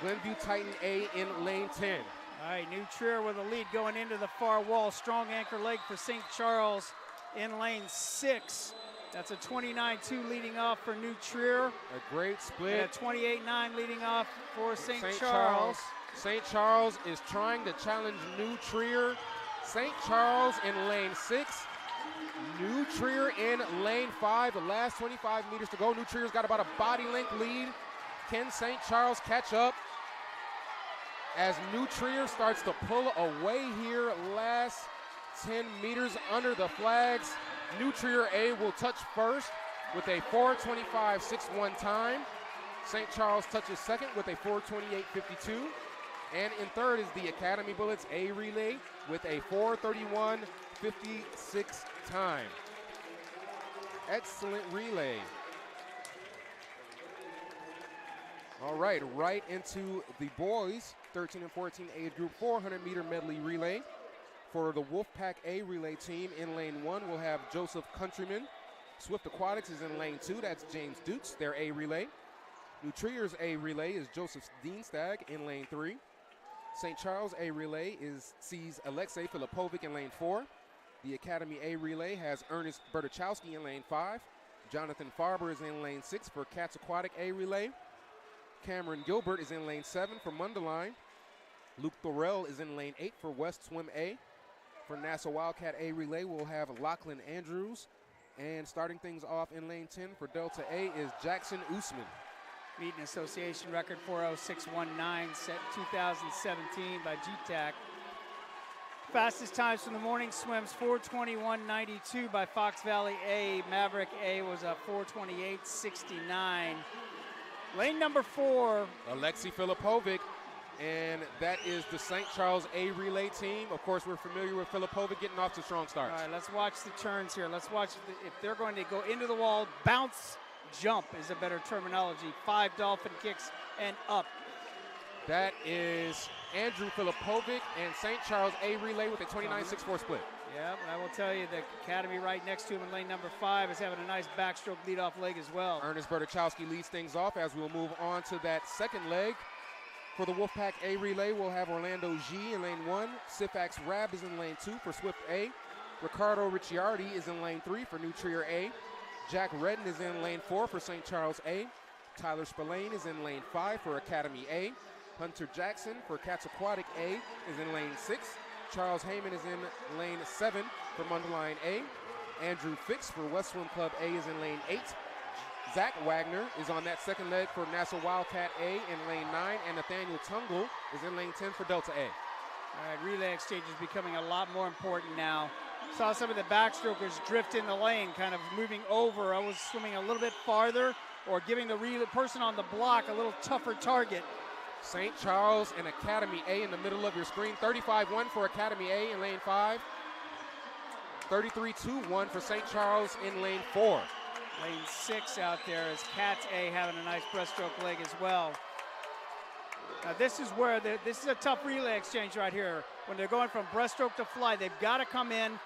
A: Glenview Titan A in lane 10.
B: All right, New Trier with a lead going into the far wall. Strong anchor leg for St. Charles in lane 6. That's a 29-2 leading off for New Trier.
A: A great split.
B: And a 28-9 leading off for St. Charles.
A: Charles. St. Charles is trying to challenge New Trier. St. Charles in lane 6. New Trier in lane 5. The last 25 meters to go. New Trier's got about a body length lead. Can St. Charles catch up? As New Trier starts to pull away here, last 10 meters under the flags. New Trier A will touch first with a 4:25.61 time. St. Charles touches second with a 4:28.52. And in third is the Academy Bullets A relay with a 4:31.56 time. Excellent relay. All right, right into the boys 13 and 14 age group 400-meter medley relay. For the Wolfpack A relay team, in lane 1, we'll have Joseph Countryman. Swift Aquatics is in lane 2. That's James Dukes, their A relay. New Trier's A relay is Joseph Dienstag in lane 3. St. Charles A relay sees Alexei Filipovic in lane 4. The Academy A relay has Ernest Bertachowski in lane 5. Jonathan Farber is in lane 6 for Cats Aquatic A relay. Cameron Gilbert is in lane 7 for Mundelein. Luke Thorell is in lane 8 for West Swim A. For Nassau Wildcat A relay, we'll have Lachlan Andrews. And starting things off in lane 10 for Delta A is Jackson Usman.
B: Meet and association record 4:06.19 set 2017 by GTAC. Fastest times from the morning swims 4:21.92 by Fox Valley A. Maverick A was a 4:28.69. Lane number 4.
A: Alexei Filipovic, and that is the St. Charles A relay team. Of course, we're familiar with Filipovic getting off to strong starts.
B: All right, let's watch the turns here. Let's watch if they're going to go into the wall, bounce, jump is a better terminology. 5 dolphin kicks and up.
A: That is Andrew Filipovic and St. Charles A relay with a 29.64 split.
B: Yeah, but I will tell you the Academy right next to him in lane number 5 is having a nice backstroke leadoff leg as well.
A: Ernest Bertachowski leads things off as we'll move on to that second leg. For the Wolfpack A relay, we'll have Orlando G in lane 1. Sifax Rab is in lane 2 for Swift A. Ricardo Ricciardi is in lane 3 for New Trier A. Jack Redden is in lane 4 for St. Charles A. Tyler Spillane is in lane 5 for Academy A. Hunter Jackson for Cats Aquatic A is in lane 6. Charles Heyman is in lane 7 for Mundelein A. Andrew Fix for West Swim Club A is in lane 8. Zach Wagner is on that second leg for Nassau Wildcat A in lane 9, and Nathaniel Tungle is in lane 10 for Delta A.
B: All right, relay exchange is becoming a lot more important now. Saw some of the backstrokers drift in the lane, kind of moving over. I was swimming a little bit farther or giving the person on the block a little tougher target.
A: St. Charles and Academy A in the middle of your screen. 35-1 for Academy A in lane 5. 33-2-1 for St. Charles in lane 4.
B: Lane 6 out there is Cats A having a nice breaststroke leg as well. Now this is where this is a tough relay exchange right here. When they're going from breaststroke to fly, they've got to come in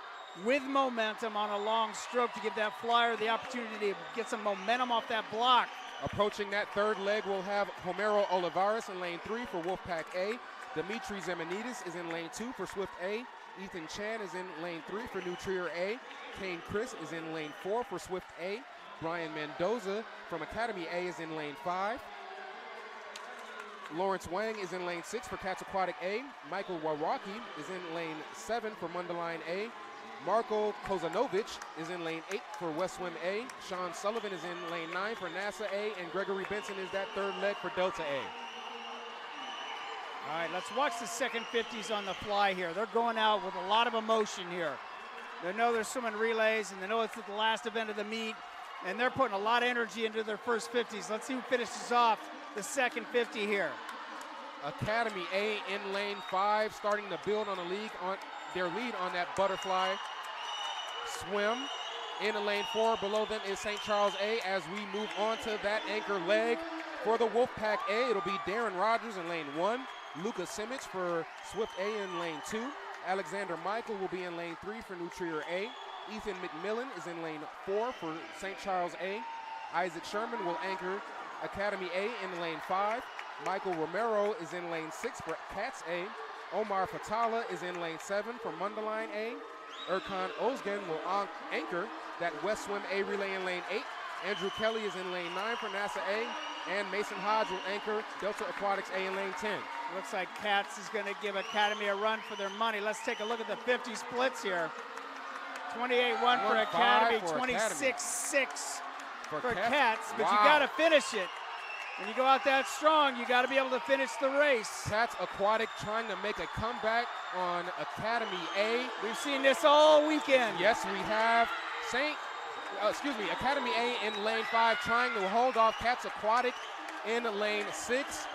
B: with momentum on a long stroke to give that flyer the opportunity to get some momentum off that block.
A: Approaching that third leg, we'll have Homero Olivares in lane 3 for Wolfpack A. Dimitri Zemanidis is in lane 2 for Swift A. Ethan Chan is in lane 3 for New Trier A. Kane Chris is in lane 4 for Swift A. Brian Mendoza from Academy A is in lane 5. Lawrence Wang is in lane 6 for Cats Aquatic A. Michael Waraki is in lane 7 for Mundaline A. Marko Kozanovic is in lane 8 for West Swim A. Sean Sullivan is in lane 9 for NASA A. And Gregory Benson is that third leg for Delta A.
B: All right, let's watch the second 50s on the fly here. They're going out with a lot of emotion here. They know they're swimming relays, and they know it's the last event of the meet, and they're putting a lot of energy into their first 50s. Let's see who finishes off the second 50 here.
A: Academy A in lane 5, starting to build on their lead on that butterfly swim. In lane 4, below them is St. Charles A. As we move on to that anchor leg for the Wolfpack A, it'll be Darren Rogers in lane 1, Luca Simic for Swift A in lane 2, Alexander Michael will be in lane 3 for New Trier A, Ethan McMillan is in lane 4 for St. Charles A, Isaac Sherman will anchor Academy A in lane 5, Michael Romero is in lane 6 for Cats A, Omar Fatala is in lane 7 for Mundaline A, Erkan Ozgen will anchor that West Swim A relay in lane 8, Andrew Kelly is in lane 9 for NASA A, and Mason Hodge will anchor Delta Aquatics A in lane 10.
B: Looks like Cats is going to give Academy a run for their money. Let's take a look at the 50 splits here. 28-1 for Academy, 26-6 for Cats, but
A: wow.
B: You got to finish it. When you go out that strong, you got to be able to finish the race.
A: Cats Aquatic trying to make a comeback on Academy A.
B: We've seen this all weekend.
A: Yes, we have. Academy A in lane 5 trying to hold off Cats Aquatic in lane 6.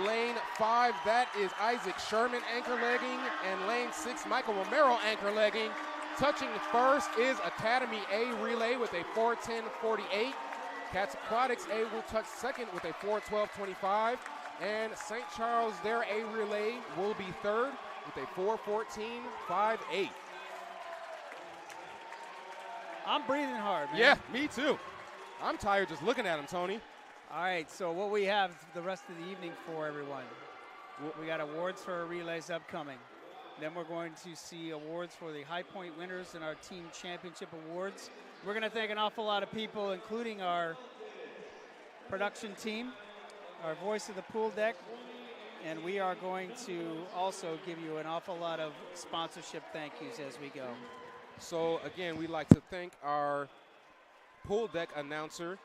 A: Lane 5, that is Isaac Sherman anchor legging, and lane 6, Michael Romero anchor legging. Touching first is Academy A relay with a 4:10.48. Cats Aquatics A will touch second with a 4:12.25, and St. Charles, their A relay, will be third with a 4:14.58.
B: I'm breathing hard, man.
A: Yeah, me too. I'm tired just looking at him, Tony.
B: All right, so what we have the rest of the evening for everyone. We got awards for our relays upcoming. Then we're going to see awards for the high point winners in our team championship awards. We're going to thank an awful lot of people, including our production team, our voice of the pool deck, and we are going to also give you an awful lot of sponsorship thank yous as we go.
A: So again, we'd like to thank our pool deck announcer,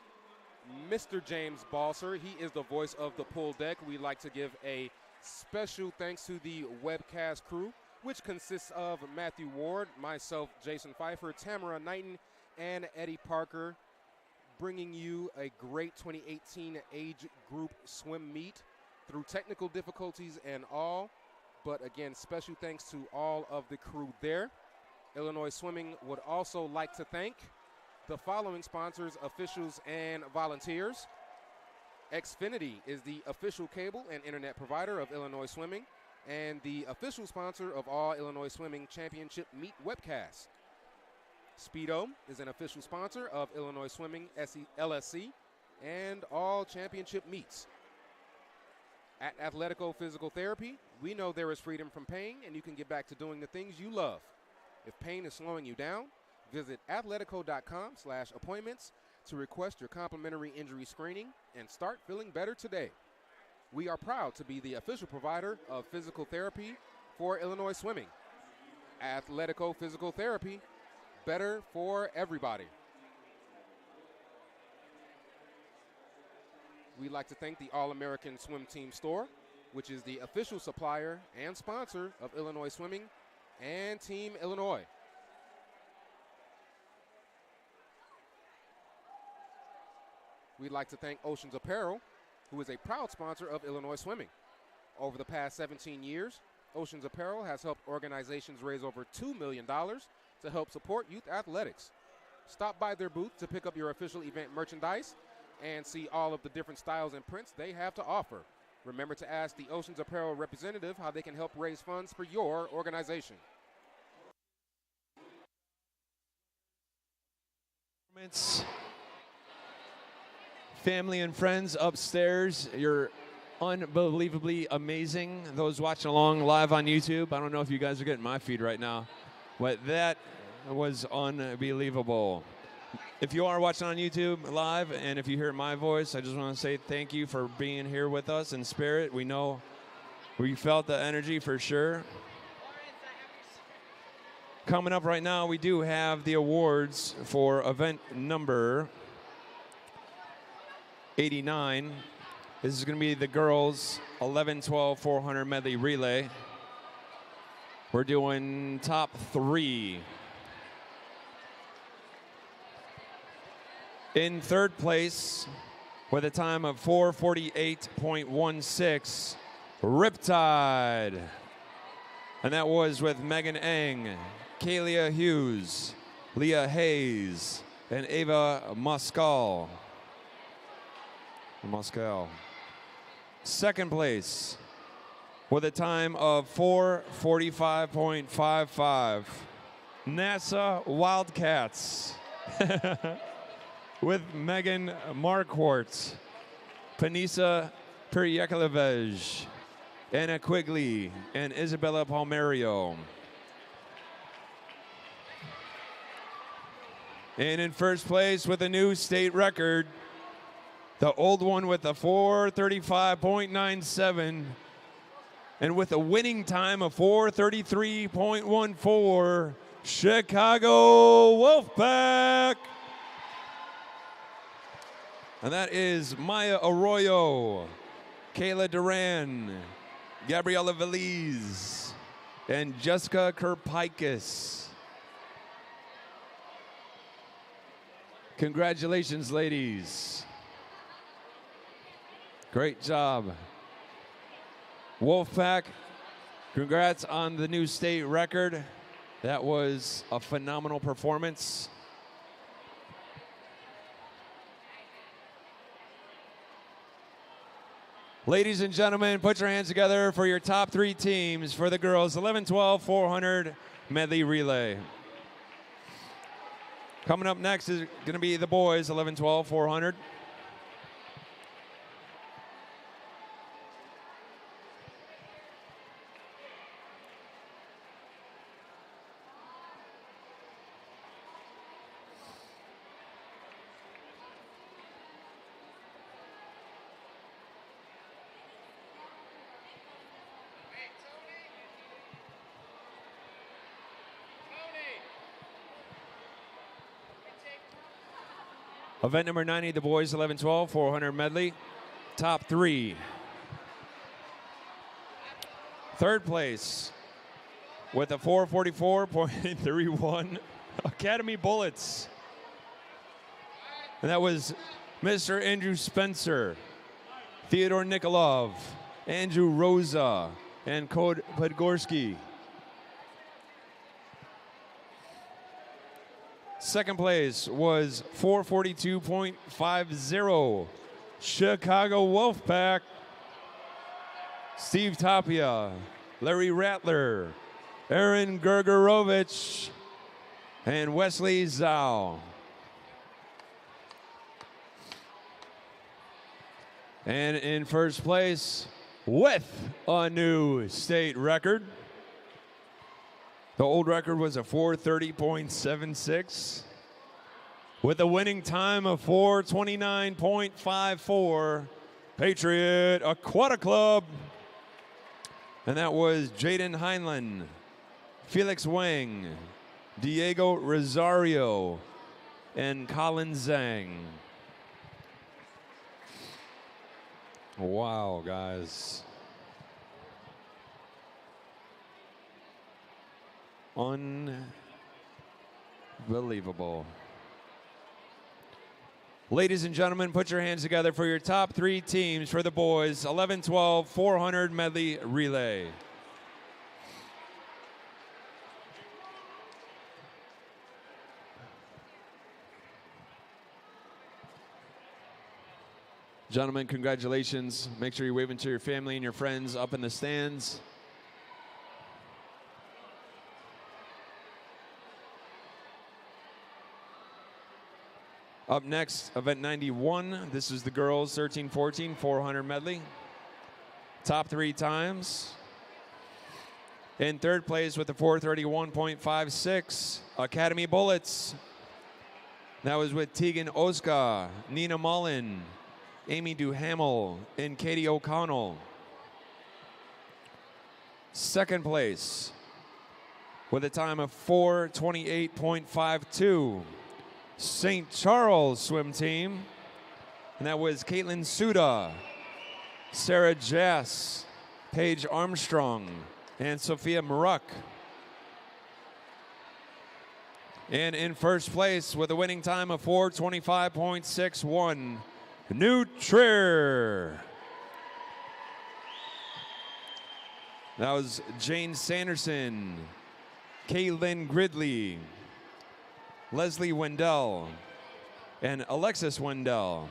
A: Mr. James Balser. He is the voice of the pool deck. We'd like to give a special thanks to the webcast crew, which consists of Matthew Ward, myself, Jason Pfeiffer, Tamara Knighton, and Eddie Parker, bringing you a great 2018 age group swim meet through technical difficulties and all. But again, special thanks to all of the crew there. Illinois Swimming would also like to thank the following sponsors, officials, and volunteers. Xfinity is the official cable and internet provider of Illinois Swimming and the official sponsor of all Illinois Swimming Championship meet webcasts. Speedo is an official sponsor of Illinois Swimming LSC and all championship meets. At Athletico Physical Therapy, we know there is freedom from pain and you can get back to doing the things you love. If pain is slowing you down, visit athletico.com/appointments to request your complimentary injury screening and start feeling better today. We are proud to be the official provider of physical therapy for Illinois Swimming. Athletico Physical Therapy, better for everybody. We'd like to thank the All-American Swim Team Store, which is the official supplier and sponsor of Illinois Swimming and Team Illinois. We'd like to thank Oceans Apparel, who is a proud sponsor of Illinois Swimming. Over the past 17 years, Oceans Apparel has helped organizations raise over $2 million to help support youth athletics. Stop by their booth to pick up your official event merchandise and see all of the different styles and prints they have to offer. Remember to ask the Oceans Apparel representative how they can help raise funds for your organization.
D: Family and friends upstairs, you're unbelievably amazing. Those watching along live on YouTube, I don't know if you guys are getting my feed right now, but that was unbelievable. If you are watching on YouTube live and if you hear my voice, I just want to say thank you for being here with us in spirit. We know we felt the energy for sure. Coming up right now, we do have the awards for event number 89. This is going to be the girls 11-12 400 medley relay. We're doing top 3. In third place, with a time of 4:48.16, Riptide. And that was with Megan Eng, Kalia Hughes, Leah Hayes, and Ava Moscal. Second place, with a time of 4:45.55, NASA Wildcats. With Megan Marquardt, Panisa Peryakovej, Anna Quigley, and Isabella Palmerio. And in first place with a new state record, the old one with a 4:35.97, and with a winning time of 4:33.14, Chicago Wolfpack. And that is Maya Arroyo, Kayla Duran, Gabriela Veliz, and Jessica Kerpikis. Congratulations, ladies. Great job. Wolfpack, congrats on the new state record. That was a phenomenal performance. Ladies and gentlemen, put your hands together for your top 3 teams for the girls 11-12 400 medley relay. Coming up next is going to be the boys 11-12 400. Event number 90, the boys 11-12 400 medley, top 3. Third place with a 4:44.31 Academy Bullets. And that was Mr. Andrew Spencer, Theodore Nikolov, Andrew Rosa, and Kod Podgorski. Second place was 4:42.50 Chicago Wolfpack. Steve Tapia, Larry Rattler, Aaron Gergerovich, and Wesley Zhao. And in first place, with a new state record, the old record was a 4:30.76, with a winning time of 4:29.54, Patriot Aquatic Club. And that was Jaden Heinlein, Felix Wang, Diego Rosario, and Colin Zhang. Wow, guys. Unbelievable. Ladies and gentlemen, put your hands together for your top 3 teams for the boys 11-12 400 medley relay. Gentlemen, congratulations. Make sure you're waving to your family and your friends up in the stands. Up next, event 91. This is the girls 13-14 400 medley. Top 3 times. In third place with the 431.56, Academy Bullets. That was with Tegan Oska, Nina Mullen, Amy Duhamel, and Katie O'Connell. Second place with a time of 428.52. St. Charles swim team, and that was Caitlin Suda, Sarah Jass, Paige Armstrong, and Sophia Maruk. And in first place with a winning time of 425.61, New Trier. That was Jane Sanderson, Caitlin Gridley, Leslie Wendell, and Alexis Wendell.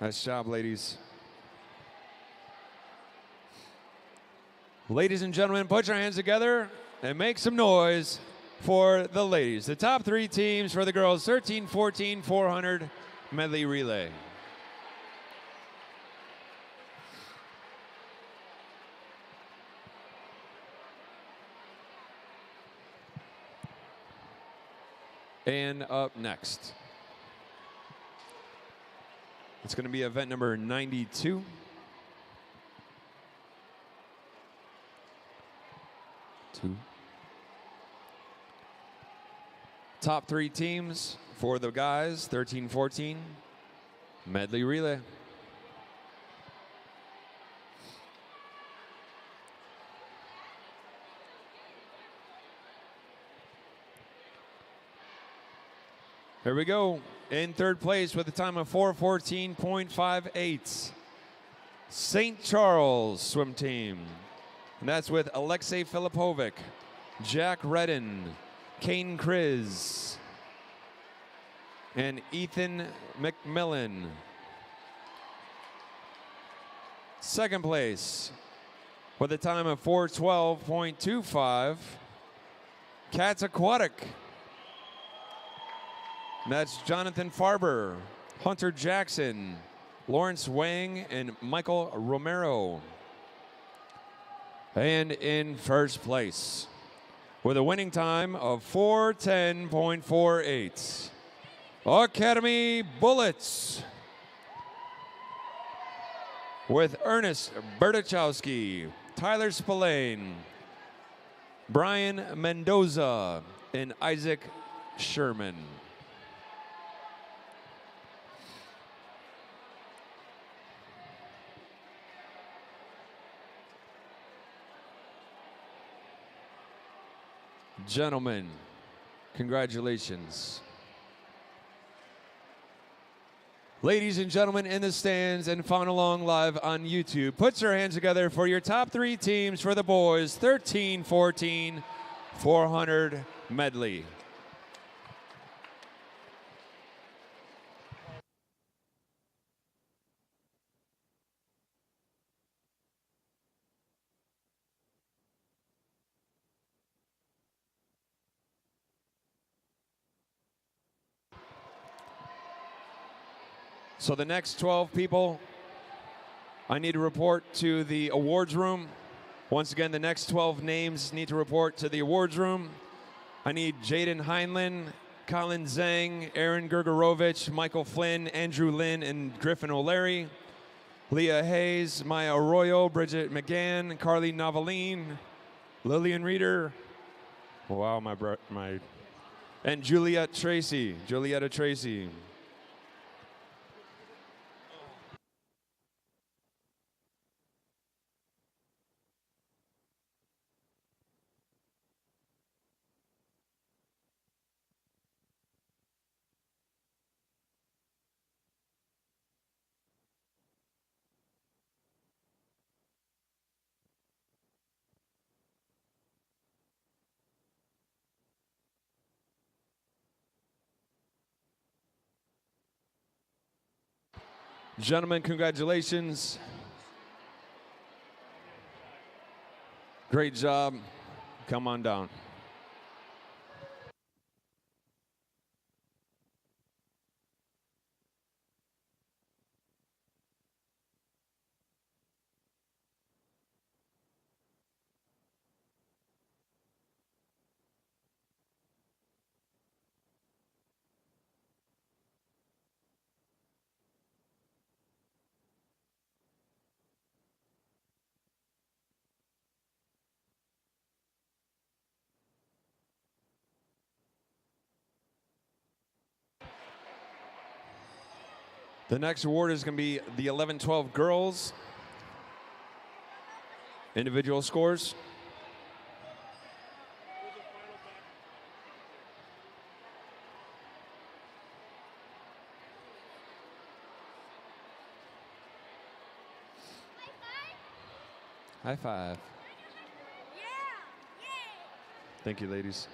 D: Nice job, ladies. Ladies and gentlemen, put your hands together and make some noise for the ladies. The top 3 teams for the girls 13-14 400 medley relay. And up next, it's going to be event number 92. Top 3 teams for the guys, 13-14 medley relay. Here we go. In third place with a time of 4:14.58, St. Charles swim team. And that's with Alexei Filipovic, Jack Redden, Kane Kriz, and Ethan McMillan. Second place with a time of 4:12.25, Cats Aquatic. That's Jonathan Farber, Hunter Jackson, Lawrence Wang, and Michael Romero. And in first place, with a winning time of 4:10.48, Academy Bullets. With Ernest Bertachowski, Tyler Spillane, Brian Mendoza, and Isaac Sherman. Gentlemen, congratulations. Ladies and gentlemen in the stands and following along live on YouTube, put your hands together for your top 3 teams for the boys 13-14 400 medley. So the next 12 people, I need to report to the awards room. Once again, the next 12 names need to report to the awards room. I need Jaden Heinlein, Colin Zhang, Aaron Gergerovich, Michael Flynn, Andrew Lynn, and Griffin O'Leary. Leah Hayes, Maya Arroyo, Bridget McGann, Carly Noveline, Lillian Reeder. Wow, my. And Julietta Tracy. Gentlemen, congratulations. Great job. Come on down. The next award is going to be the 11-12 girls. Individual scores. High five. Thank you, ladies.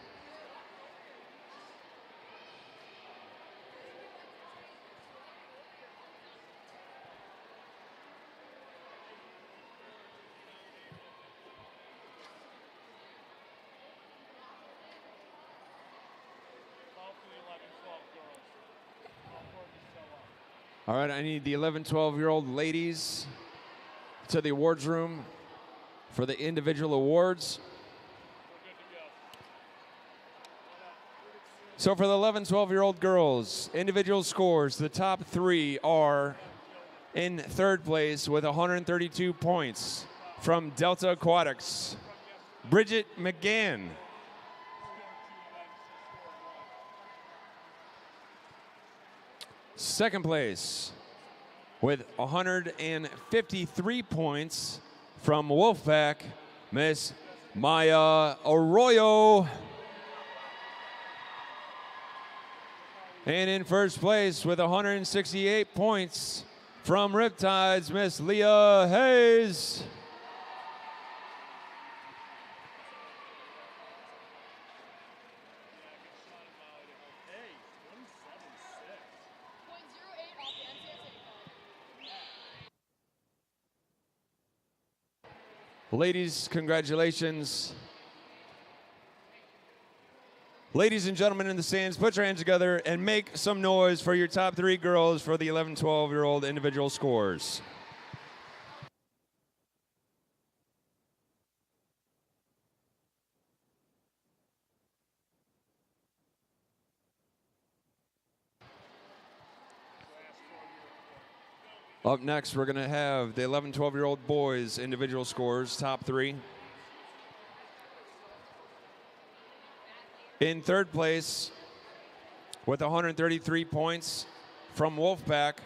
D: All right, I need the 11, 12-year-old ladies to the awards room for the individual awards. So for the 11, 12-year-old girls, individual scores, the top three are in third place with 132 points from Delta Aquatics, Bridget McGann. Second place with 153 points from Wolfpack, Miss Maya Arroyo. And in first place with 168 points from Riptides, Miss Leah Hayes. Ladies, congratulations. Ladies and gentlemen in the stands, put your hands together and make some noise for your top three girls for the 11, 12-year-old individual scores. Up next, we're going to have the 11, 12-year-old boys individual scores, top three. In third place, with 133 points from Wolfpack,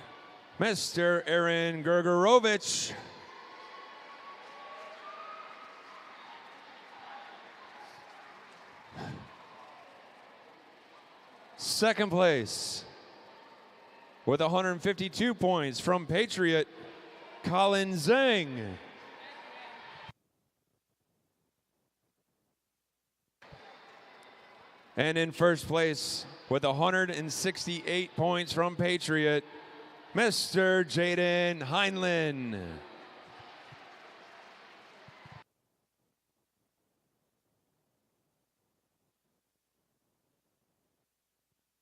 D: Mr. Aaron Gergerovich. Second place, with 152 points from Patriot, Colin Zhang. And in first place, with 168 points from Patriot, Mr. Jaden Heinlein.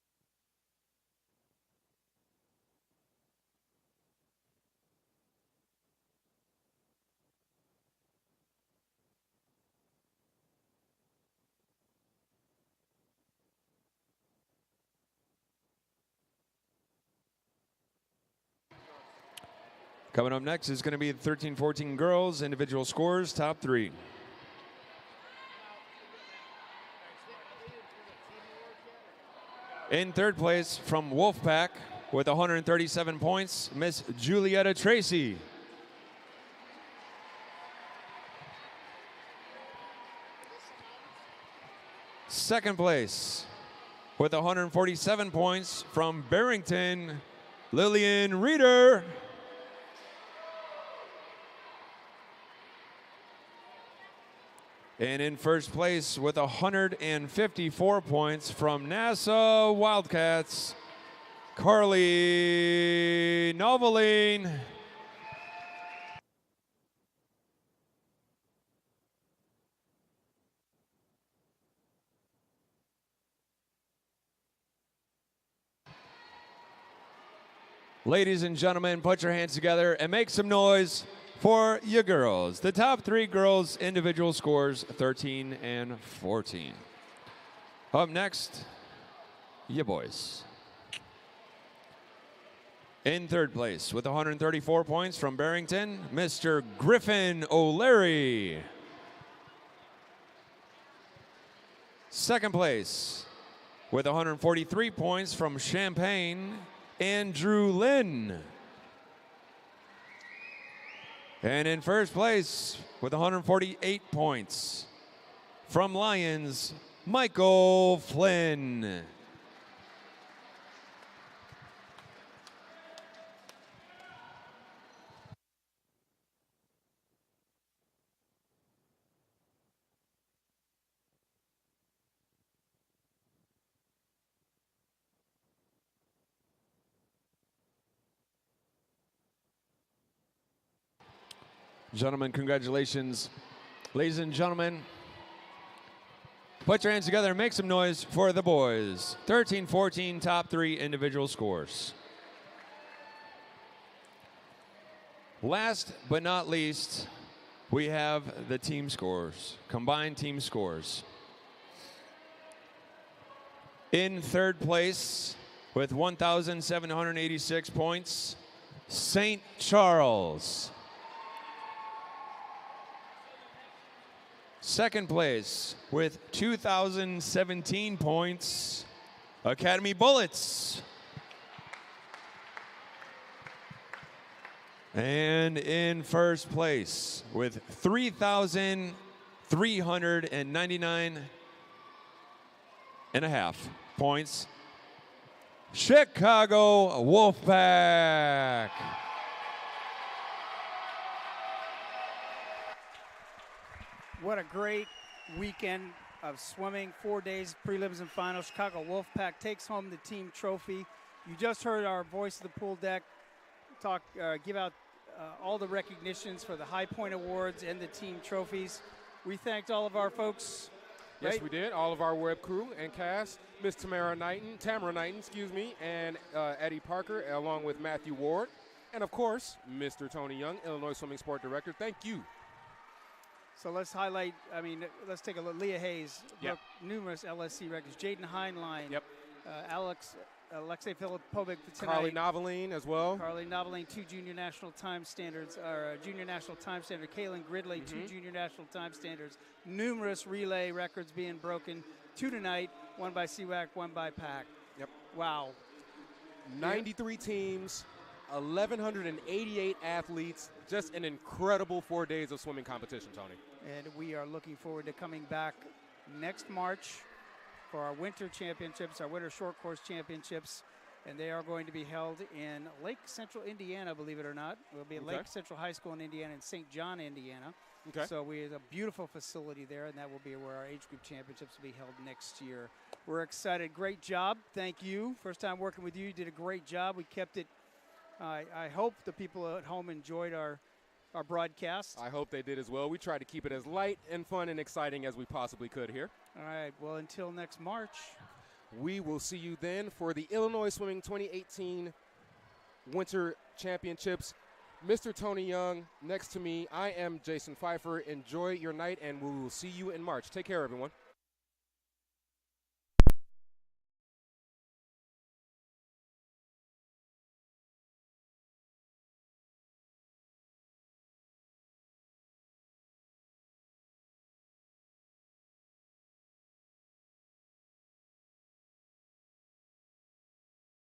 D: Coming up next is going to be the 13-14 girls, individual scores, top three. In third place, with 163 points from Wolfpack, Mr. Aaron Gergerovich. Second place, with 153 points from Patriot, Colin Zhang. And in first place, with 168 points from Patriot, Mr. Jaden Heinlein. Coming up next is going to be the 13-14 girls, individual scores, top three. In third place from Wolfpack with 137 points, Miss Julietta Tracy. Second place with 147 points from Barrington, Lillian Reeder. And in first place with 154 points from Nassau Wildcats, Carly Noveline. Ladies and gentlemen, put your hands together and make some noise for your girls. The top 3 girls' individual scores, 13 and 14. Up next, your boys. In third place with 134 points from Barrington, Mr. Griffin O'Leary. Second place with 143 points from Champaign, Andrew Lynn. And in first place with 148 points from Lions, Michael Flynn. Gentlemen, congratulations. Ladies and gentlemen, put your hands together and make some noise for the boys. 13-14, top 3 individual scores. Last but not least, we have the team scores, combined team scores. In third place with 1,786 points, St. Charles. Second place with 2,017 points, Academy Bullets. And in first place with 3,399.5 points, Chicago Wolfpack.
B: What a great weekend of swimming, 4 days, prelims and finals. Chicago Wolfpack takes home the team trophy. You just heard our voice of the pool deck give out all the recognitions for the High Point Awards and the team trophies. We thanked all of our folks.
A: Yes,
B: right?
A: we did. All of our web crew and cast, Miss Tamara Knighton, and Eddie Parker, along with Matthew Ward, and of course, Mr. Tony Young, Illinois Swimming Sport Director. Thank you.
B: So let's highlight, let's take a look. Leah Hayes, broke numerous LSC records. Jaden Heinlein.
A: Yep.
B: Alexei Filipovic tonight.
A: Carly Noveline as well.
B: Carly Noveline, 2 junior national time standards, or junior national time standard. Kaylin Gridley, 2 junior national time standards. Numerous relay records being broken. 2 tonight, 1 by CWAC, 1 by PAC.
A: Yep.
B: Wow.
A: 93 teams, 1,188 athletes. Just an incredible 4 days of swimming competition, Tony.
B: And we are looking forward to coming back next March for our winter championships, our winter short course championships, and they are going to be held in Lake Central, Indiana, believe it or not. We'll be at Lake Central High School in Indiana and St. John, Indiana.
A: Okay.
B: So we have a beautiful facility there, and that will be where our age group championships will be held next year. We're excited. Great job. Thank you. First time working with you. You did a great job. We kept it. I hope the people at home enjoyed our broadcast.
A: I hope they did as well. We tried to keep it as light and fun and exciting as we possibly could here.
B: All right. Well, until next March.
A: We will see you then for the Illinois Swimming 2018 Winter Championships. Mr. Tony Young, next to me, I am Jason Pfeiffer. Enjoy your night, and we will see you in March. Take care, everyone.